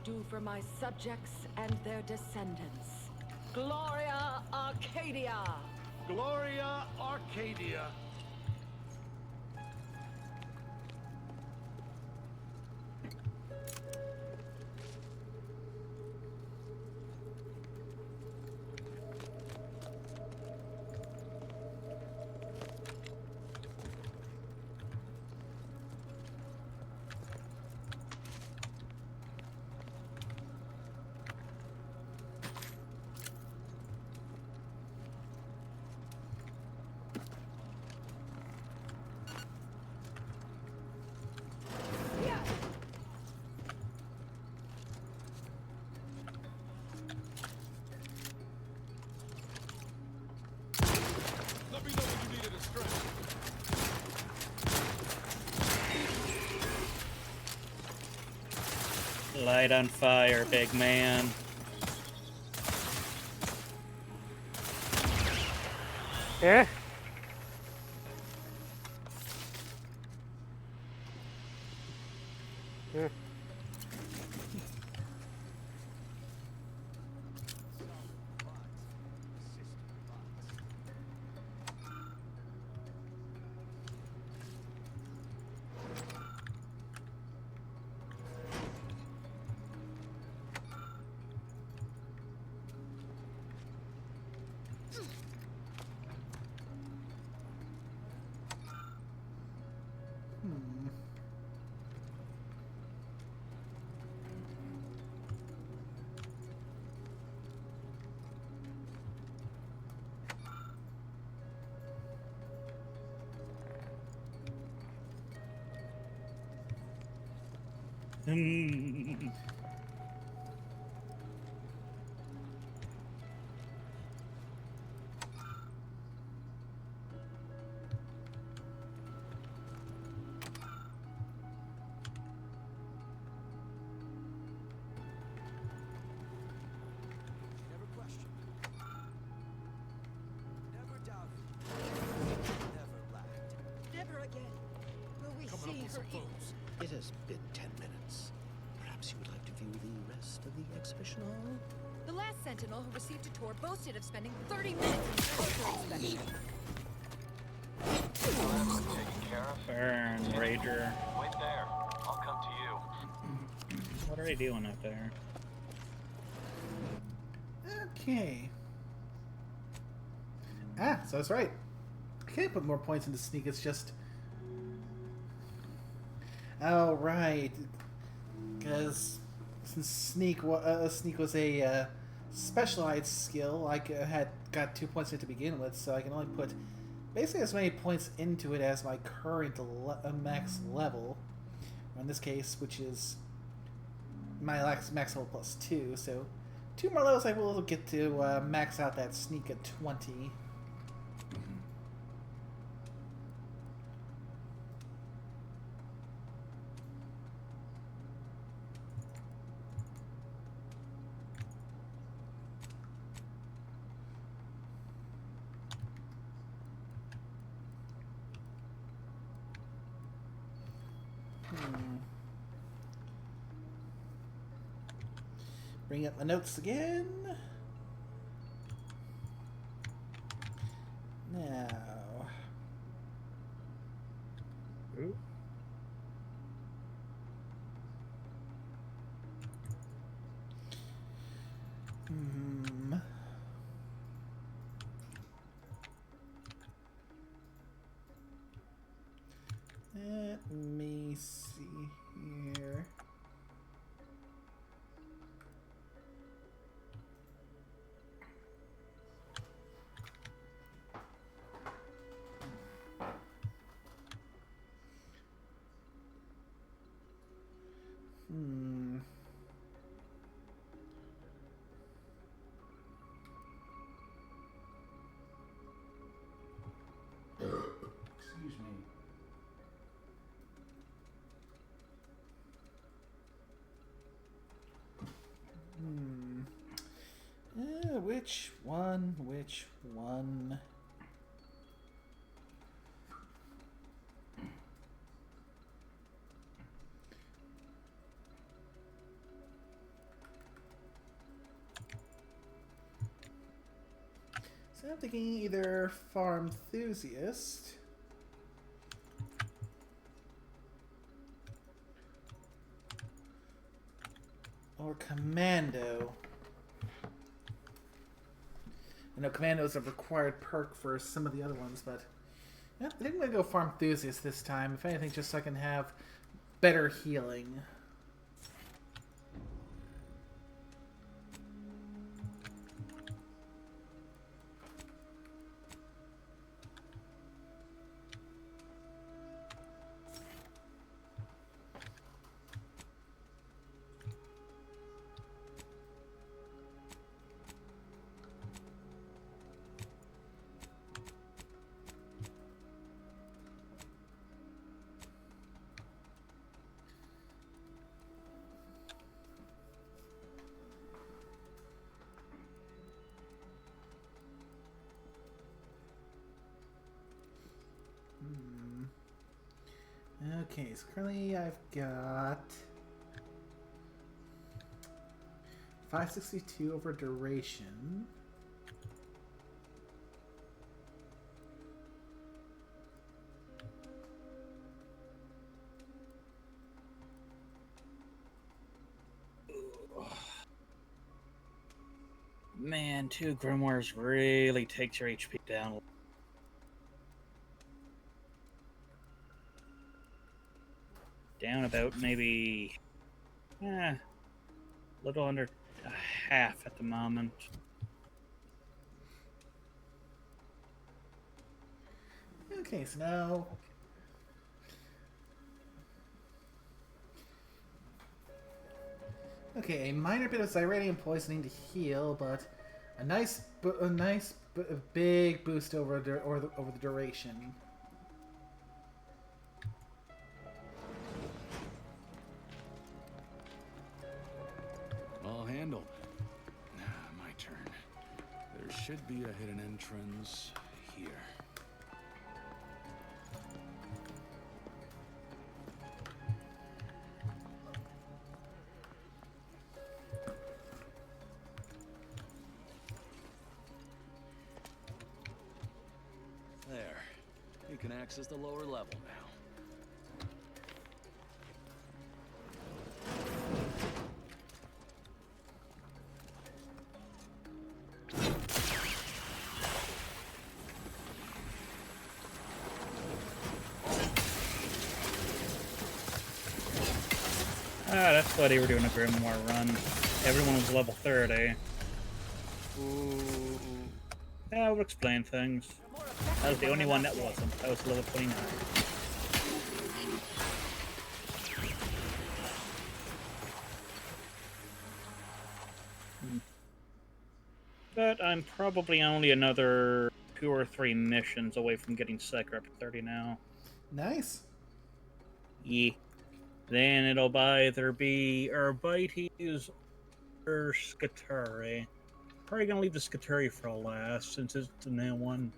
do for my subjects and their descendants. Gloria Arcadia! Gloria Arcadia! Let me know when you need a distraction. Light on fire, big man. Yeah. Yeah. Never questioned. Never doubted. Never lacked. Never again will we Coming see up with her some photos. It has been 10 minutes. Perhaps you would like to view the rest of the exhibition hall? The last Sentinel who received a tour boasted of spending 30 minutes in the culture inspection. Taken care of. Burn, Rager. Wait there. I'll come to you. What are they doing up there? Okay. Ah, so that's right. I can't put more points into Sneak, it's just... Oh, right. Because since Sneak was a specialized skill, I got 2 points in it to begin with, so I can only put basically as many points into it as my current max level. Or in this case, which is my max level plus 2, so 2 more levels I will get to max out that Sneak at 20. Bring up my notes again. Now. Ooh. Let me see here. which one? Which one? So I'm thinking either farm enthusiast or commando. I know commando is a required perk for some of the other ones, but yeah, I think I'm gonna go farm enthusiast this time. If anything, just so I can have better healing. Okay, so currently I've got 562 over duration. Man, 2 grimoires really takes your HP down. Down about maybe a little under half at the moment. Okay, so now okay, a minor bit of Zyranium poisoning to heal, but a big boost over the duration. All handled. My turn. There should be a hidden entrance here. There. You can access the lower level now. Ah, that's why they were doing a grimoire run. Everyone was level 30. Ooh. That would explain things. I was the only one that wasn't. I was level 29. But I'm probably only another 2 or 3 missions away from getting Psyker up to 30 now. Nice. Yeah. Then it'll either be Herbites or Scatari. Probably gonna leave the Scatari for last since it's the new one.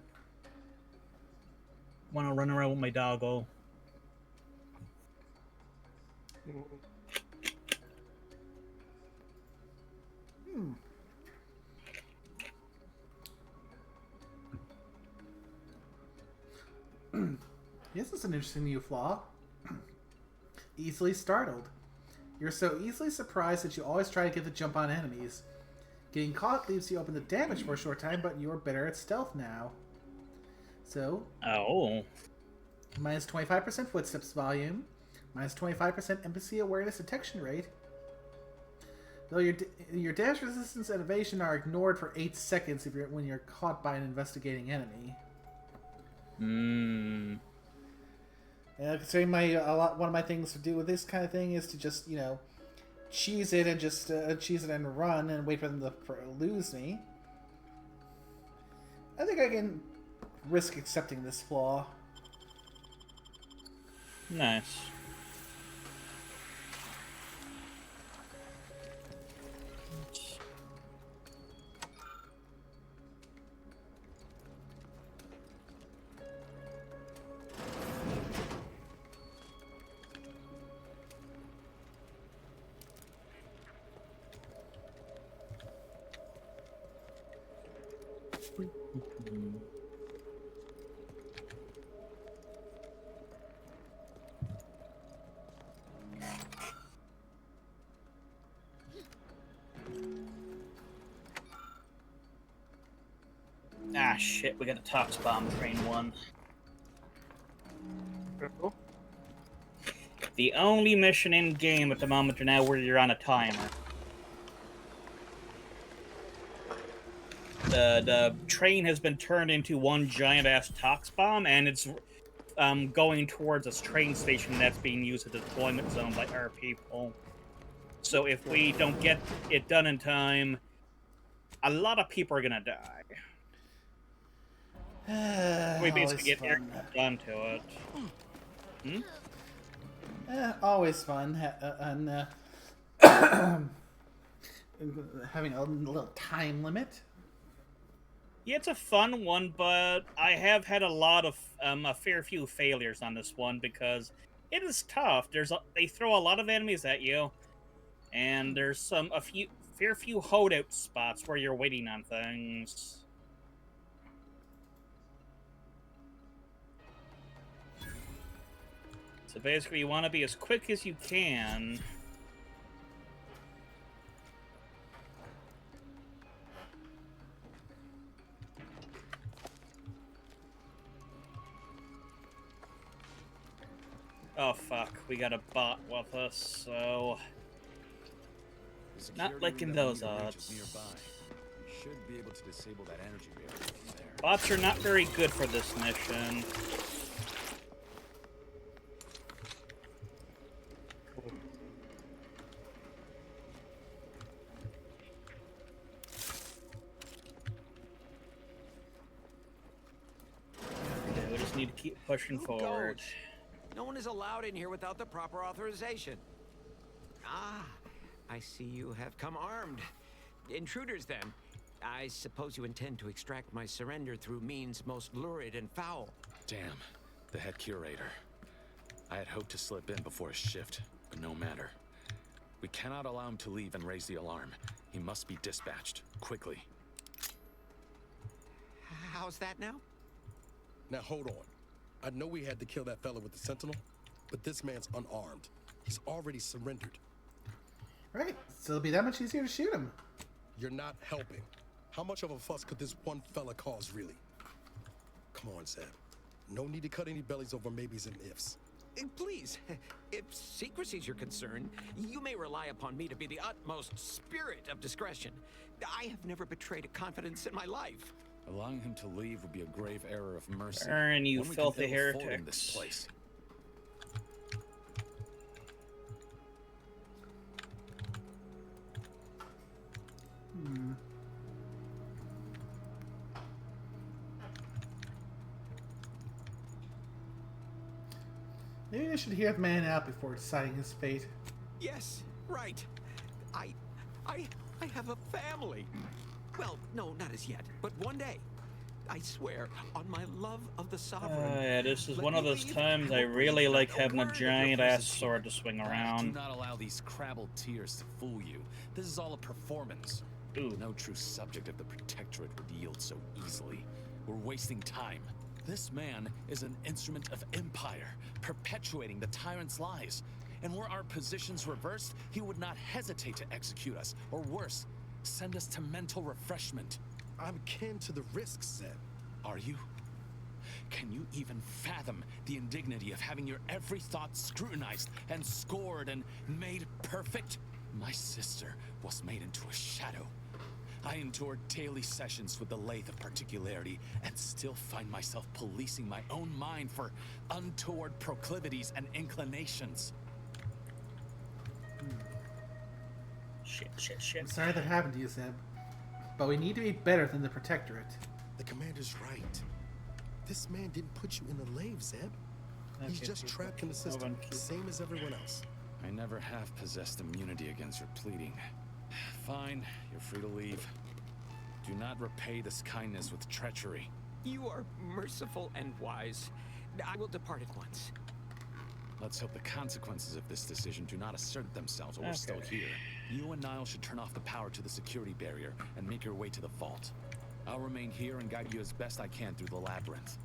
Wanna run around with my doggo. Yes, this is an interesting new flaw. Easily startled. You're so easily surprised that you always try to get the jump on enemies. Getting caught leaves you open to damage for a short time, but you're better at stealth now. So... Oh. Minus 25% footsteps volume. Minus 25% NPC awareness detection rate. Though your dash resistance and evasion are ignored for 8 seconds when you're caught by an investigating enemy. Considering one of my things to do with this kind of thing is to just, cheese it and just cheese it and run and wait for them to lose me. I think I can risk accepting this flaw. Nice. Ah, shit, we got a Tox Bomb Train 1. The only mission in game at the moment now where you're on a timer. The train has been turned into one giant ass Tox Bomb, and it's going towards a train station that's being used as a deployment zone by our people. So if we don't get it done in time, a lot of people are gonna die. We basically get everything done to it. Always fun. Having a little time limit. Yeah, it's a fun one, but I have had a fair few failures on this one because it is tough. They throw a lot of enemies at you, and there's a fair few holdout spots where you're waiting on things. So basically, you want to be as quick as you can. Oh fuck, we got a bot with us, so... Not liking those odds. Should be able to disable that energy barrier from there. Bots are not very good for this mission. Okay, we just need to keep pushing forward. Goes? No one is allowed in here without the proper authorization. Ah, I see you have come armed. Intruders, then. I suppose you intend to extract my surrender through means most lurid and foul. Damn, the head curator. I had hoped to slip in before his shift, but no matter. We cannot allow him to leave and raise the alarm. He must be dispatched, quickly. How's that now? Now hold on. I know we had to kill that fella with the Sentinel, but this man's unarmed. He's already surrendered. Right, so it'll be that much easier to shoot him. You're not helping. How much of a fuss could this one fella cause, really? Come on, Zeb. No need to cut any bellies over maybes and ifs. Please, if secrecy's your concern, you may rely upon me to be the utmost spirit of discretion. I have never betrayed a confidence in my life. Allowing him to leave would be a grave error of mercy. Burn, you filthy heretics. This place. Maybe I should hear the man out before deciding his fate. Yes, right. I have a family. Well, no, not as yet, but one day. I swear, on my love of the sovereign. Yeah, this is one of those times I really like having a giant ass sword to swing around. Do not allow these crabbled tears to fool you. This is all a performance. Ooh. No true subject of the Protectorate would yield so easily. We're wasting time. This man is an instrument of empire, perpetuating the tyrant's lies. And were our positions reversed, he would not hesitate to execute us, or worse, send us to mental refreshment. I'm kin to the risks, Zeb. Are you? Can you even fathom the indignity of having your every thought scrutinized and scored and made perfect? My sister was made into a shadow. I endured daily sessions with the lathe of particularity and still find myself policing my own mind for untoward proclivities and inclinations. Shit. I'm sorry that happened to you, Zeb. But we need to be better than the Protectorate. The commander's right. This man didn't put you in the lathe, Zeb. He's just trapped in the system, same as everyone else. I never have possessed immunity against your pleading. Fine, you're free to leave. Do not repay this kindness with treachery. You are merciful and wise. I will depart at once. Let's hope the consequences of this decision do not assert themselves while we're still here. You and Niall should turn off the power to the security barrier and make your way to the vault. I'll remain here and guide you as best I can through the labyrinth.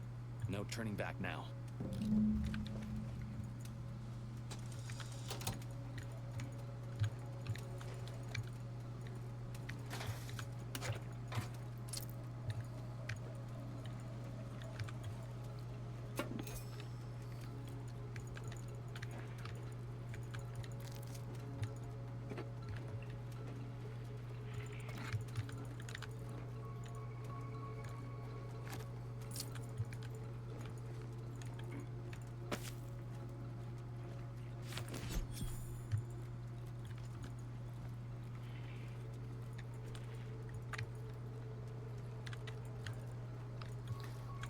No turning back now.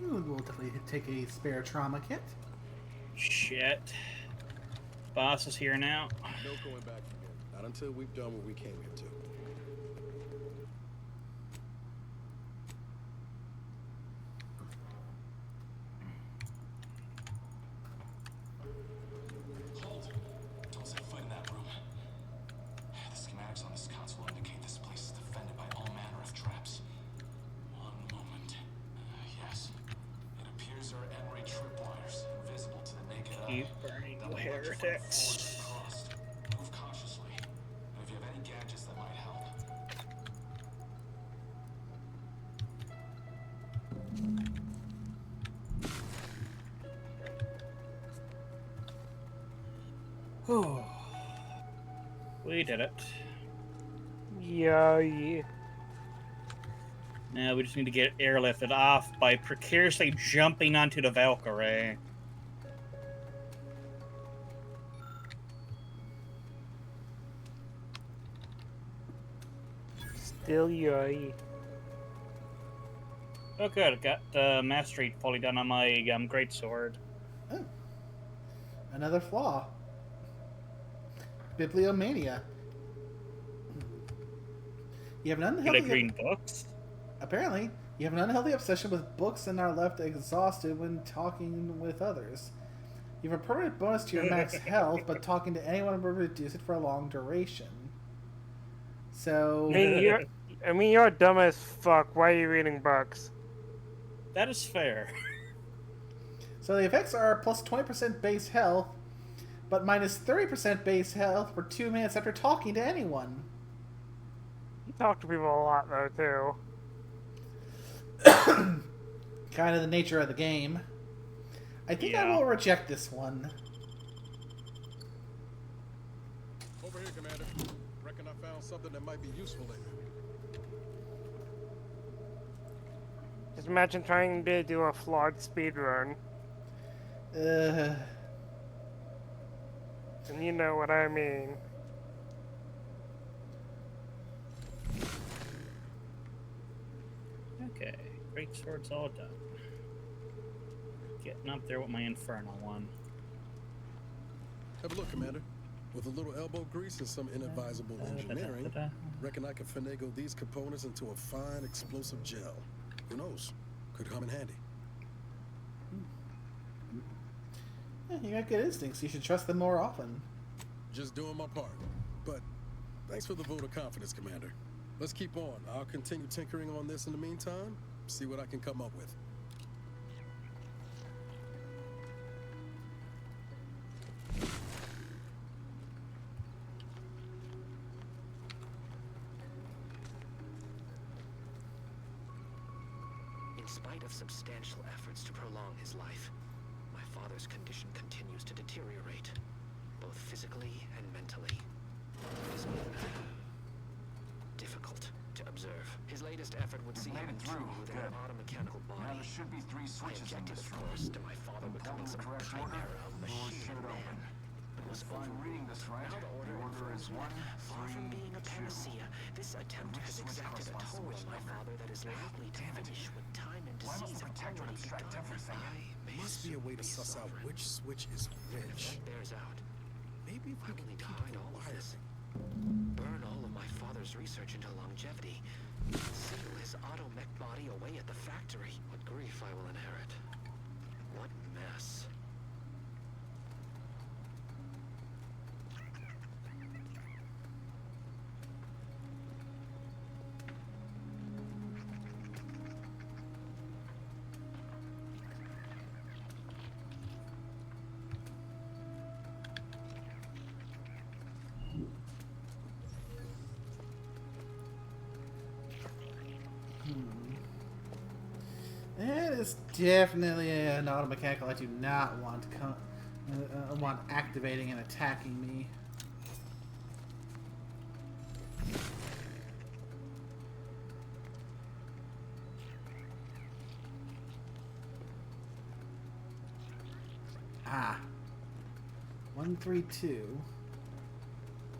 Ooh, we'll definitely take a spare trauma kit. Shit. Boss is here now. No going back from here. Not until we've done what we came here to. Hold. Don't set foot in that room. The schematics on this console indicate this place is defended by all manner of traps. One moment. Yes. It appears there are N-ray tripwires, invisible to the naked eye. Keep burning, you heretics. Move cautiously. And if you have any gadgets that might help. We did it. Yeah. Now we just need to get airlifted off by precariously jumping onto the Valkyrie. Still yay. Oh good, got mastery fully done on my greatsword. Oh. Another flaw. Bibliomania. You have an unhealthy... green books? Apparently, you have an unhealthy obsession with books and are left exhausted when talking with others. You have a permanent bonus to your max health, but talking to anyone will reduce it for a long duration. So... You're dumb as fuck. Why are you reading books? That is fair. So the effects are plus 20% base health, but minus 30% base health for 2 minutes after talking to anyone. You talk to people a lot, though, too. Kind of the nature of the game. I think I will reject this one. Over here, Commander. Reckon I found something that might be useful in here. Just imagine trying to do a flawed speedrun. Uh... And you know what I mean. Okay, greatsword's all done. Getting up there with my infernal one. Have a look, Commander. With a little elbow grease and some inadvisable engineering, reckon I can finagle these components into a fine explosive gel. Who knows? Could come in handy. Yeah, you got good instincts. You should trust them more often. Just doing my part. But thanks for the vote of confidence, Commander. Let's keep on. I'll continue tinkering on this in the meantime. See what I can come up with. In spite of substantial efforts to prolong his life, my father's condition continues to deteriorate, both physically and mentally. It has been difficult to observe. His latest effort would see him through within an automechanical body. Now there should be 3 switches in this of room. course, to my father becoming some chimera of machine man. Was If I'm reading this right, now the order is 1, Far from being a 3, 2. panacea, this attempt has exacted a toll on my father that is likely to finish with time and Why must disease the Protector already abstract begun. everything? There must be a way to suss out which switch is which. If that bears out, Maybe if we will can need to keep hide the all of wires. this. Burn all of my father's research into longevity. Seal his automech body away at the factory. What grief I will inherit. What mess. is definitely an automechanical I do not want want activating and attacking me. Ah. 132.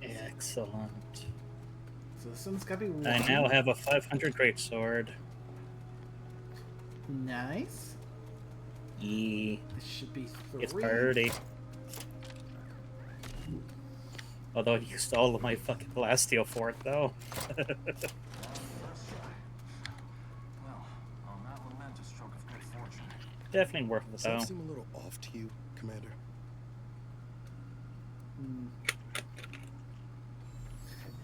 Excellent. So this one's gotta be 1. I now have a 500 greatsword. Nice. This should be 3. It's party. Although I used all of my fucking blastio for it, though. Well, I'll not lament a stroke of good fortune. Definitely worth it, Does though. that seem a little off to you, Commander?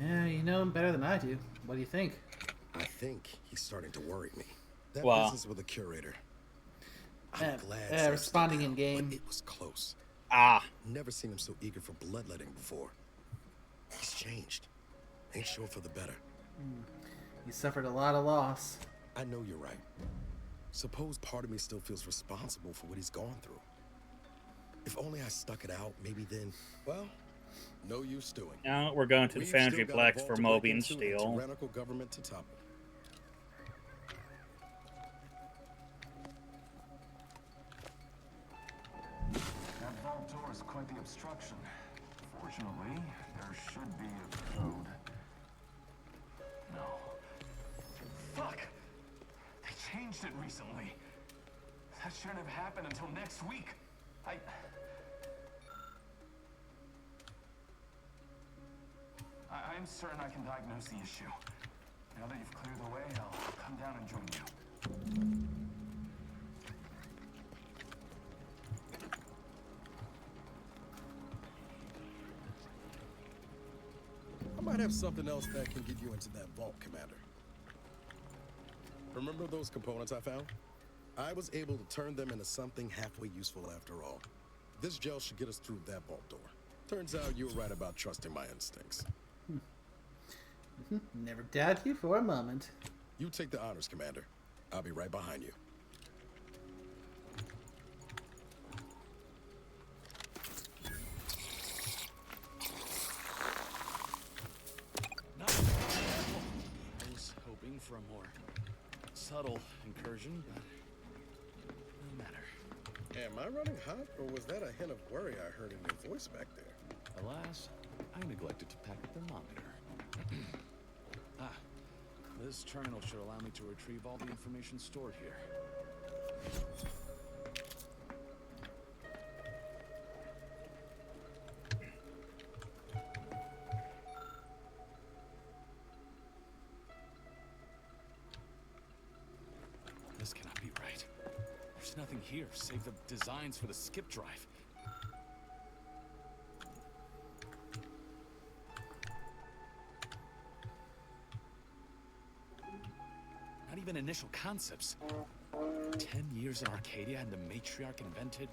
Yeah, you know him better than I do. What do you think? I think he's starting to worry me. That Wow. business with the curator. I'm glad. Responding in game. It was close. Ah. Never seen him so eager for bloodletting before. He's changed. Ain't sure for the better. He suffered a lot of loss. I know you're right. Suppose part of me still feels responsible for what he's gone through. If only I stuck it out, maybe then, well, no use doing. Now we're going to the We've Foundry still got a Blacks vault for to break Mobian into and a Steel. tyrannical government to topple. That vault door is quite the obstruction. Fortunately, there should be a code. No. Fuck! They changed it recently. That shouldn't have happened until next week. I'm certain I can diagnose the issue. Now that you've cleared the way, I'll come down and join you. I might have something else that can get you into that vault, Commander. Remember those components I found? I was able to turn them into something halfway useful after all. This gel should get us through that vault door. Turns out you were right about trusting my instincts. Never doubt you for a moment. You take the honors, Commander. I'll be right behind you. I was hoping for a more subtle incursion, but no matter. Am I running hot, or was that a hint of worry I heard in your voice back there? Alas, I neglected to pack a thermometer. This terminal should allow me to retrieve all the information stored here. This cannot be right. There's nothing here save the designs for the skip drive. Not even initial concepts. 10 years in Arcadia and the matriarch invented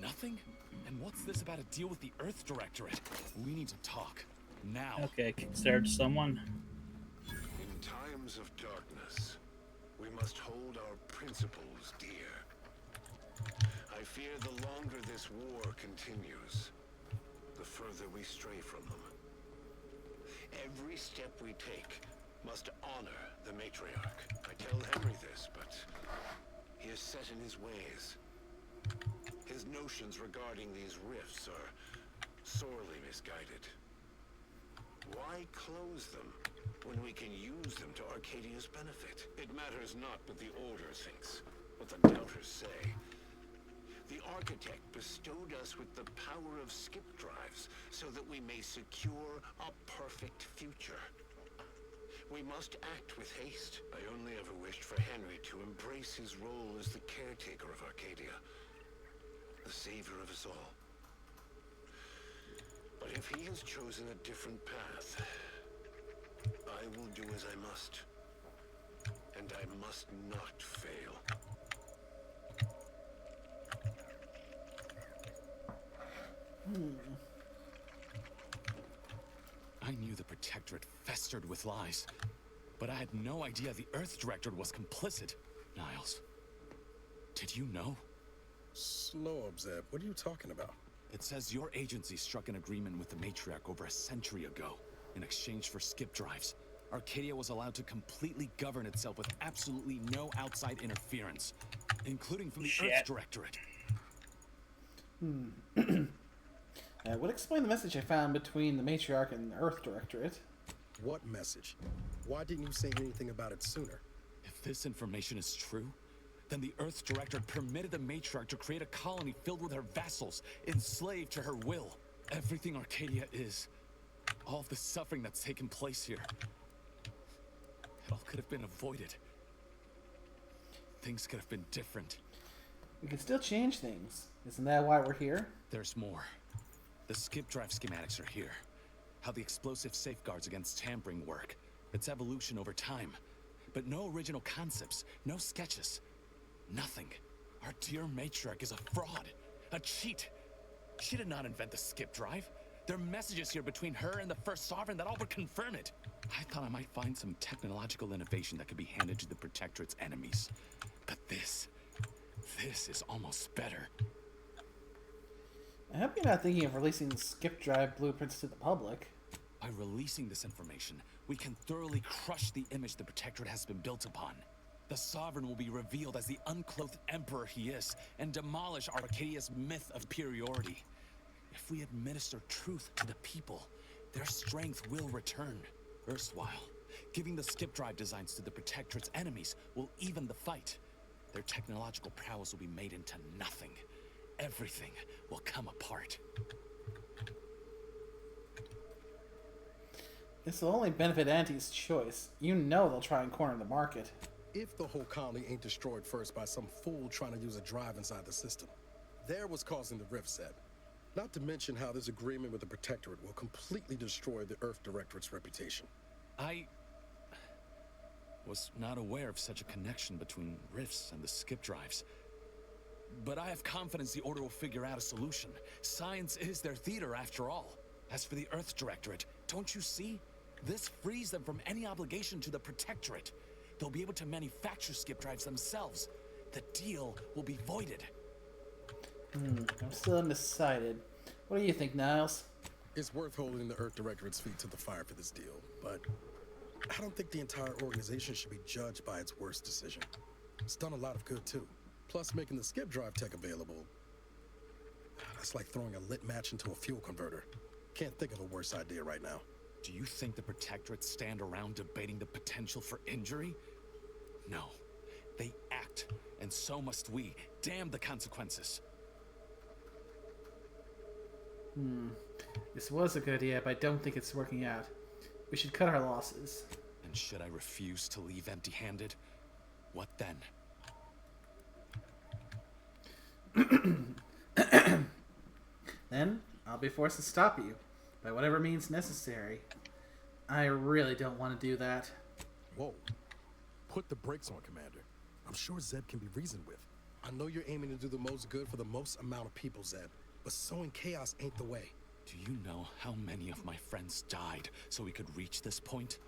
nothing? And what's this about a deal with the Earth Directorate? We need to talk. Now. Okay, kickstart someone. In times of darkness, we must hold our principles dear. I fear the longer this war continues, the further we stray from them. Every step we take must honor the matriarch. I tell Henry this, but he is set in his ways. His notions regarding these rifts are sorely misguided. Why close them when we can use them to Arcadia's benefit? It matters not what the Order thinks, what the Doubters say. The Architect bestowed us with the power of skip drives so that we may secure a perfect future. We must act with haste. I only ever wished for Henry to embrace his role as the caretaker of Arcadia, the savior of us all. But if he has chosen a different path, I will do as I must. And I must not fail. I knew the Protectorate festered with lies, but I had no idea the Earth Directorate was complicit. Niles, Did you know? Slow up, Zeb. What are you talking about? It says your agency struck an agreement with the Matriarch over a century ago. In exchange for skip drives, Arcadia was allowed to completely govern itself with absolutely no outside interference, including from the Earth Directorate. That would explain the message I found between the Matriarch and the Earth Directorate. What message? Why didn't you say anything about it sooner? If this information is true, then the Earth Directorate permitted the Matriarch to create a colony filled with her vassals, enslaved to her will. Everything Arcadia is, all of the suffering that's taken place here, it all could have been avoided. Things could have been different. We can still change things. Isn't that why we're here? There's more. The skip drive schematics are here. How the explosive safeguards against tampering work. Its evolution over time. But no original concepts, no sketches. Nothing. Our dear Matriarch is a fraud. A cheat. She did not invent the skip drive. There are messages here between her and the First Sovereign that all but confirm it. I thought I might find some technological innovation that could be handed to the Protectorate's enemies. But this is almost better. I hope you're not thinking of releasing skip drive blueprints to the public. By releasing this information, we can thoroughly crush the image the Protectorate has been built upon. The Sovereign will be revealed as the unclothed Emperor he is, and demolish Arcadia's myth of superiority. If we administer truth to the people, their strength will return. Erstwhile, giving the skip drive designs to the Protectorate's enemies will even the fight. Their technological prowess will be made into nothing. Everything will come apart. This will only benefit Auntie's choice. You know they'll try and corner the market. If the whole colony ain't destroyed first by some fool trying to use a drive inside the system. They're what's causing the rift, Zeb. Not to mention how this agreement with the Protectorate will completely destroy the Earth Directorate's reputation. I was not aware of such a connection between rifts and the skip drives. But I have confidence the Order will figure out a solution. Science is their theater, after all. As for the Earth Directorate, don't you see? This frees them from any obligation to the Protectorate. They'll be able to manufacture skip drives themselves. The deal will be voided. I'm still undecided. What do you think, Niles? It's worth holding the Earth Directorate's feet to the fire for this deal, but I don't think the entire organization should be judged by its worst decision. It's done a lot of good, too. Plus, making the skip drive tech available, that's like throwing a lit match into a fuel converter. Can't think of a worse idea right now. Do you think the Protectorate stand around debating the potential for injury? No. They act, and so must we. Damn the consequences. This was a good idea, but I don't think it's working out. We should cut our losses. And should I refuse to leave empty-handed? What then? Then I'll be forced to stop you, by whatever means necessary. I really don't want to do that. Whoa. Put the brakes on, Commander. I'm sure Zeb can be reasoned with. I know you're aiming to do the most good for the most amount of people, Zeb, but sowing chaos ain't the way. Do you know how many of my friends died so we could reach this point?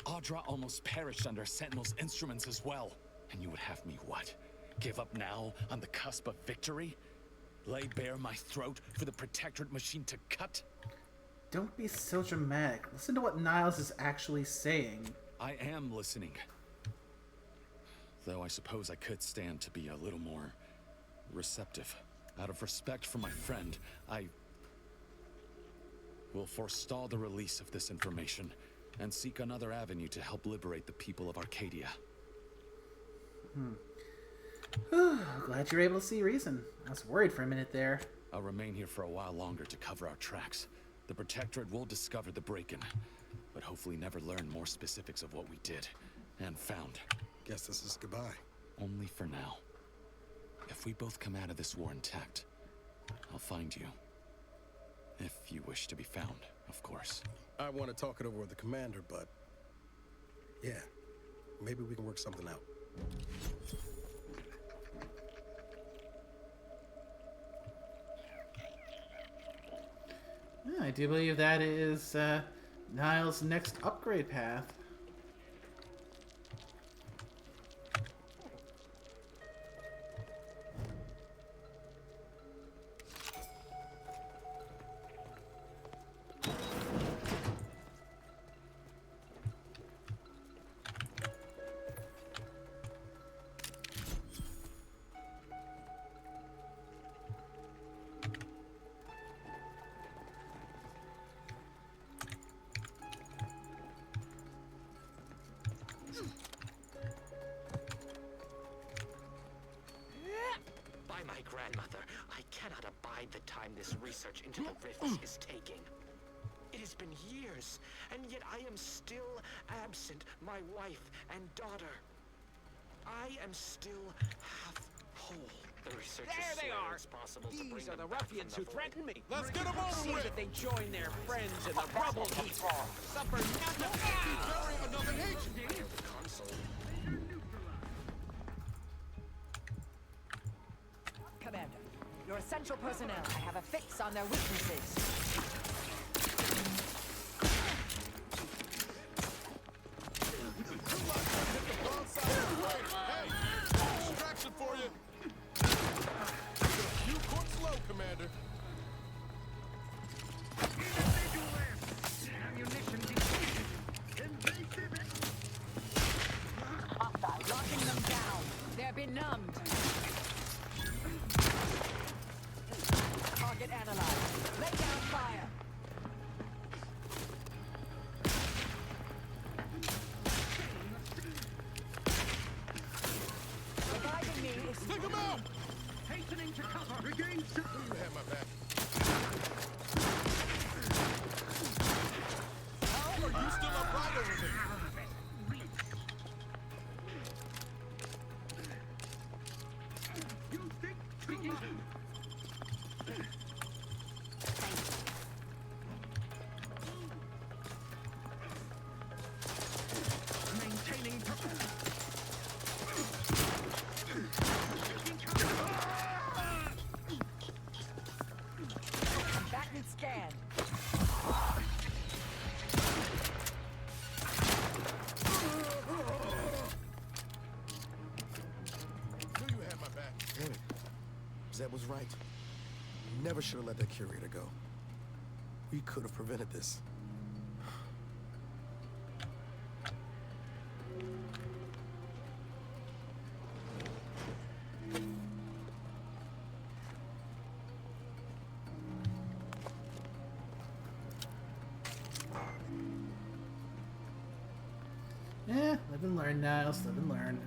Audra almost perished under Sentinel's instruments as well. And you would have me what? Give up now on the cusp of victory? Lay bare my throat for the Protectorate machine to cut? Don't be so dramatic. Listen to what Niles is actually saying. I am listening. Though I suppose I could stand to be a little more receptive. Out of respect for my friend, I will forestall the release of this information and seek another avenue to help liberate the people of Arcadia. Glad you're able to see reason. I was worried for a minute there. I'll remain here for a while longer to cover our tracks. The Protectorate will discover the break-in, but hopefully never learn more specifics of what we did and found. Guess this is goodbye. Only for now. If we both come out of this war intact, I'll find you. If you wish to be found, of course. I want to talk it over with the Commander, but yeah, maybe we can work something out. Yeah, I do believe that is Niles' next upgrade path. Grandmother, I cannot abide the time this research into the rifts is taking. It has been years, and yet I am still absent my wife and daughter. I am still half whole. The researchers There they swear are. it's possible to bring These are them the back ruffians from who the threatened me. Let's get them over See with. that they join their friends in the rubble heap. Suffer nothing. Bury another nation. The console. Commander, your essential personnel. I have a fix on their weaknesses. Distraction for you. You court slow, Commander. Locking them down. They're benumbed. Target analyzed. Lay down fire. Reviving me is... Take him out! Hastening to cover. Regain You have my back. How are you still upright over there? Maintaining combatant scanned. Knew you had my back. Damn it. Zeb was right. Never should have let that curator go. We could have prevented this. Yeah, live and learn, Niles. Live and learn.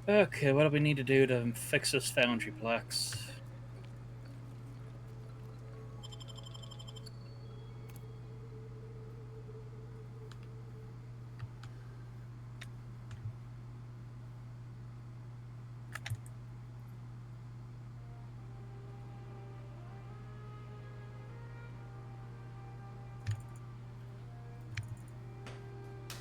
Okay, what do we need to do to fix this foundry plex?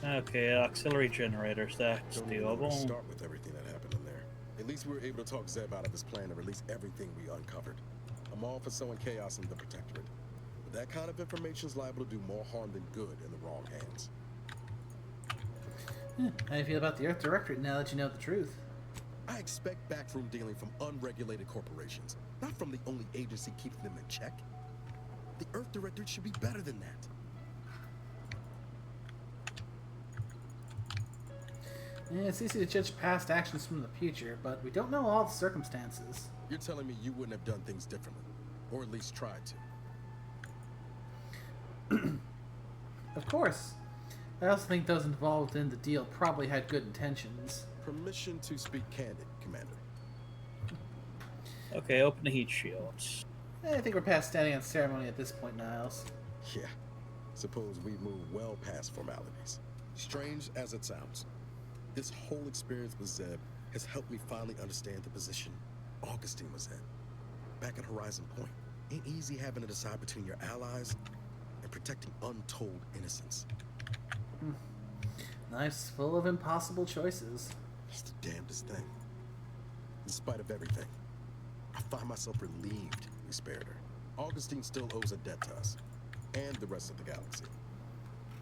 Okay, auxiliary generators, that's Don't even know where to doable. start with everything that happened in there. At least we were able to talk Zeb out of his plan to release everything we uncovered. I'm all for sowing chaos in the Protectorate, but that kind of information is liable to do more harm than good in the wrong hands. How do you feel about the Earth Directorate now that you know the truth? I expect backroom dealing from unregulated corporations, not from the only agency keeping them in check. The Earth Directorate should be better than that. Yeah, it's easy to judge past actions from the future, but we don't know all the circumstances. You're telling me you wouldn't have done things differently, or at least tried to. Of course. I also think those involved in the deal probably had good intentions. Permission to speak candid, Commander. Okay, open the heat shields. I think we're past standing on ceremony at this point, Niles. Yeah. Suppose we've moved well past formalities. Strange as it sounds, this whole experience with Zeb has helped me finally understand the position Augustine was in. Back at Horizon Point, ain't easy having to decide between your allies and protecting untold innocence. Life's full of impossible choices. It's the damnedest thing. In spite of everything, I find myself relieved we spared her. Augustine still owes a debt to us, and the rest of the galaxy.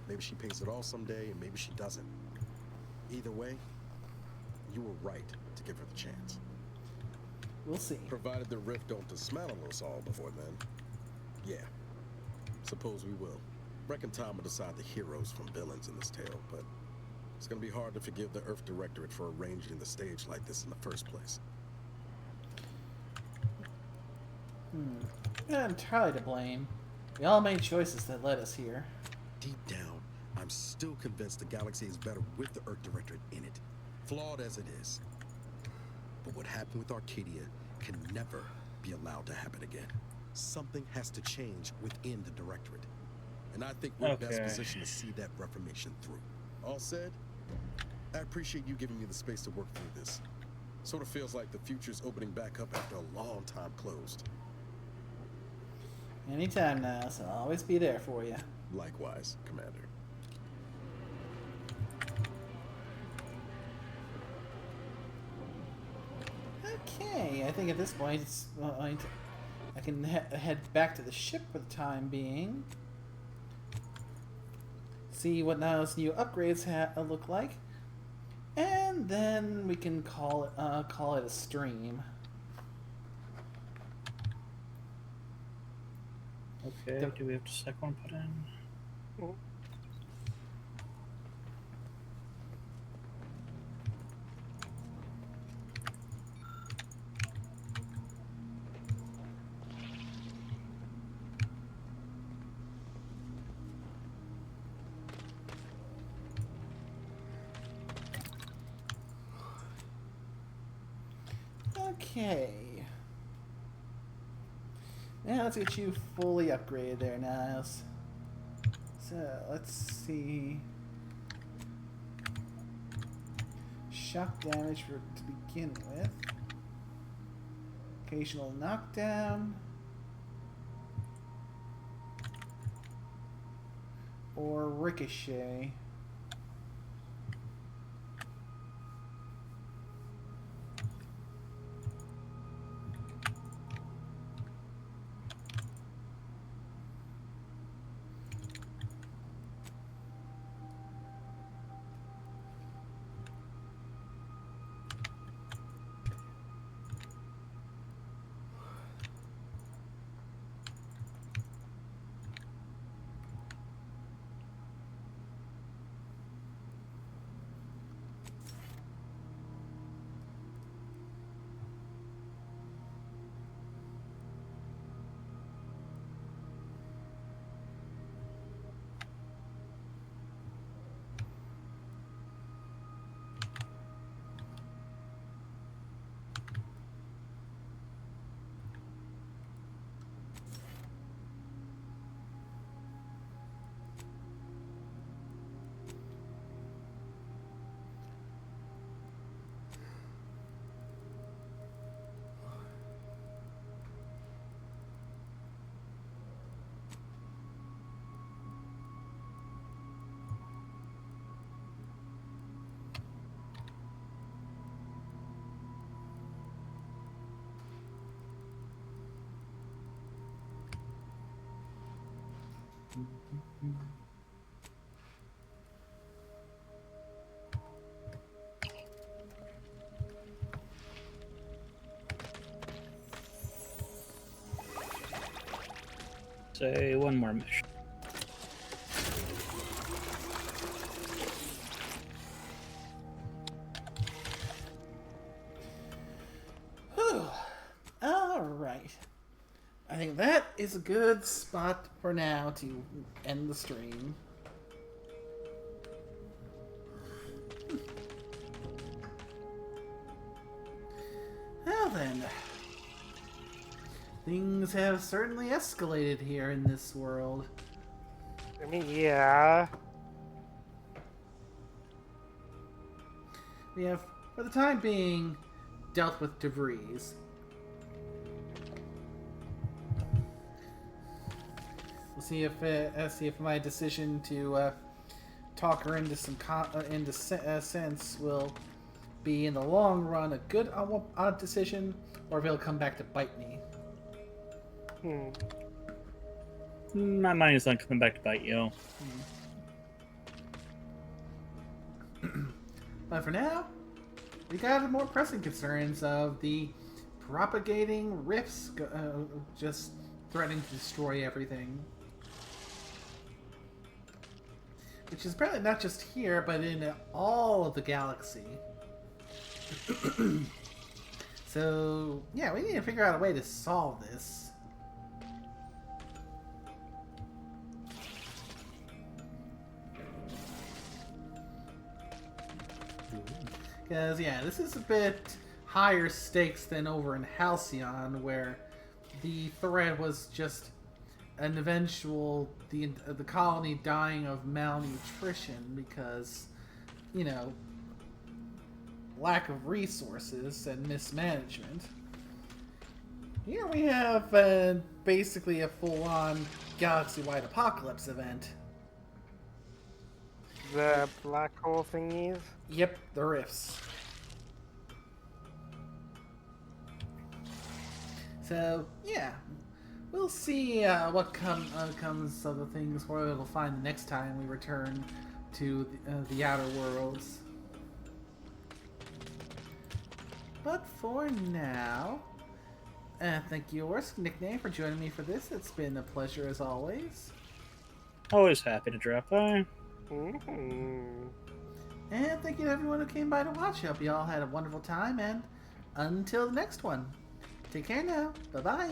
Maybe she pays it all someday, and maybe she doesn't. Either way, you were right to give her the chance. We'll see. Provided the rift don't dismantle us all before then. Yeah. Suppose we will. Reckon time will decide the heroes from villains in this tale, but it's gonna be hard to forgive the Earth Directorate for arranging the stage like this in the first place. We're not entirely to blame. We all made choices that led us here. Deep down, I'm still convinced the galaxy is better with the Earth Directorate in it, flawed as it is. But what happened with Arcadia can never be allowed to happen again. Something has to change within the Directorate. And I think we're best positioned to see that reformation through. All said, I appreciate you giving me the space to work through this. Sort of feels like the future's opening back up after a long time closed. Anytime now, so I'll always be there for you. Likewise, Commander. Okay, I think at this point it's I can head back to the ship for the time being. See what those new upgrades look like, and then we can call it a stream. Okay. Do we have the second one put in? Oh. Okay. Now let's get you fully upgraded there, Niles. So let's see. Shock damage to begin with. Occasional knockdown. Or ricochet. Say one more mission. Whew. All right. I think that is a good spot for now to end the stream. Well then. Things have certainly escalated here in this world. I mean, yeah. We have, for the time being, dealt with debris. We'll see if my decision to talk her into some sense will be in the long run a good decision, or if it'll come back to bite me. My mind is not coming back to bite you. But for now, we got more pressing concerns of the propagating rifts, just threatening to destroy everything. Which is apparently not just here, but in all of the galaxy. So, yeah, we need to figure out a way to solve this. Because, yeah, this is a bit higher stakes than over in Halcyon, where the threat was just an eventual, the colony dying of malnutrition because, you know, lack of resources and mismanagement. Here we have basically a full-on galaxy-wide apocalypse event. The black hole thingies? Yep, the rifts. So, yeah. We'll see what comes of the things we'll find the next time we return to the Outer Worlds. But for now, thank you, Orsk Nickname, for joining me for this. It's been a pleasure as always. Always happy to drop by. And thank you to everyone who came by to watch. Hope you all had a wonderful time, and until the next one, take care now. Bye-bye.